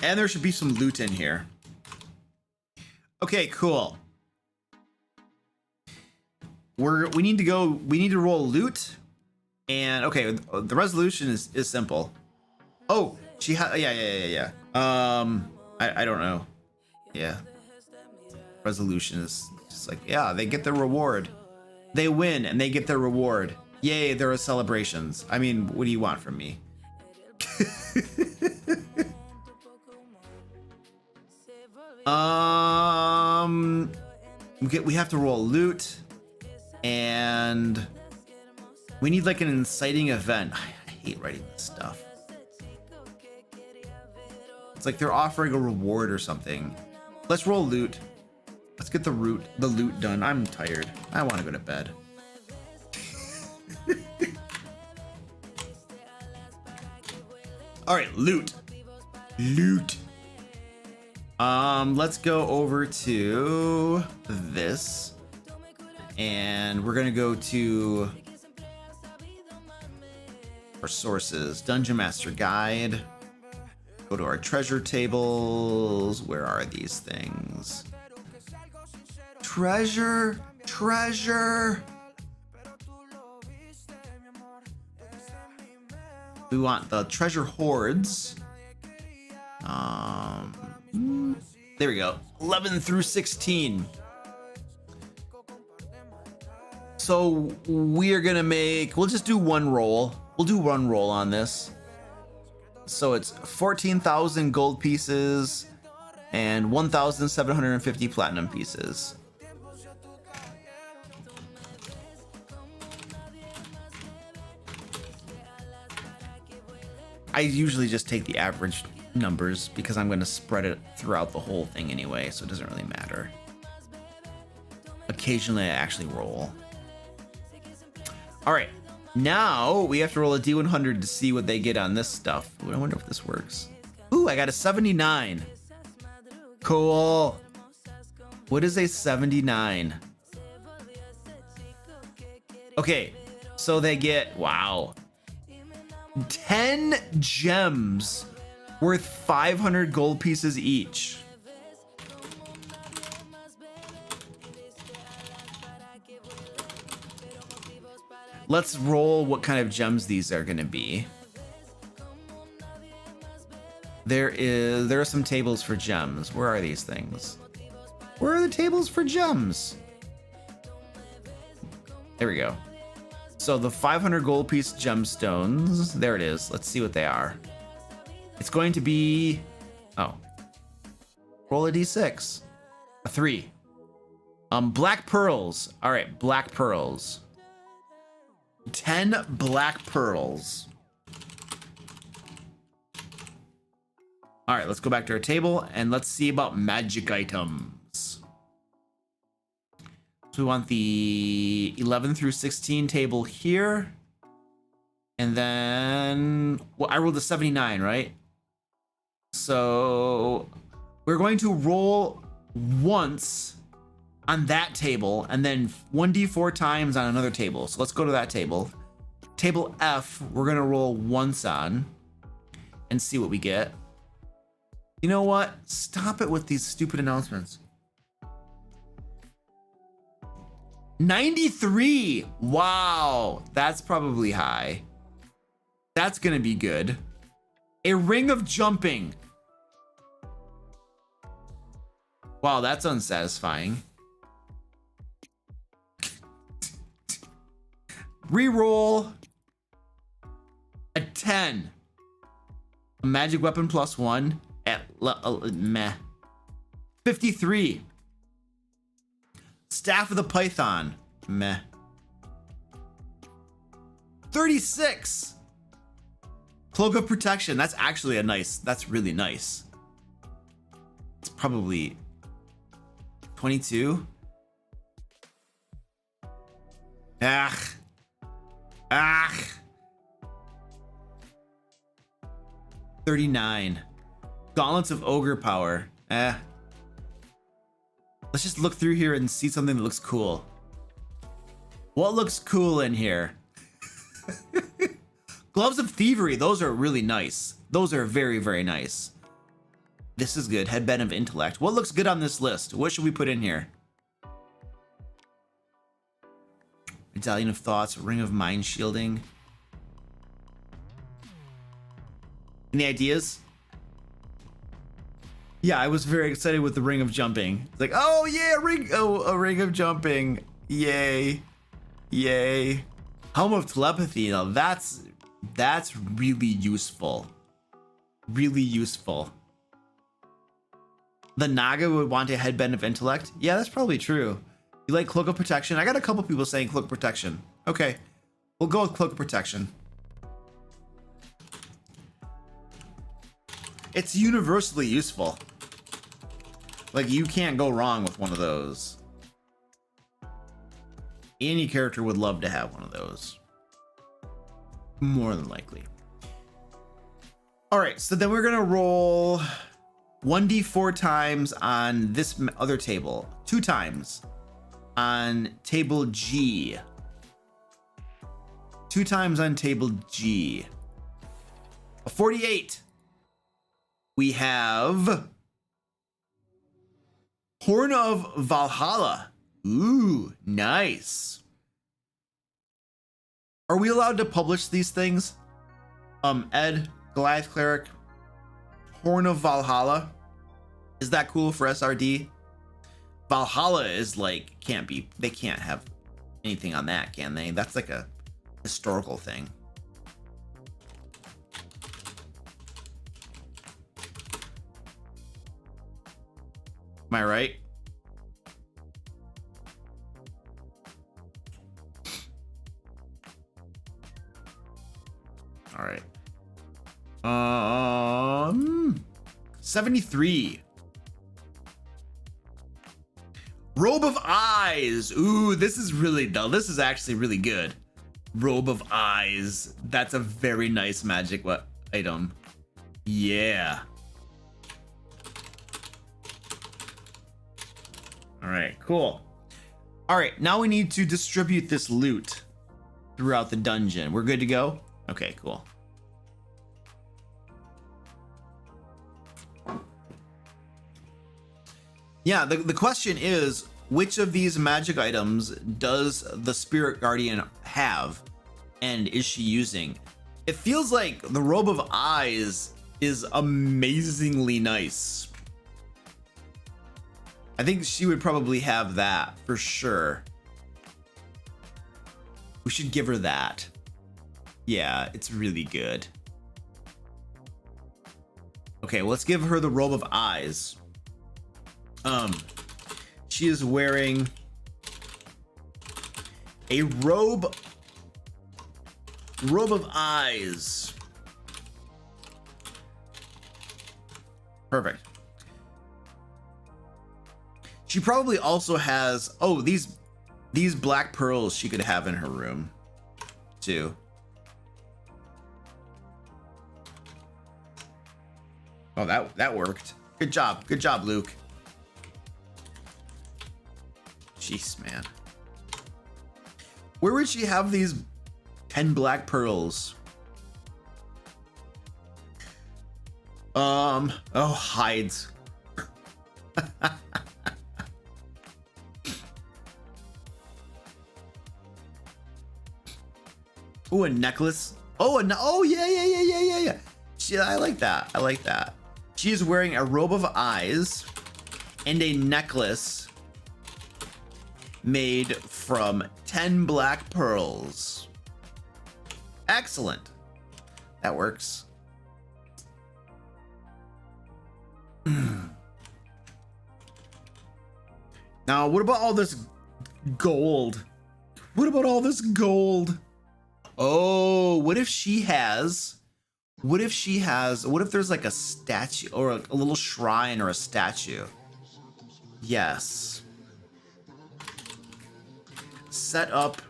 And there should be some loot in here. Okay, cool. We need to roll loot. And okay, the resolution is simple. Oh, yeah. I don't know. Yeah. Resolution is just like, yeah, they get their reward. They win and they get their reward. Yay, there are celebrations. I mean, what do you want from me? We have to roll loot, and we need like an inciting event. I hate writing this stuff. It's like they're offering a reward or something. Let's roll loot. Let's get the loot done. I'm tired. I want to go to bed. All right, loot. Loot. Let's go over to this. And we're gonna go to our sources. Dungeon Master Guide. Go to our treasure tables. Where are these things? Treasure. We want the treasure hoards. There we go. 11 through 16. So we're gonna we'll just do one roll. We'll do one roll on this. So it's 14,000 gold pieces and 1,750 platinum pieces. I usually just take the average numbers because I'm going to spread it throughout the whole thing anyway, so it doesn't really matter. Occasionally I actually roll. All right, now we have to roll a D100 to see what they get on this stuff. Ooh, I wonder if this works. Ooh, I got a 79. Cool. What is a 79? Okay, so they get, wow, 10 gems worth 500 gold pieces each. Let's roll what kind of gems these are going to be. There are some tables for gems. Where are these things? Where are the tables for gems? There we go. So the 500 gold piece gemstones, there it is. Let's see what they are. It's going to be, oh, roll a d6, a 3. Black pearls. All right, black pearls. 10 black pearls. All right, let's go back to our table and let's see about magic items. So we want the 11 through 16 table here. And then, well, I rolled a 79, right? So we're going to roll once on that table and then 1d4 times on another table. So let's go to that table. Table F, we're going to roll once on and see what we get. You know what? Stop it with these stupid announcements. 93. Wow. That's probably high. That's going to be good. A ring of jumping. Wow, that's unsatisfying. Reroll a 10. A magic weapon +1 at meh. 53. Staff of the Python. Meh. 36. Cloak of Protection. That's actually that's really nice. It's probably 22. 39. Gauntlets of Ogre Power. Let's just look through here and see something that looks cool. What looks cool in here? Gloves of Thievery. Those are really nice. Those are very, very nice. This is good. Headband of Intellect. What looks good on this list? What should we put in here? Medallion of Thoughts. Ring of Mind Shielding. Any ideas? Yeah, I was very excited with the Ring of Jumping. It's like, oh yeah, a Ring of Jumping. Yay. Yay. Helm of Telepathy. Now that's really useful. Really useful. The Naga would want a Headband of Intellect. Yeah, that's probably true. You like Cloak of Protection? I got a couple people saying Cloak of Protection. Okay, we'll go with Cloak of Protection. It's universally useful. Like, you can't go wrong with one of those. Any character would love to have one of those. More than likely. All right, so then we're gonna roll 1d4 times on this other table, 2 times on table G, 2 times on table G. A 48. We have Horn of Valhalla. Ooh, nice. Are we allowed to publish these things? Ed, Goliath Cleric, Horn of Valhalla. Is that cool for SRD? Valhalla is like, they can't have anything on that, can they? That's like a historical thing. Am I right? All right. 73. Robe of Eyes. Ooh, this is really dull. This is actually really good. Robe of Eyes. That's a very nice magic item. Yeah. All right, cool. All right, now we need to distribute this loot throughout the dungeon. We're good to go? Okay, cool. Yeah, the question is, which of these magic items does the Spirit Guardian have, and is she using? It feels like the Robe of Eyes is amazingly nice. I think she would probably have that for sure. We should give her that. Yeah, it's really good. Okay, well, let's give her the Robe of Eyes. She is wearing a robe of eyes. Perfect. She probably also has, oh, these black pearls she could have in her room too. Oh, that worked. Good job, Luke. Jeez, man. Where would she have these 10 black pearls? Oh, hides. Oh, a necklace. Oh, yeah. I like that. She is wearing a robe of eyes and a necklace made from 10 black pearls. Excellent. That works. Now, what about all this gold? What if there's like a statue or a little shrine or a statue? Yes. Set up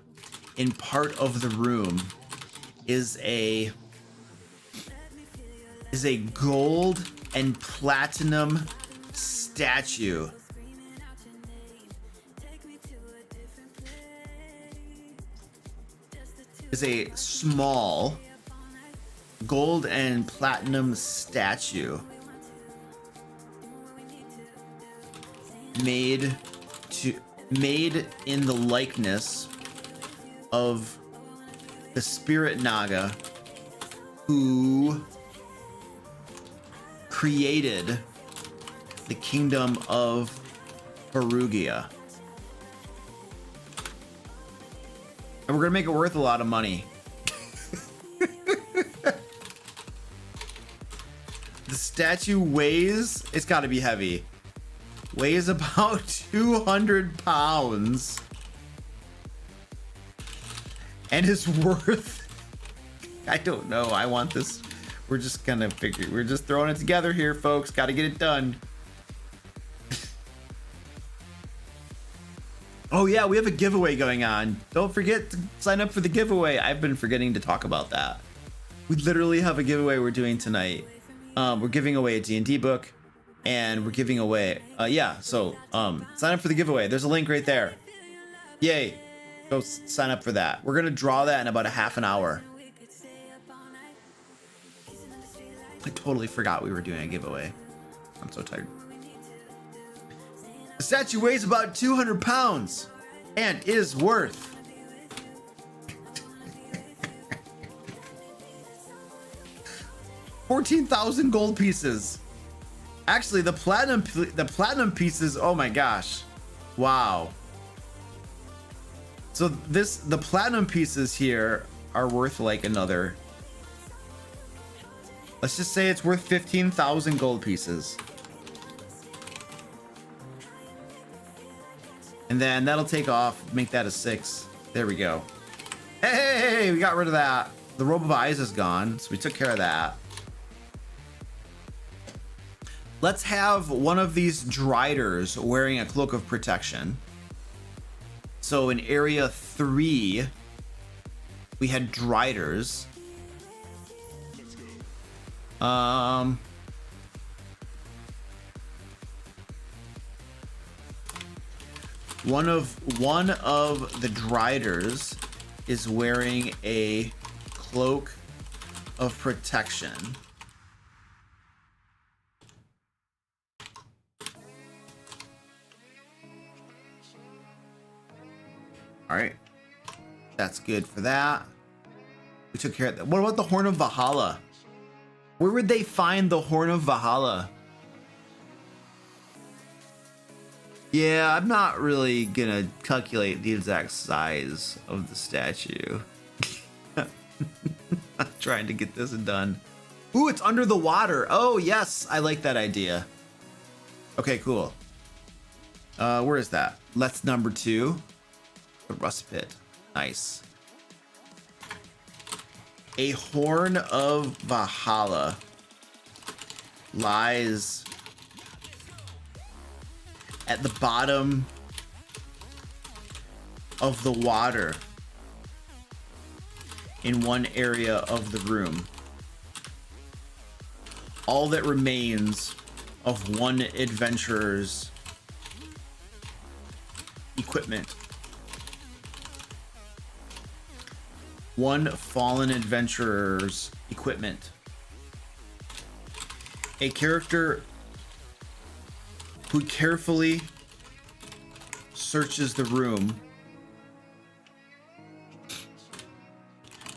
in part of the room is a gold and platinum statue. Is a small gold and platinum statue made in the likeness of the spirit Naga who created the kingdom of Perugia. And we're gonna make it worth a lot of money. The statue weighs, it's gotta be heavy. Weighs about 200 pounds. And is worth, I don't know, I want this. We're just gonna figure, we're just throwing it together here, folks. Gotta get it done. Oh yeah, we have a giveaway going on. Don't forget to sign up for the giveaway. I've been forgetting to talk about that. We literally have a giveaway we're doing tonight. We're giving away a D&D book, and we're giving away, sign up for the giveaway. There's a link right there. Yay. Go sign up for that. We're gonna draw that in about a half an hour. I totally forgot we were doing a giveaway. I'm so tired. The statue weighs about 200 pounds and is worth 14,000 gold pieces. Actually, the platinum pieces, oh my gosh. Wow. So the platinum pieces here are worth like another, let's just say it's worth 15,000 gold pieces. And then that'll take off, make that a 6. There we go. Hey, we got rid of that. The robe of eyes is gone, so we took care of that. Let's have one of these driders wearing a cloak of protection. So in area 3, we had driders. One of the driders is wearing a cloak of protection. All right, that's good for that. We took care of that. What about the Horn of Valhalla? Where would they find the Horn of Valhalla? Yeah, I'm not really gonna calculate the exact size of the statue. I'm trying to get this done. Ooh, it's under the water. Oh yes, I like that idea. Okay, cool. Where is that? That's number 2. The rust pit. Nice. A Horn of Valhalla lies at the bottom of the water in one area of the room. All that remains of one adventurer's equipment. One fallen adventurer's equipment. A character who carefully searches the room,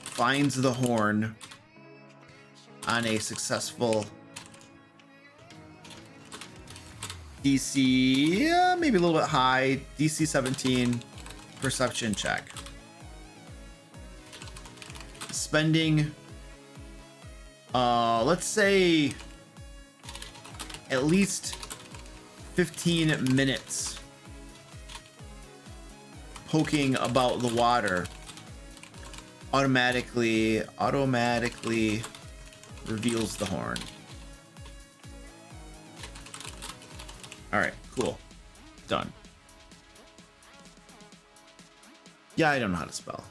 finds the horn on a successful DC, maybe a little bit high, DC 17 perception check. Spending, let's say, at least 15 minutes poking about the water automatically reveals the horn. All right, cool. Done. Yeah, I don't know how to spell.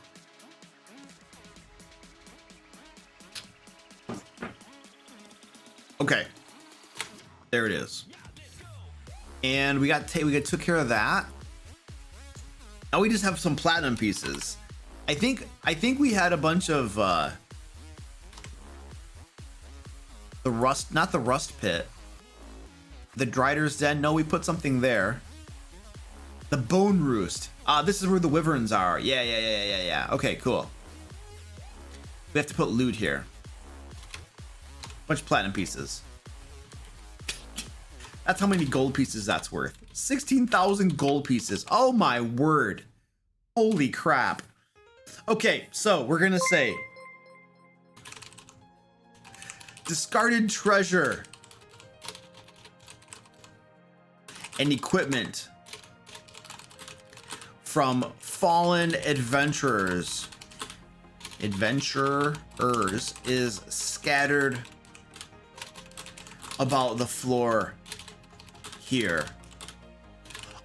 Okay. There it is. And we took care of that. Now we just have some platinum pieces. I think we had a bunch of the rust, not the rust pit. The Drider's Den. No, we put something there. The Bone Roost. This is where the wyverns are. Yeah. Okay, cool. We have to put loot here. Bunch of platinum pieces. That's how many gold pieces that's worth. 16,000 gold pieces. Oh my word. Holy crap. Okay, so we're gonna say discarded treasure and equipment from fallen adventurers is scattered about the floor here.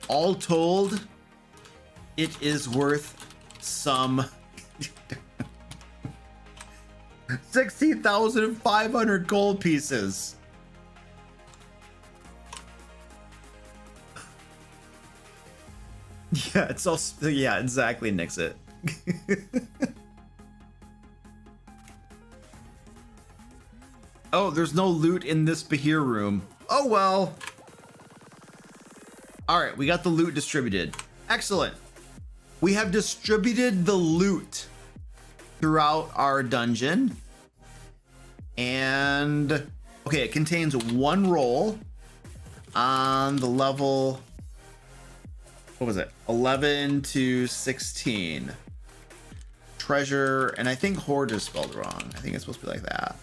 All told, it is worth some 16,500 gold pieces. Yeah, it's all, yeah, exactly, nix it. Oh, there's no loot in this Bahir room. Oh well. All right, we got the loot distributed. Excellent. We have distributed the loot throughout our dungeon. And okay, it contains one roll on the level, what was it? 11 to 16. Treasure, and I think hoard is spelled wrong. I think it's supposed to be like that.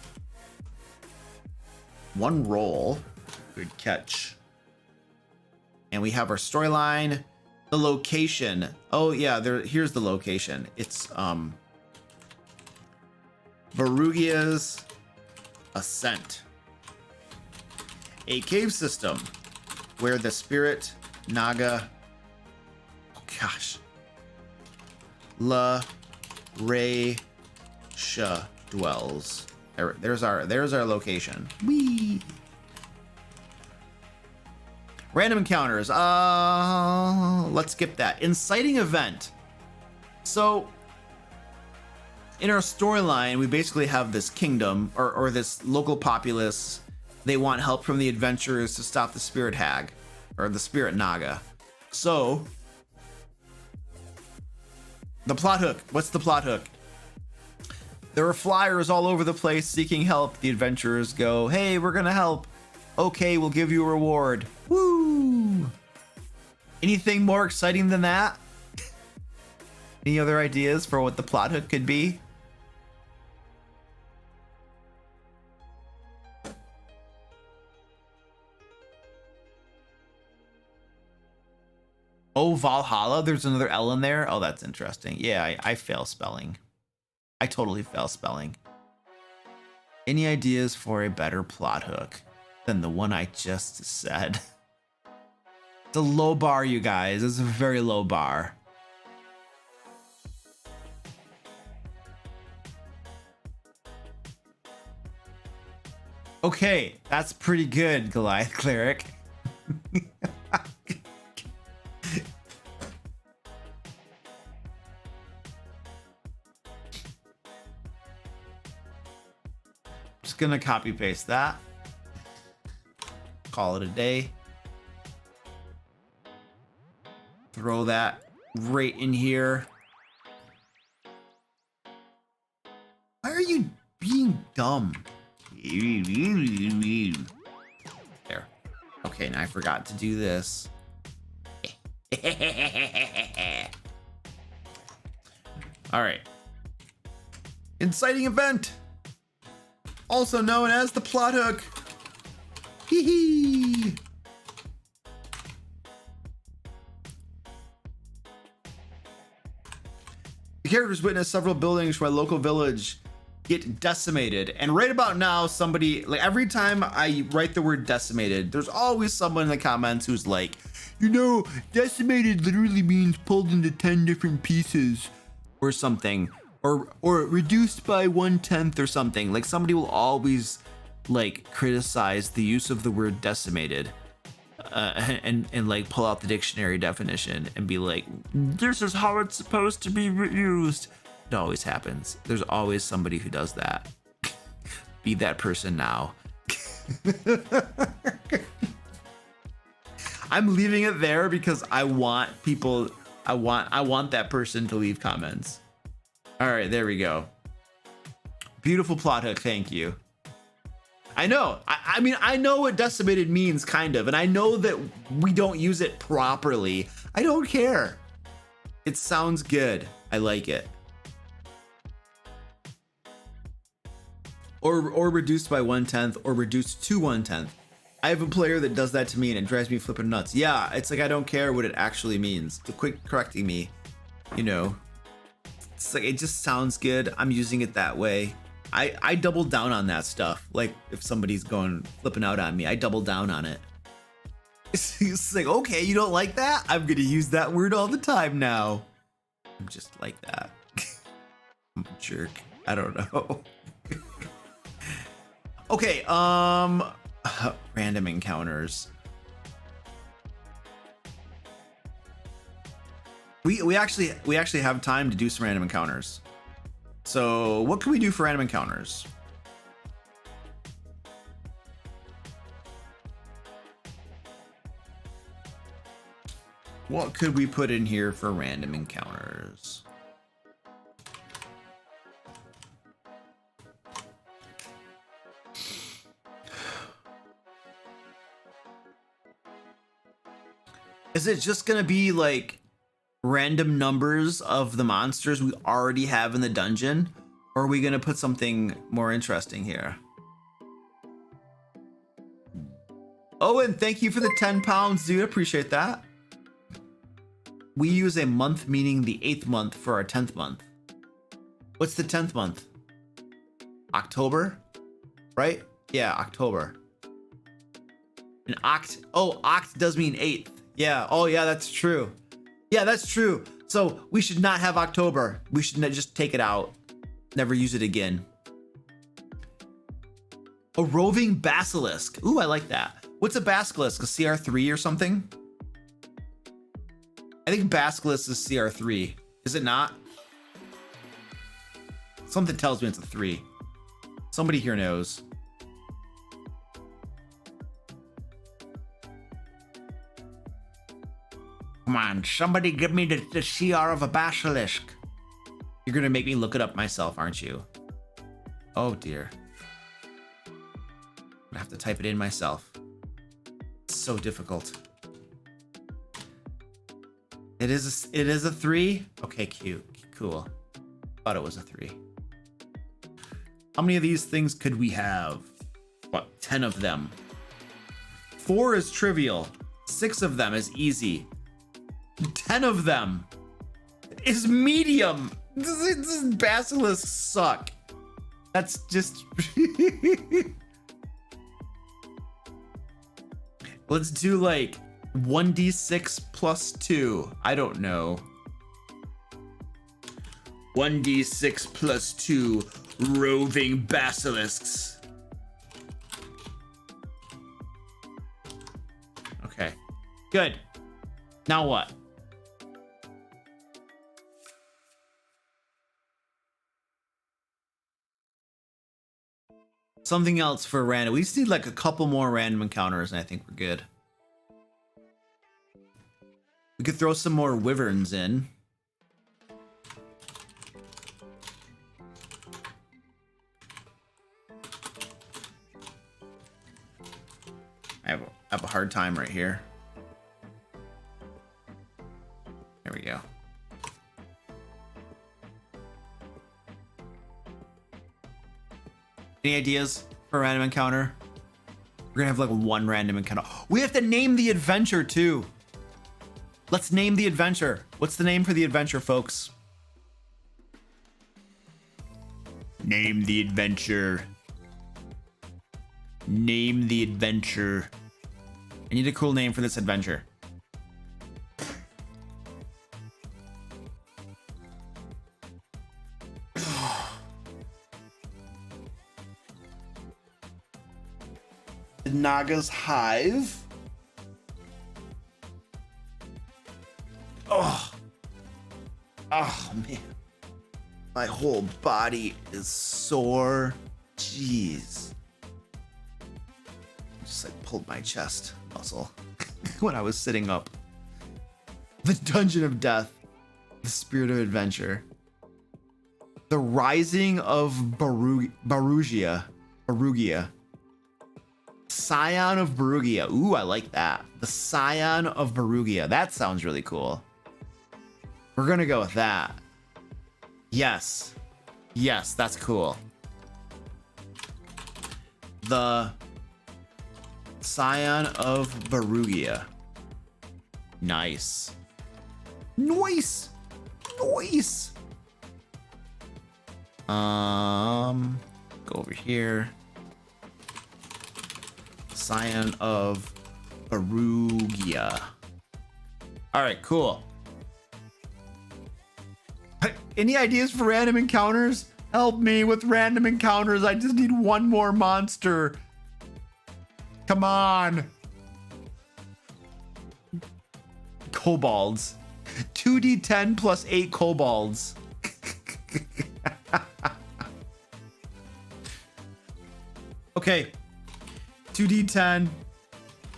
One roll. Good catch. And we have our storyline. The location. Oh yeah, here's the location. It's Varugia's Ascent. A cave system where the spirit Naga, oh gosh, La Reisha dwells. There's our location. Whee! Random encounters. Let's skip that. Inciting event. So in our storyline, we basically have this kingdom or this local populace. They want help from the adventurers to stop the spirit hag or the spirit Naga. So the plot hook. What's the plot hook? There are flyers all over the place seeking help. The adventurers go, hey, we're gonna help. Okay, we'll give you a reward. Woo! Anything more exciting than that? Any other ideas for what the plot hook could be? Oh, Valhalla, there's another L in there. Oh, that's interesting. Yeah, I fail spelling. I totally fail spelling. Any ideas for a better plot hook than the one I just said? It's a low bar, you guys. It's a very low bar. Okay, that's pretty good, Goliath Cleric. Just gonna copy paste that. Call it a day. Throw that right in here. Why are you being dumb? There. Okay, now I forgot to do this. All right. Inciting event, also known as the plot hook. Hee hee. The characters witness several buildings from a local village get decimated, and right about now, somebody, like every time I write the word decimated, there's always someone in the comments who's like, you know, decimated literally means pulled into 10 different pieces or something, or reduced by 1/10 or something. Like somebody will always like criticize the use of the word decimated, and like pull out the dictionary definition and be like, this is how it's supposed to be used. It always happens. There's always somebody who does that. Be that person now. I'm leaving it there because I want people, I want that person to leave comments. All right, there we go. Beautiful plot hook, thank you. I know, I mean, I know what decimated means, kind of, and I know that we don't use it properly. I don't care. It sounds good. I like it. Or reduced by 1/10, or reduced to 1/10. I have a player that does that to me and it drives me flipping nuts. Yeah, it's like I don't care what it actually means. So quit correcting me, you know. It's like it just sounds good. I'm using it that way. I double down on that stuff. Like if somebody's going flipping out on me, I double down on it. It's like, okay, you don't like that? I'm gonna use that word all the time now. I'm just like that. I'm a jerk. I don't know. Okay, random encounters. We actually have time to do some random encounters. So what can we do for random encounters? What could we put in here for random encounters? Is it just gonna be like random numbers of the monsters we already have in the dungeon? Or are we gonna put something more interesting here? Owen, thank you for the 10 pounds, dude. Appreciate that. We use a month, meaning the 8th month for our 10th month. What's the 10th month? October, right? Yeah, October. An oct does mean 8th. Yeah, oh yeah, that's true. Yeah, that's true. So we should not have October. We should just take it out. Never use it again. A roving basilisk. Ooh, I like that. What's a basilisk? A CR3 or something? I think basilisk is CR3. Is it not? Something tells me it's a 3. Somebody here knows. Come on, somebody give me the CR of a basilisk. You're gonna make me look it up myself, aren't you? Oh dear. I'm gonna have to type it in myself. It's so difficult. It is a 3? Okay, cute. Cool. Thought it was a 3. How many of these things could we have? What, 10 of them? 4 is trivial. 6 of them is easy. 10 of them is medium. This basilisks suck. That's just... Let's do like 1d6 plus 2. I don't know. 1d6 plus 2 roving basilisks. Okay, good. Now what? Something else for random. We just need like a couple more random encounters and I think we're good. We could throw some more wyverns in. I have a hard time right here. There we go. Any ideas for a random encounter? We're gonna have like one random encounter. We have to name the adventure too. Let's name the adventure. What's the name for the adventure, folks? Name the adventure. Name the adventure. I need a cool name for this adventure. Naga's Hive. Oh man, my whole body is sore. Jeez, just like pulled my chest muscle when I was sitting up. The Dungeon of Death, the Spirit of Adventure, the Rising of Barugia. Scion of Barugia. Ooh, I like that. The Scion of Barugia. That sounds really cool. We're gonna go with that. Yes. Yes, that's cool. The Scion of Barugia. Nice. Nice. Nice. Go over here. Scion of Barugia. All right, cool. Any ideas for random encounters? Help me with random encounters. I just need one more monster. Come on. Kobolds. 2d10 plus 8 kobolds. Okay. 2d10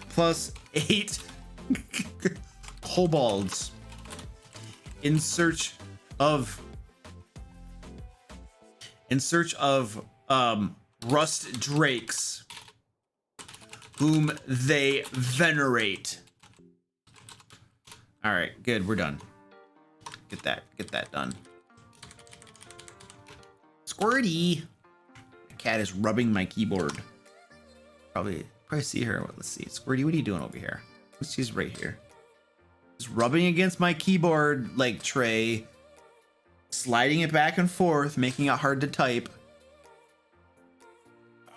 plus 8 kobolds in search of rust drakes whom they venerate. All right, good, we're done. Get that done. Squirty. The cat is rubbing my keyboard. Probably see her. Let's see. Squirty, what are you doing over here? She's right here. Just rubbing against my keyboard like tray, sliding it back and forth, making it hard to type.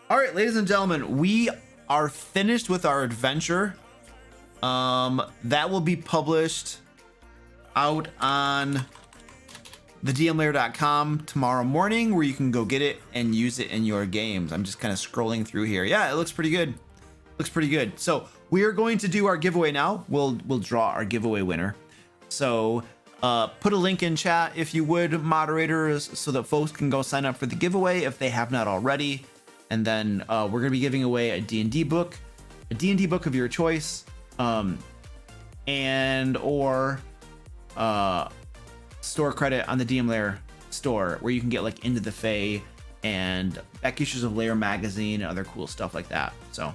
All right, ladies and gentlemen, we are finished with our adventure. That will be published out on thedmlayer.com tomorrow morning, where you can go get it and use it in your games. I'm just kind of scrolling through here. Yeah, it looks pretty good. Looks pretty good. So we are going to do our giveaway now. We'll draw our giveaway winner. So put a link in chat if you would, moderators, so that folks can go sign up for the giveaway if they have not already. And then we're going to be giving away a D&D book of your choice, and or store credit on the DM Lair store, where you can get like Into the Fae and back issues of Lair magazine and other cool stuff like that. So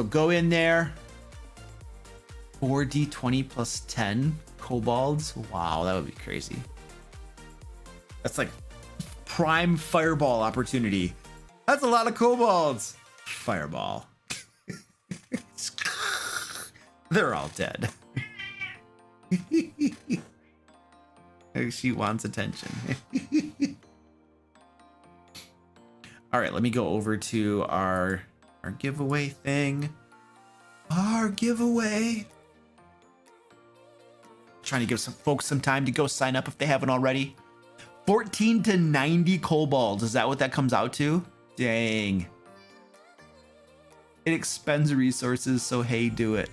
go in there. 4d20 plus 10 kobolds. Wow, that would be crazy. That's like prime fireball opportunity. That's a lot of kobolds. Fireball. They're all dead. She wants attention. All right, let me go over to our giveaway thing. Our giveaway. Trying to give some folks some time to go sign up if they haven't already. 14 to 90 kobolds. Is that what that comes out to? Dang. It expends resources, so hey, do it.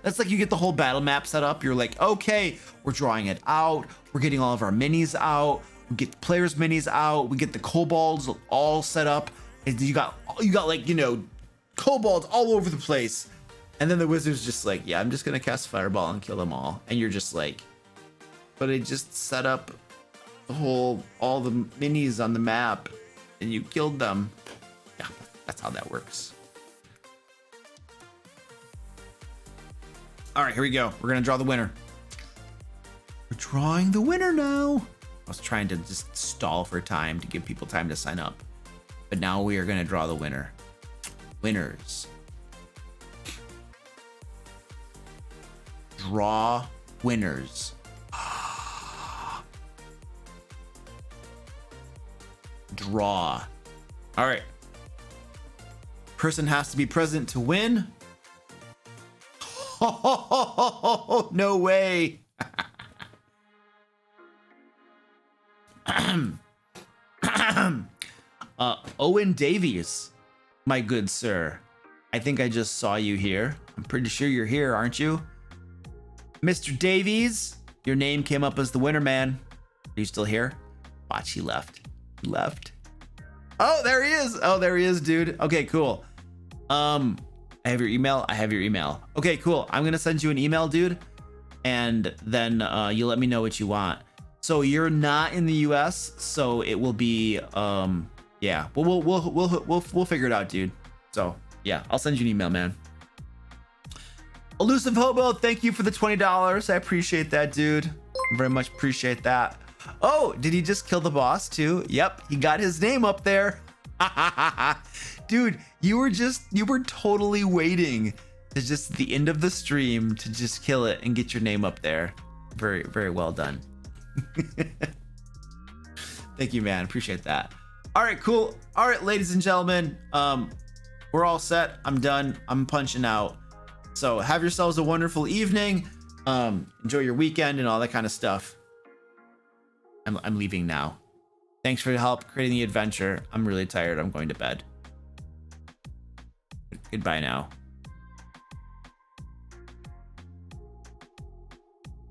That's like you get the whole battle map set up. You're like, okay, we're drawing it out. We're getting all of our minis out. We get the players' minis out. We get the kobolds all set up. And you got like, you know, kobolds all over the place. And then the wizard's just like, yeah, I'm just going to cast fireball and kill them all. And you're just like, but I just set up all the minis on the map and you killed them. Yeah, that's how that works. All right, here we go. We're going to draw the winner. We're drawing the winner now. I was trying to just stall for time to give people time to sign up. But now we are going to draw the winner. Winners. Draw winners. Draw. All right. Person has to be present to win. Oh, no way. Owen Davies, my good sir. I think I just saw you here. I'm pretty sure you're here, aren't you? Mr. Davies, your name came up as the winner, man. Are you still here? Watch, he left. He left. Oh, there he is. Oh, there he is, dude. Okay, cool. I have your email. I have your email. Okay, cool. I'm going to send you an email, dude. And then you let me know what you want. So you're not in the US, so it will be yeah. We'll figure it out, dude. So, yeah, I'll send you an email, man. Elusive Hobo, thank you for the $20. I appreciate that, dude. Very much appreciate that. Oh, did he just kill the boss too? Yep, he got his name up there. Dude, you were totally waiting to just the end of the stream to just kill it and get your name up there. Very, very well done. Thank you, man. Appreciate that. All right, cool. All right, ladies and gentlemen, we're all set. I'm done. I'm punching out. So have yourselves a wonderful evening. Enjoy your weekend and all that kind of stuff. I'm leaving now. Thanks for your help creating the adventure. I'm really tired. I'm going to bed. Goodbye now.